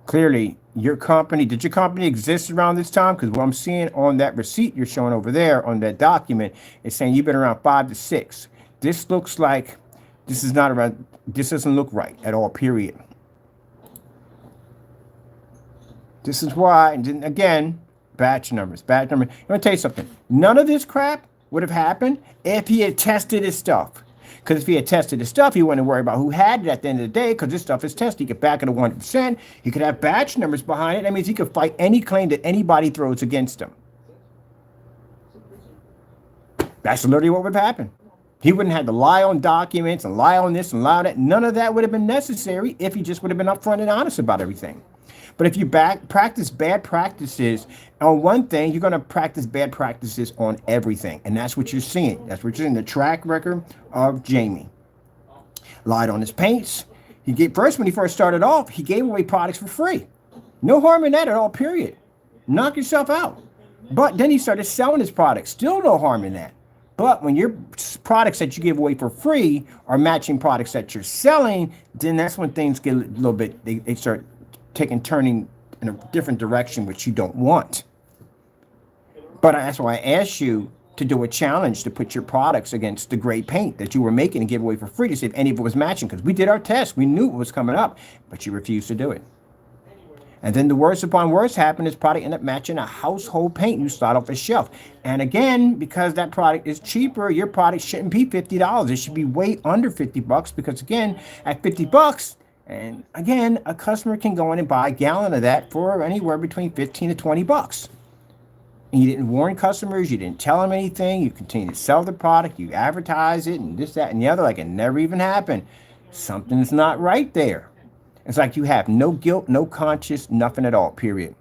Clearly, did your company exist around this time? Because what I'm seeing on that receipt you're showing over there on that document is saying you've been around 5 to 6. This looks like this is not around, this doesn't look right at all, period. This is why, and then again, batch numbers. I'm going to tell you something. None of this crap would have happened if he had tested his stuff. Because if he had tested his stuff, he wouldn't worry about who had it at the end of the day, because this stuff is tested. He could back it at 100%. He could have batch numbers behind it. That means he could fight any claim that anybody throws against him. That's literally what would have happened. He wouldn't have to lie on documents and lie on this and lie on that. None of that would have been necessary if he just would have been upfront and honest about everything. But if you practice bad practices on one thing, you're going to practice bad practices on everything. And that's what you're seeing. That's what you're seeing, the track record of Jamie. Lied on his paints. When he first started off, he gave away products for free. No harm in that at all, period. Knock yourself out. But then he started selling his products. Still no harm in that. But when your products that you give away for free are matching products that you're selling, then that's when things get a little bit, they start turning in a different direction, which you don't want. But that's why I asked you to do a challenge to put your products against the gray paint that you were making and give away for free to see if any of it was matching, because we did our test. We knew what was coming up, but you refused to do it. And then the worst upon worst happened, this product ended up matching a household paint you start off the shelf. And again, because that product is cheaper, your product shouldn't be $50. It should be way under $50, because again, at $50, and again, a customer can go in and buy a gallon of that for anywhere between 15 to 20 bucks. And you didn't warn customers, you didn't tell them anything, you continue to sell the product, you advertise it, and this, that, and the other, like it never even happened. Something's not right there. It's like you have no guilt, no conscience, nothing at all, period.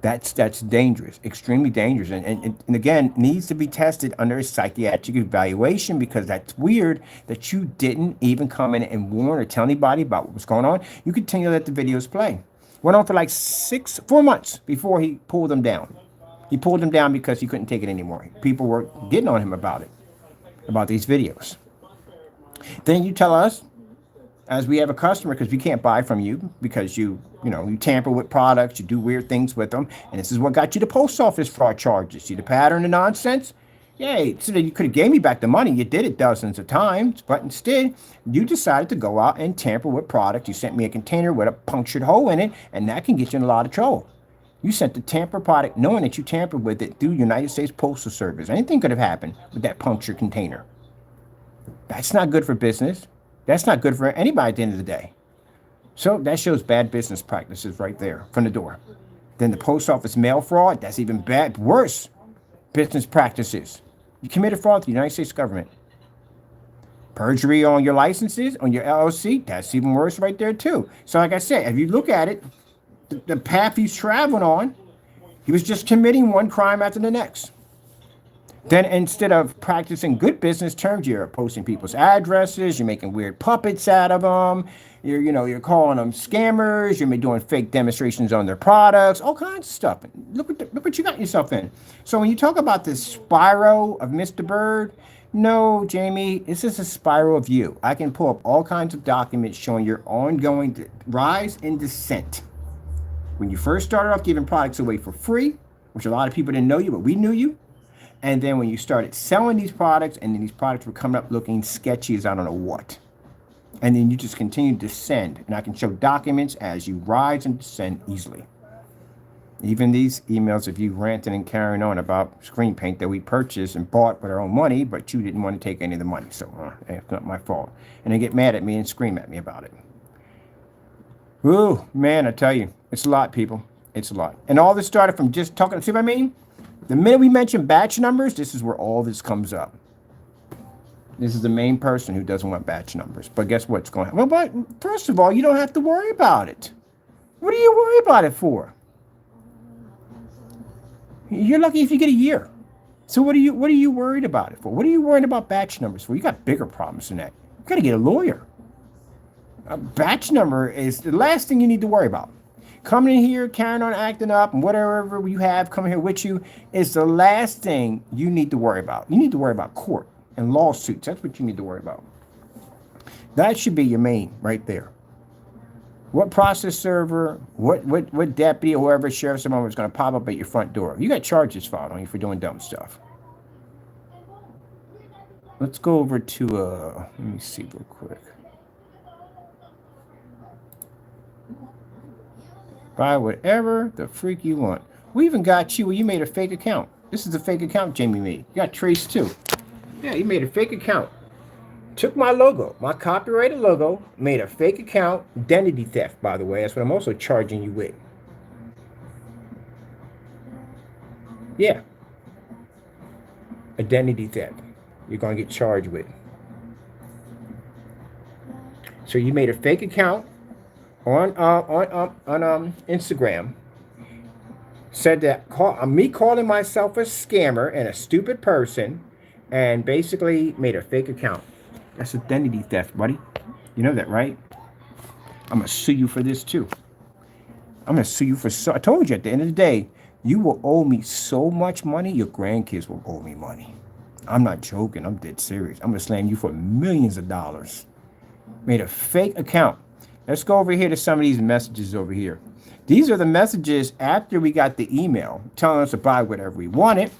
That's dangerous, extremely dangerous. And again, needs to be tested under a psychiatric evaluation, because that's weird that you didn't even come in and warn or tell anybody about what was going on. You continue to let the videos play. Went on for like 4 months before he pulled them down. He pulled them down because he couldn't take it anymore. People were getting on him about it, about these videos. Then you tell us, as we have a customer, because we can't buy from you because you tamper with products, you do weird things with them, and this is what got you the post office fraud charges. See the pattern of nonsense? Yay, so that you could have gave me back the money. You did it dozens of times, but instead, you decided to go out and tamper with product. You sent me a container with a punctured hole in it, and that can get you in a lot of trouble. You sent the tampered product knowing that you tampered with it through United States Postal Service. Anything could have happened with that punctured container. That's not good for business. That's not good for anybody at the end of the day. So that shows bad business practices right there from the door. Then the post office mail fraud, that's even bad, worse business practices. You committed fraud to the United States government. Perjury on your licenses, on your LLC, that's even worse right there too. So like I said, if you look at it, the path he's traveling on, he was just committing one crime after the next. Then instead of practicing good business terms, you're posting people's addresses, you're making weird puppets out of them, you're calling them scammers, you're doing fake demonstrations on their products, all kinds of stuff. Look what you got yourself in. So when you talk about this spiral of Mr. Bird, no, Jamie, this is a spiral of you. I can pull up all kinds of documents showing your ongoing rise and descent. When you first started off giving products away for free, which a lot of people didn't know you, but we knew you. And then when you started selling these products, and then these products were coming up looking sketchy as I don't know what. And then you just continue to descend. And I can show documents as you rise and descend easily. Even these emails of you ranting and carrying on about screen paint that we purchased and bought with our own money, but you didn't want to take any of the money. So it's not my fault. And they get mad at me and scream at me about it. Ooh, man, I tell you, it's a lot, people. It's a lot. And all this started from just talking. See what I mean? The minute we mention batch numbers, this is where all this comes up. This is the main person who doesn't want batch numbers. But guess what's going on? Well, but first of all, you don't have to worry about it. What do you worry about it for? You're lucky if you get a year. So what are you worried about it for? What are you worried about batch numbers for? You got bigger problems than that. You got to get a lawyer. A batch number is the last thing you need to worry about. Coming in here, carrying on, acting up, and whatever you have coming here with you is the last thing you need to worry about. You need to worry about court. and lawsuits. That's what you need to worry about. That should be your main right there. What process server, what deputy or whoever, sheriff's department is going to pop up at your front door? You got charges filed on you for doing dumb stuff. Let's go over to, let me see real quick. Buy whatever the freak you want. We even got you where you made a fake account. This is a fake account Jamie made. You got Trace too. Yeah, he made a fake account. Took my logo, my copyrighted logo, made a fake account. Identity theft, by the way. That's what I'm also charging you with. Yeah. Identity theft. You're going to get charged with. So you made a fake account on Instagram. Said that me calling myself a scammer and a stupid person, and basically made a fake account. That's identity theft, buddy. You know that, right? I'm going to sue you for this, too. I'm going to sue you for... I told you, at the end of the day, you will owe me so much money, your grandkids will owe me money. I'm not joking. I'm dead serious. I'm going to slam you for millions of dollars. Made a fake account. Let's go over here to some of these messages over here. These are the messages after we got the email telling us to buy whatever we wanted.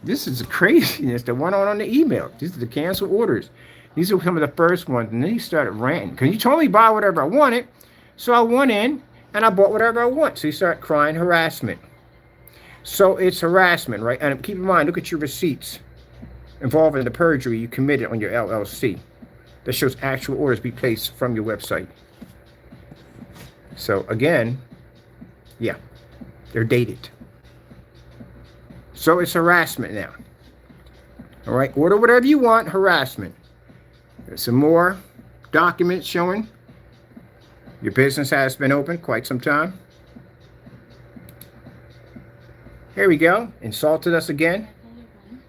This is the craziness that went on the email. These are the cancel orders. These are some of the first ones, and then he started ranting. Because you told me to buy whatever I wanted, so I went in, and I bought whatever I want. So he started crying harassment. So it's harassment, right? And keep in mind, look at your receipts involving the perjury you committed on your LLC. That shows actual orders be placed from your website. So again, yeah, they're dated. So it's harassment now. All right, order whatever you want, harassment. There's some more documents showing your business has been open quite some time. Here we go. Insulted us again.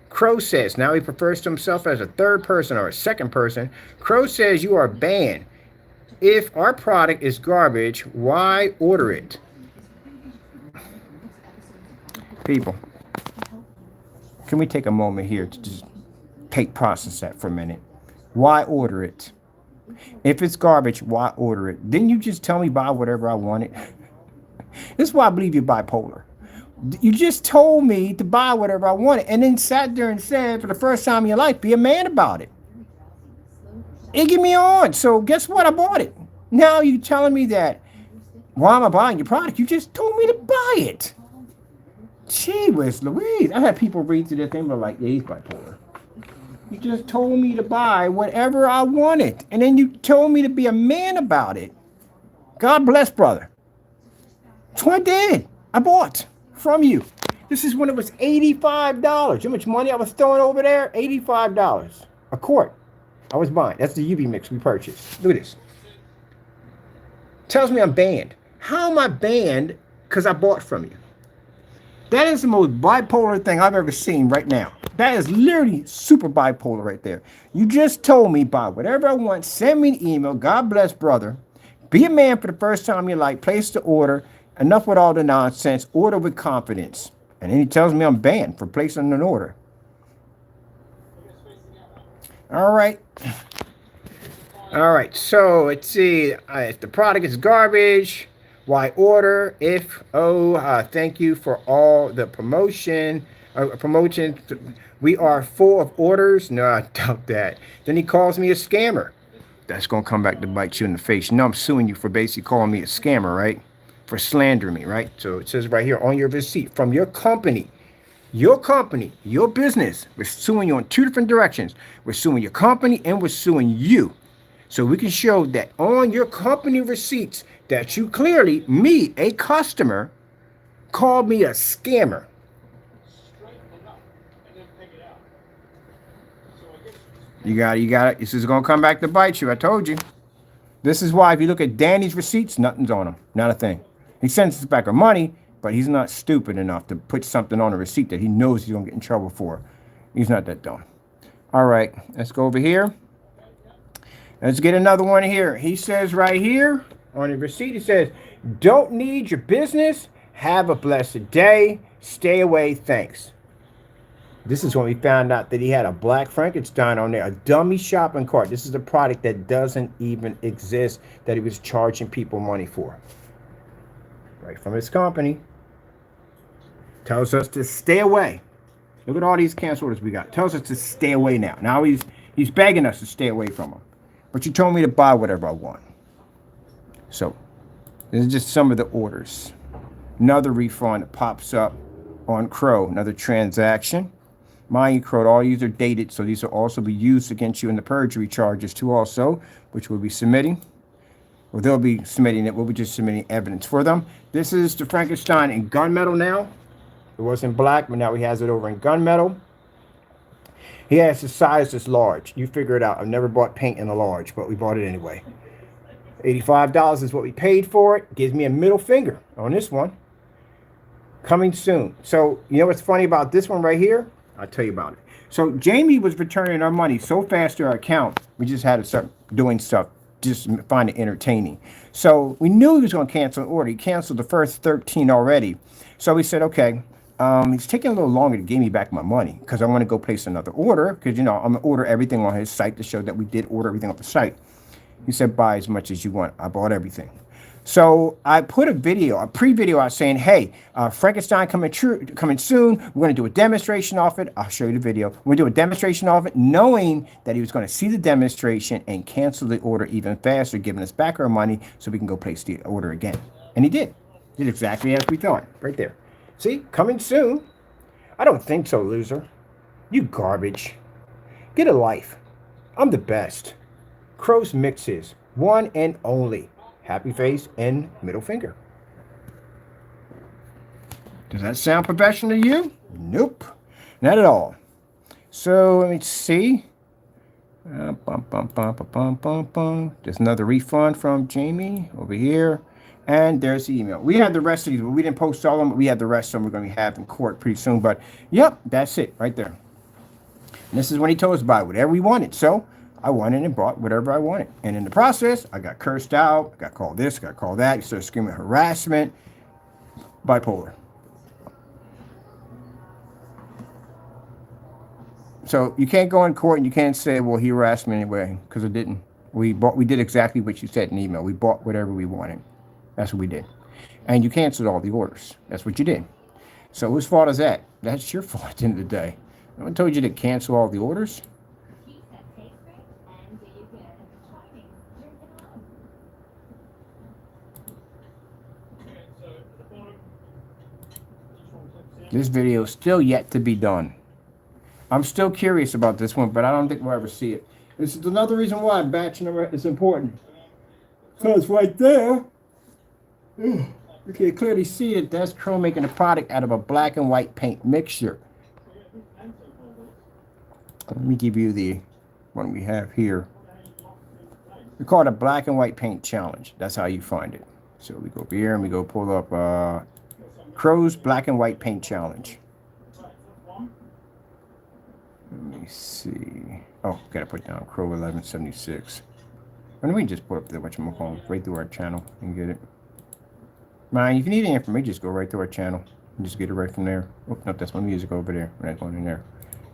Crow says, now he prefers to himself as a third person or a second person. Crow says you are banned. If our product is garbage, why order it? People, can we take a moment here to just process that for a minute? Why order it? If it's garbage, why order it? Didn't you just tell me buy whatever I wanted? This is why I believe you're bipolar. You just told me to buy whatever I wanted and then sat there and said for the first time in your life, be a man about it. Egging me on. So guess what? I bought it. Now you're telling me that, why am I buying your product? You just told me to buy it. Gee whiz Louise. I had people read through this thing and be like, yeah, he's bipolar. You just told me to buy whatever I wanted. And then you told me to be a man about it. God bless, brother. That's what I did. I bought from you. This is when it was $85. You know how much money I was throwing over there? $85 a quart. I was buying. That's the UV mix we purchased. Look at this. Tells me I'm banned. How am I banned? Because I bought from you. That is the most bipolar thing I've ever seen right now. That is literally super bipolar right there. You just told me buy whatever I want. Send me an email. God bless, brother. Be a man for the first time in your life. Place the order. Enough with all the nonsense. Order with confidence. And then he tells me I'm banned for placing an order. All right. All right. So let's see. If the product is garbage, why order? If, thank you for all the promotion. We are full of orders. No, I doubt that. Then he calls me a scammer. That's going to come back to bite you in the face. You know I'm suing you for basically calling me a scammer, right? For slandering me, right? So it says right here on your receipt from your company, your business. We're suing you on two different directions. We're suing your company and we're suing you. So we can show that on your company receipts that you clearly, me, a customer, called me a scammer. You got it. This is going to come back to bite you. I told you. This is why if you look at Danny's receipts, nothing's on them. Not a thing. He sends us back our money, but he's not stupid enough to put something on a receipt that he knows he's going to get in trouble for. He's not that dumb. All right. Let's go over here. Let's get another one here. He says right here on the receipt, he says, don't need your business. Have a blessed day. Stay away. Thanks. This is when we found out that he had a black Frankenstein on there, a dummy shopping cart. This is a product that doesn't even exist, that he was charging people money for. Right from his company. Tells us to stay away. Look at all these cancel orders we got. Tells us to stay away now. Now he's begging us to stay away from him. But you told me to buy whatever I want. So this is just some of the orders. Another refund that pops up on Crow. Another transaction. Mind you, Crow, all these are dated, so these will also be used against you in the perjury charges too also, which we'll be submitting. Or they'll be submitting it. We'll be just submitting evidence for them. This is the Frankenstein in gunmetal now. It was in black, but now he has it over in gunmetal. He has the size that's large. You figure it out. I've never bought paint in a large, but we bought it anyway. $85 is what we paid for it. Gives me a middle finger on this one. Coming soon. So, you know what's funny about this one right here? I'll tell you about it. So, Jamie was returning our money so fast to our account, we just had to start doing stuff, just find it entertaining. So, we knew he was going to cancel an order. He canceled the first 13 already. So, we said, okay, he's taking a little longer to give me back my money because I want to go place another order because, you know, I'm going to order everything on his site to show that we did order everything off the site. He said, buy as much as you want. I bought everything. So I put a video, a pre-video out saying, hey, Frankenstein coming soon. We're going to do a demonstration of it. I'll show you the video. We're going to do a demonstration of it, knowing that he was going to see the demonstration and cancel the order even faster, giving us back our money so we can go place the order again. And he did. Did exactly as we thought. Right there. See? Coming soon. I don't think so, loser. You garbage. Get a life. I'm the best. Crow's Mixes. One and only. Happy face and middle finger. Does that sound professional to you? Nope. Not at all. So let me see. There's another refund from Jamie over here. And there's the email. We had the rest of these, but we didn't post all of them. But we had the rest of them we're going to have in court pretty soon. But yep, that's it right there. And this is when he told us to buy whatever we wanted. So I went in and bought whatever I wanted. And in the process, I got cursed out. I got called this, got called that. He started screaming harassment. Bipolar. So you can't go in court and you can't say, well, he harassed me anyway, because it didn't. We did exactly what you said in the email. We bought whatever we wanted. That's what we did. And you canceled all the orders. That's what you did. So whose fault is that? That's your fault at the end of the day. No one told you to cancel all the orders. This video is still yet to be done. I'm still curious about this one, but I don't think we'll ever see it. This is another reason why batch number is important. Because right there, you can clearly see that that's Crow making a product out of a black and white paint mixture. Let me give you the one we have here. We call it a black and white paint challenge. That's how you find it. So we go over here and we go pull up Crow's black and white paint challenge. Let me see. Oh, gotta put down Crow 1176. And we can just put up the whatchamacallit right through our channel and get it. Man, if you need any information, just go right through our channel and just get it right from there. Oh, no, that's my music over there. We're not going in there.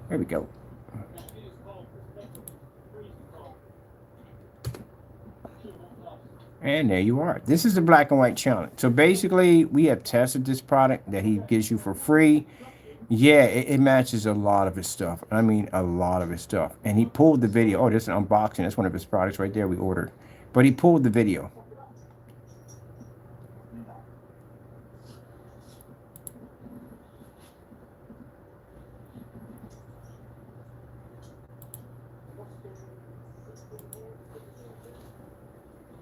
There we go. And there you are. This is the black and white challenge. So basically, we have tested this product that he gives you for free. Yeah, it matches a lot of his stuff. I mean, a lot of his stuff. And he pulled the video. Oh, this is an unboxing. That's one of his products right there we ordered. But he pulled the video.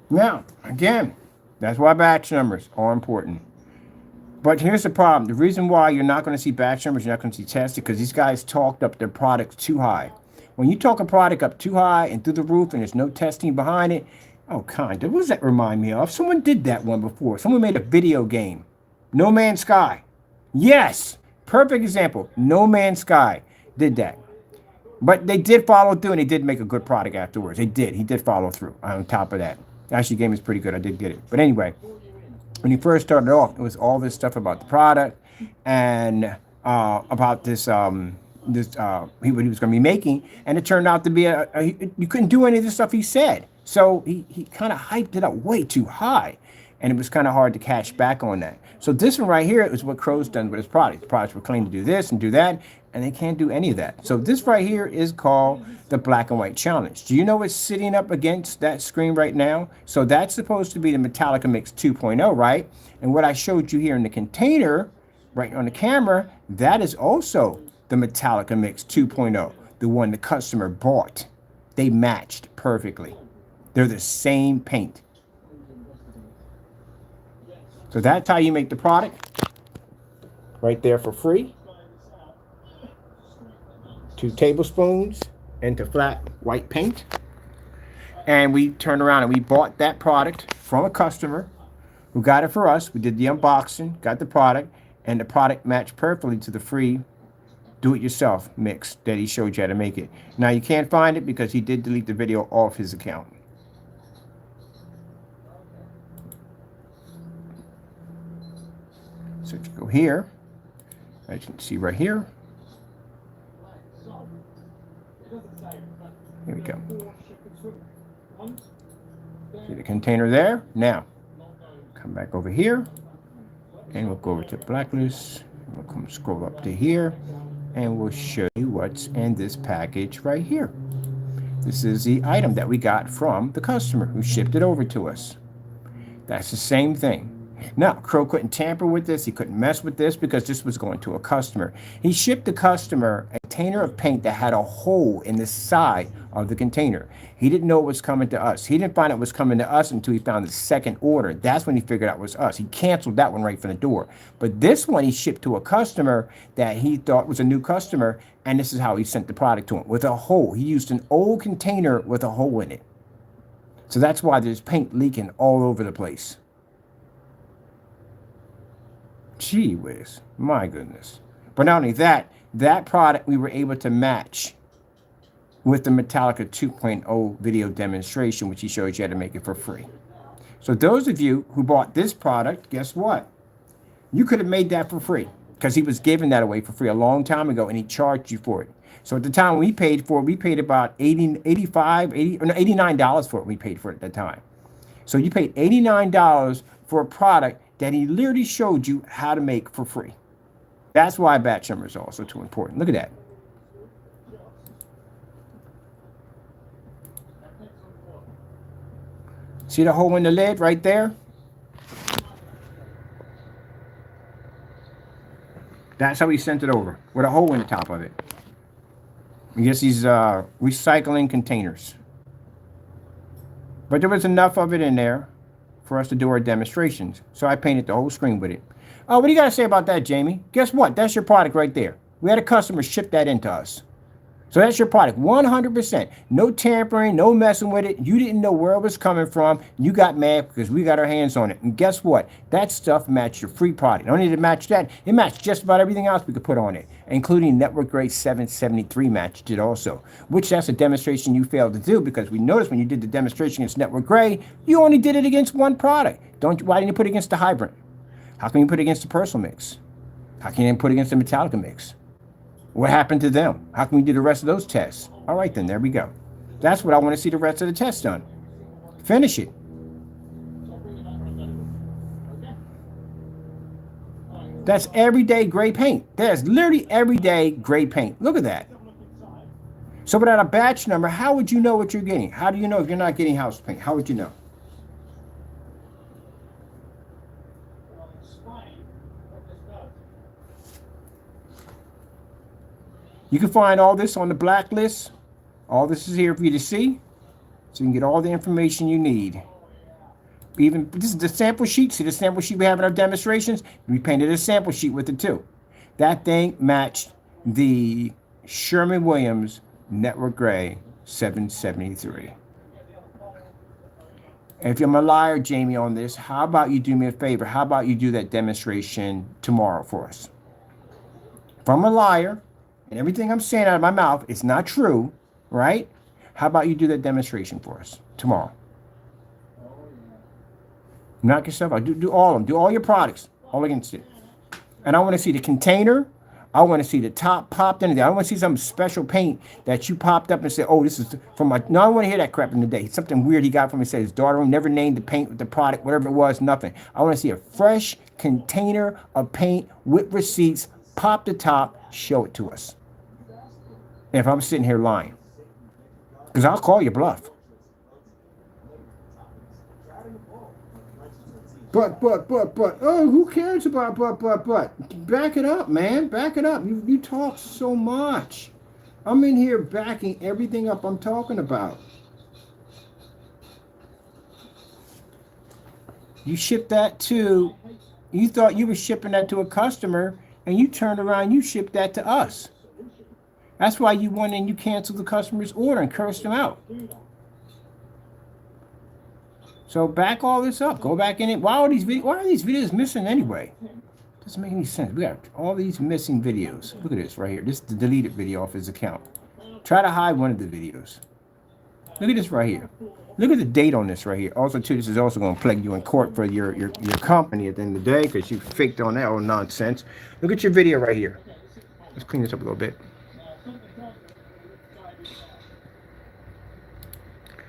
Now, again, that's why batch numbers are important. But here's the problem. The reason why you're not going to see batch numbers, you're not going to see tested, because these guys talked up their products too high. When you talk a product up too high and through the roof and there's no testing behind it, oh, kind of. What does that remind me of? Someone did that one before. Someone made a video game. No Man's Sky. Yes. Perfect example. No Man's Sky did that. But they did follow through and they did make a good product afterwards. They did. He did follow through on top of that. Actually, the game is pretty good. I did get it. But anyway, when he first started off, it was all this stuff about the product and about this what he was going to be making, and it turned out to be you couldn't do any of the stuff he said. So he kind of hyped it up way too high, and it was kind of hard to cash back on that. So this one right here is what Crow's done with his products. The products were claimed to do this and do that, and they can't do any of that. So this right here is called the black and white challenge. Do you know what's sitting up against that screen right now? So that's supposed to be the Metallica Mix 2.0, right? And what I showed you here in the container, right on the camera, that is also the Metallica Mix 2.0, the one the customer bought. They matched perfectly. They're the same paint. So that's how you make the product right there for free. 2 tablespoons into flat white paint. And we turned around and we bought that product from a customer who got it for us. We did the unboxing, got the product, and the product matched perfectly to the free do-it-yourself mix that he showed you how to make it. Now you can't find it because he did delete the video off his account. So if you go here, as you can see right here. Here we go. See the container there? Now, come back over here, and we'll go over to blacklist. We'll come scroll up to here, and we'll show you what's in this package right here. This is the item that we got from the customer who shipped it over to us. That's the same thing. Now, Crow couldn't tamper with this. He couldn't mess with this because this was going to a customer. He shipped the customer a container of paint that had a hole in the side of the container. He didn't know it was coming to us. He didn't find it was coming to us until he found the second order. That's when he figured out it was us. He canceled that one right from the door. But this one he shipped to a customer that he thought was a new customer, and this is how he sent the product to him, with a hole. He used an old container with a hole in it. So that's why there's paint leaking all over the place. Gee whiz, my goodness. But not only that, that product we were able to match with the Metallica 2.0 video demonstration, which he showed you how to make it for free. So those of you who bought this product, guess what? You could have made that for free because he was giving that away for free a long time ago, and he charged you for it. So at the time we paid for it, we paid about $89 for it. We paid for it at the time. So you paid $89 for a product that he literally showed you how to make for free. That's why batch number is also too important. Look at that. See the hole in the lid right there? That's how he sent it over, with a hole in the top of it. I guess he's recycling containers. But there was enough of it in there for us to do our demonstrations. So I painted the whole screen with it. Oh, what do you got to say about that, Jamie? Guess what? That's your product right there. We had a customer ship that into us. So that's your product, 100%. No tampering, no messing with it. You didn't know where it was coming from. You got mad because we got our hands on it. And guess what? That stuff matched your free product. Not only did it match that, it matched just about everything else we could put on it, including Network Grade 773 matched it also, which that's a demonstration you failed to do because we noticed when you did the demonstration against Network Grade, you only did it against one product. Why didn't you put it against the hybrid? How can you put it against the personal mix? How can you put it against the Metallica mix? What happened to them? How can we do the rest of those tests? All right, then, there we go. That's what I want to see the rest of the test done. Finish it. That's everyday gray paint. That's literally everyday gray paint. Look at that. So without a batch number, how would you know what you're getting? How do you know if you're not getting house paint? How would you know? You can find all this on the blacklist. All this is here for you to see, so you can get all the information you need. Even this is the sample sheet. See the sample sheet we have in our demonstrations? We painted a sample sheet with it too. That thing matched the Sherwin-Williams Network Gray 773. And if I'm a liar, Jamie, on this, how about you do me a favor? How about you do that demonstration tomorrow for us? If I'm a liar, and everything I'm saying out of my mouth is not true, right? How about you do that demonstration for us tomorrow? Knock yourself out. Do all of them. Do all your products, all against it. And I want to see the container. I want to see the top popped in there. I want to see some special paint that you popped up and said, oh, this is from my, no, I don't want to hear that crap in the day. Something weird he got from me, said his daughter never named the paint, the product, whatever it was, nothing. I want to see a fresh container of paint with receipts, pop the top, show it to us. And if I'm sitting here lying, because I'll call you bluff. But, oh, who cares about but? Back it up, man. Back it up. You talk so much. I'm in here backing everything up I'm talking about. You shipped that to, you thought you were shipping that to a customer, and you turned around, you shipped that to us. That's why you went and you canceled the customer's order and cursed them out. So back all this up. Go back in it. Why are these videos missing anyway? Doesn't make any sense. We got all these missing videos. Look at this right here. This is the deleted video off his account. Try to hide one of the videos. Look at this right here. Look at the date on this right here. Also, too, this is also going to plague you in court for your company at the end of the day because you faked on that old nonsense. Look at your video right here. Let's clean this up a little bit.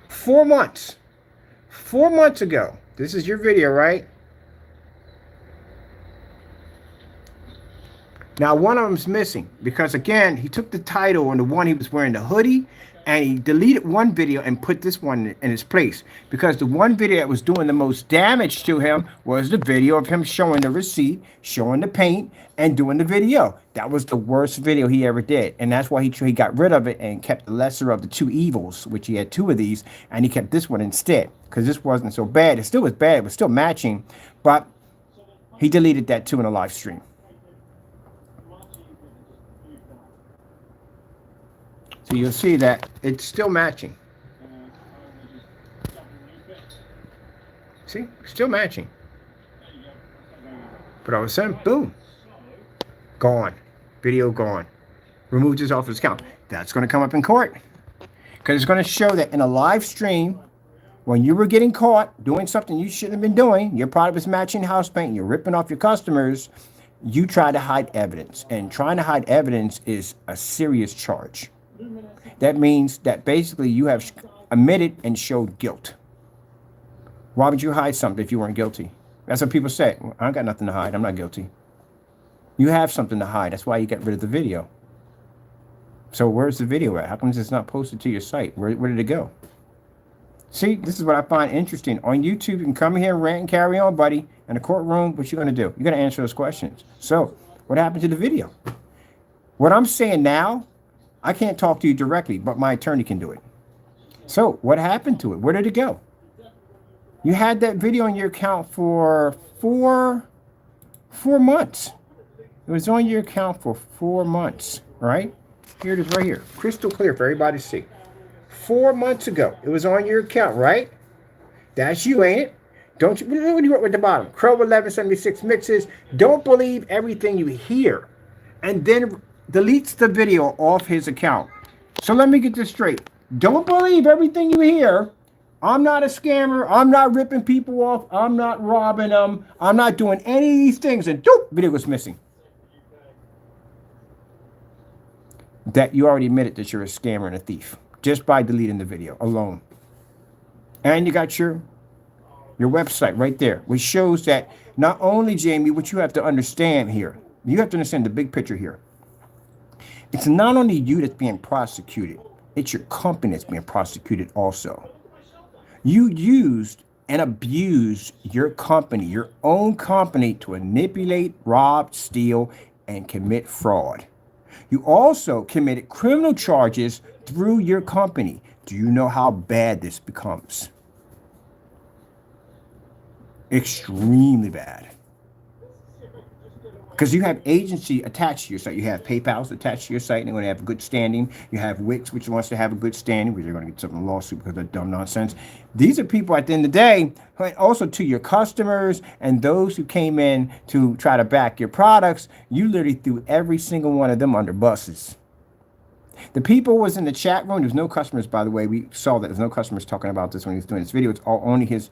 4 months. 4 months ago. This is your video, right? Now, one of them's missing because, again, he took the title on the one he was wearing the hoodie, and he deleted one video and put this one in its place because the one video that was doing the most damage to him was the video of him showing the receipt, showing the paint, and doing the video. That was the worst video he ever did, and that's why he got rid of it and kept the lesser of the two evils, which he had 2 of these, and he kept this one instead because this wasn't so bad. It still was bad. It was still matching, but he deleted that too in a live stream. So you'll see that it's still matching. See, still matching. But all of a sudden, boom, gone. Video gone. Removed this off his account. That's going to come up in court. Because it's going to show that in a live stream, when you were getting caught doing something you shouldn't have been doing, your product was matching house paint, you're ripping off your customers, you try to hide evidence. And trying to hide evidence is a serious charge. That means that basically you have admitted and showed guilt. Why would you hide something if you weren't guilty? That's what people say. Well, I got nothing to hide. I'm not guilty. You have something to hide. That's why you got rid of the video. So where's the video at? How come it's not posted to your site? Where did it go? See, this is what I find interesting. On YouTube, you can come here, rant and carry on, buddy. In the courtroom, what you going to do? You're going to answer those questions. So what happened to the video? What I'm saying now, I can't talk to you directly, but my attorney can do it. So what happened to it? Where did it go? You had that video on your account for four months. It was on your account for 4 months, right? Here it is right here. Crystal clear for everybody to see. 4 months ago, it was on your account, right? That's you, ain't it? Don't you? What do you wrote at the bottom? Crow 1176 mixes. Don't believe everything you hear. And then deletes the video off his account. So let me get this straight. Don't believe everything you hear. I'm not a scammer. I'm not ripping people off. I'm not robbing them. I'm not doing any of these things. And doop, video was missing. That you already admitted that you're a scammer and a thief just by deleting the video alone. And you got your website right there, which shows that not only, Jamie, what you have to understand here, you have to understand the big picture here. It's not only you that's being prosecuted, it's your company that's being prosecuted also. You used and abused your company, your own company, to manipulate, rob, steal, and commit fraud. You also committed criminal charges through your company. Do you know how bad this becomes? Extremely bad. Because you have agency attached to your site. You have PayPal's attached to your site, and they're going to have a good standing. You have Wix, which wants to have a good standing, which they're going to get something lawsuit because of that dumb nonsense. These are people at the end of the day, also to your customers and those who came in to try to back your products. You literally threw every single one of them under buses. The people was in the chat room. There's no customers, by the way. We saw that there's no customers talking about this when he was doing this video. It's all only his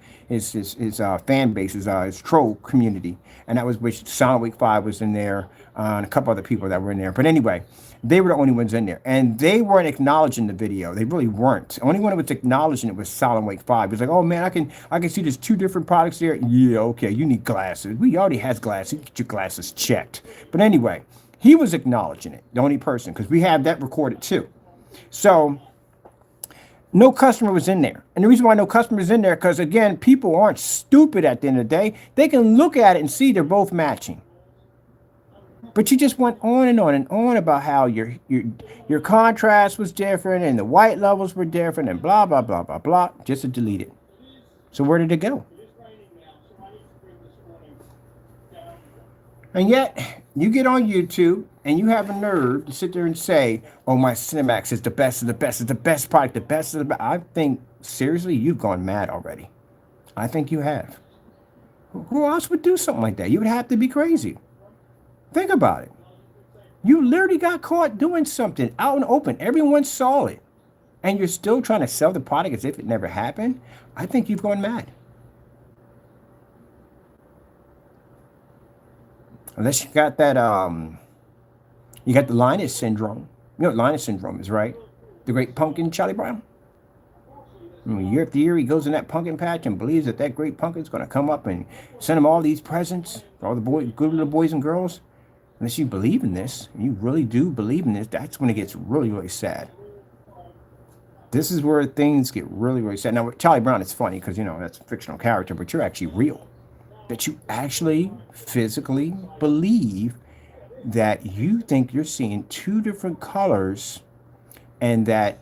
fan base, his troll community, and that was which Silent Week 5 was in there, and a couple other people that were in there. But anyway, they were the only ones in there, and they weren't acknowledging the video. They really weren't. The only one that was acknowledging it was Silent Week 5. It was like, oh man, I can see there's 2 different products there. Yeah, okay, you need glasses. We already has glasses. Get your glasses checked. But anyway. He was acknowledging it, the only person, because we have that recorded too. So no customer was in there. And the reason why no customer is in there, because again, people aren't stupid at the end of the day. They can look at it and see they're both matching. But you just went on and on about how your contrast was different and the white levels were different and blah, blah, blah, blah, blah, just to delete it. So where did it go? And yet, you get on YouTube and you have a nerve to sit there and say, oh, my Cinemax is the best of the best. It's the best product, the best of the best. I think, seriously, you've gone mad already. I think you have. Who else would do something like that? You would have to be crazy. Think about it. You literally got caught doing something out in the open. Everyone saw it. And you're still trying to sell the product as if it never happened? I think you've gone mad. Unless you got that, you got the Linus syndrome. You know what Linus syndrome is, right? The great pumpkin, Charlie Brown. I mean, year after year, he goes in that pumpkin patch and believes that that great pumpkin's going to come up and send him all these presents for all the boys, good little boys and girls. Unless you believe in this, and you really do believe in this, that's when it gets really, really sad. This is where things get really, really sad. Now, with Charlie Brown, it's funny because, you know, that's a fictional character, but you're actually real. That you actually physically believe that you think you're seeing 2 different colors and that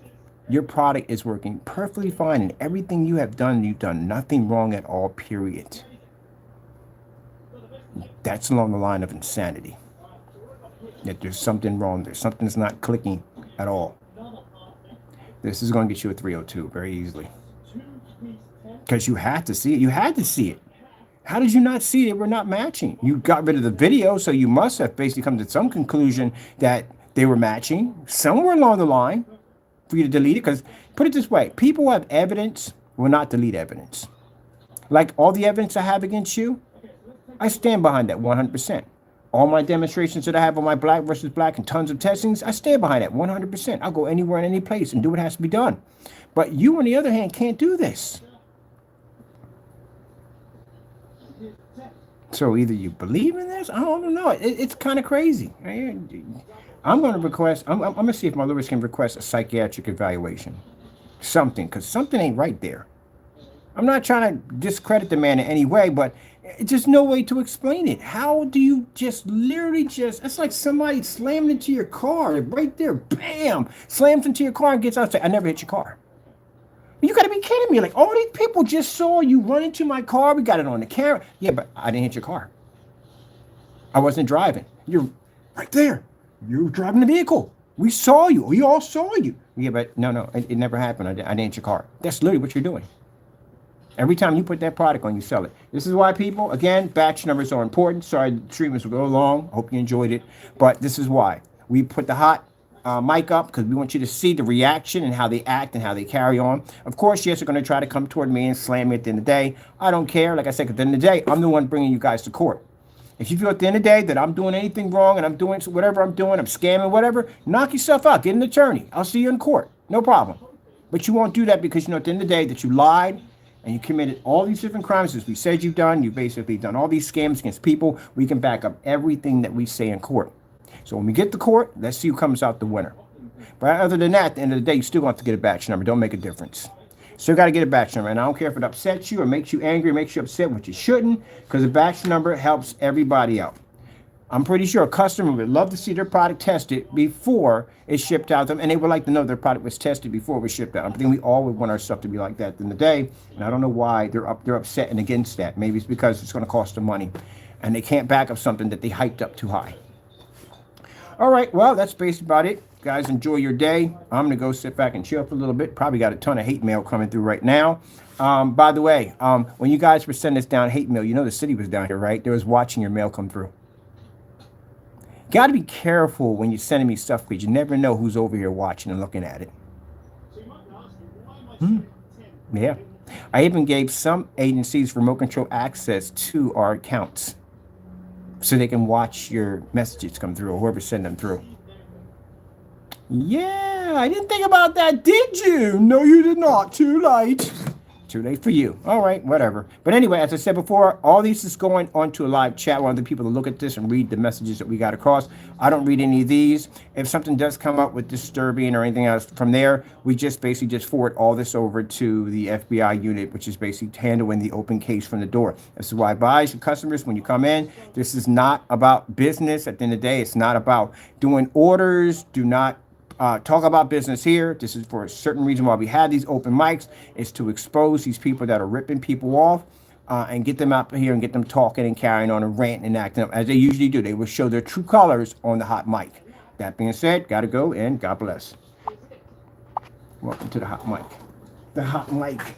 your product is working perfectly fine and everything you have done, you've done nothing wrong at all, period. That's along the line of insanity. That there's something wrong, there's something that's not clicking at all. This is going to get you a 302 very easily. Because you had to see it. You had to see it. How did you not see they were not matching? You got rid of the video, so you must have basically come to some conclusion that they were matching somewhere along the line for you to delete it. Because put it this way, people who have evidence will not delete evidence. Like all the evidence I have against you, I stand behind that 100%. All my demonstrations that I have on my black versus black and tons of testings, I stand behind that 100%. I'll go anywhere and any place and do what has to be done. But you, on the other hand, can't do this. So either you believe in this, I don't know. It's kind of crazy. I'm going to request, I'm going to see if my lawyers can request a psychiatric evaluation. Something, because something ain't right there. I'm not trying to discredit the man in any way, but it's just no way to explain it. How do you just literally it's like somebody slammed into your car right there, bam, slams into your car and gets out and says, I never hit your car. You got to be kidding me. Like, all these people just saw you run into my car. We got it on the camera. Yeah, but I didn't hit your car. I wasn't driving. You're right there. You were driving the vehicle. We saw you. We all saw you. Yeah, but no, it never happened. I didn't hit your car. That's literally what you're doing. Every time you put that product on, you sell it. This is why people, again, batch numbers are important. Sorry, the treatments will go long. Hope you enjoyed it. But this is why. We put the hot mic up because we want you to see the reaction and how they act and how they carry on. Of course, yes, they're going to try to come toward me and slam me at the end of the day. I don't care. Like I said, at the end of the day, I'm the one bringing you guys to court. If you feel at the end of the day that I'm doing anything wrong and I'm doing whatever I'm doing, I'm scamming, whatever, knock yourself out. Get an attorney. I'll see you in court. No problem. But you won't do that because you know at the end of the day that you lied and you committed all these different crimes as we said you've done. You've basically done all these scams against people. We can back up everything that we say in court. So when we get to court, let's see who comes out the winner. But other than that, at the end of the day, you still have to get a batch number. Don't make a difference. Still got to get a batch number. And I don't care if it upsets you or makes you angry or makes you upset, which you shouldn't, because a batch number helps everybody out. I'm pretty sure a customer would love to see their product tested before it's shipped out to them, and they would like to know their product was tested before it was shipped out. I think we all would want our stuff to be like that at the end of the day, and I don't know why they're upset and against that. Maybe it's because it's going to cost them money, and they can't back up something that they hyped up too high. All right, well, that's basically about it. Guys, enjoy your day. I'm going to go sit back and chill for a little bit. Probably got a ton of hate mail coming through right now. By the way, when you guys were sending us down hate mail, you know the city was down here, right? They was watching your mail come through. Got to be careful when you're sending me stuff because you never know who's over here watching and looking at it. Yeah. I even gave some agencies remote control access to our accounts so they can watch your messages come through or whoever send them through. Yeah, I didn't think about that, did you? No, you did not. Too late. Too late for you. All right, whatever. But anyway, as I said before, all these is going onto a live chat. I want other people to look at this and read the messages that we got across. I don't read any of these. If something does come up with disturbing or anything else from there, we just basically just forward all this over to the FBI unit, which is basically handling the open case from the door. This is why I advise your customers when you come in, this is not about business. At the end of the day, it's not about doing orders. Do not talk about business here. This is for a certain reason why we have these open mics, is to expose these people that are ripping people off and get them out here and get them talking and carrying on and ranting and acting up as they usually do. They will show their true colors on the hot mic. That being said, gotta go and God bless. Welcome to the hot mic. The hot mic.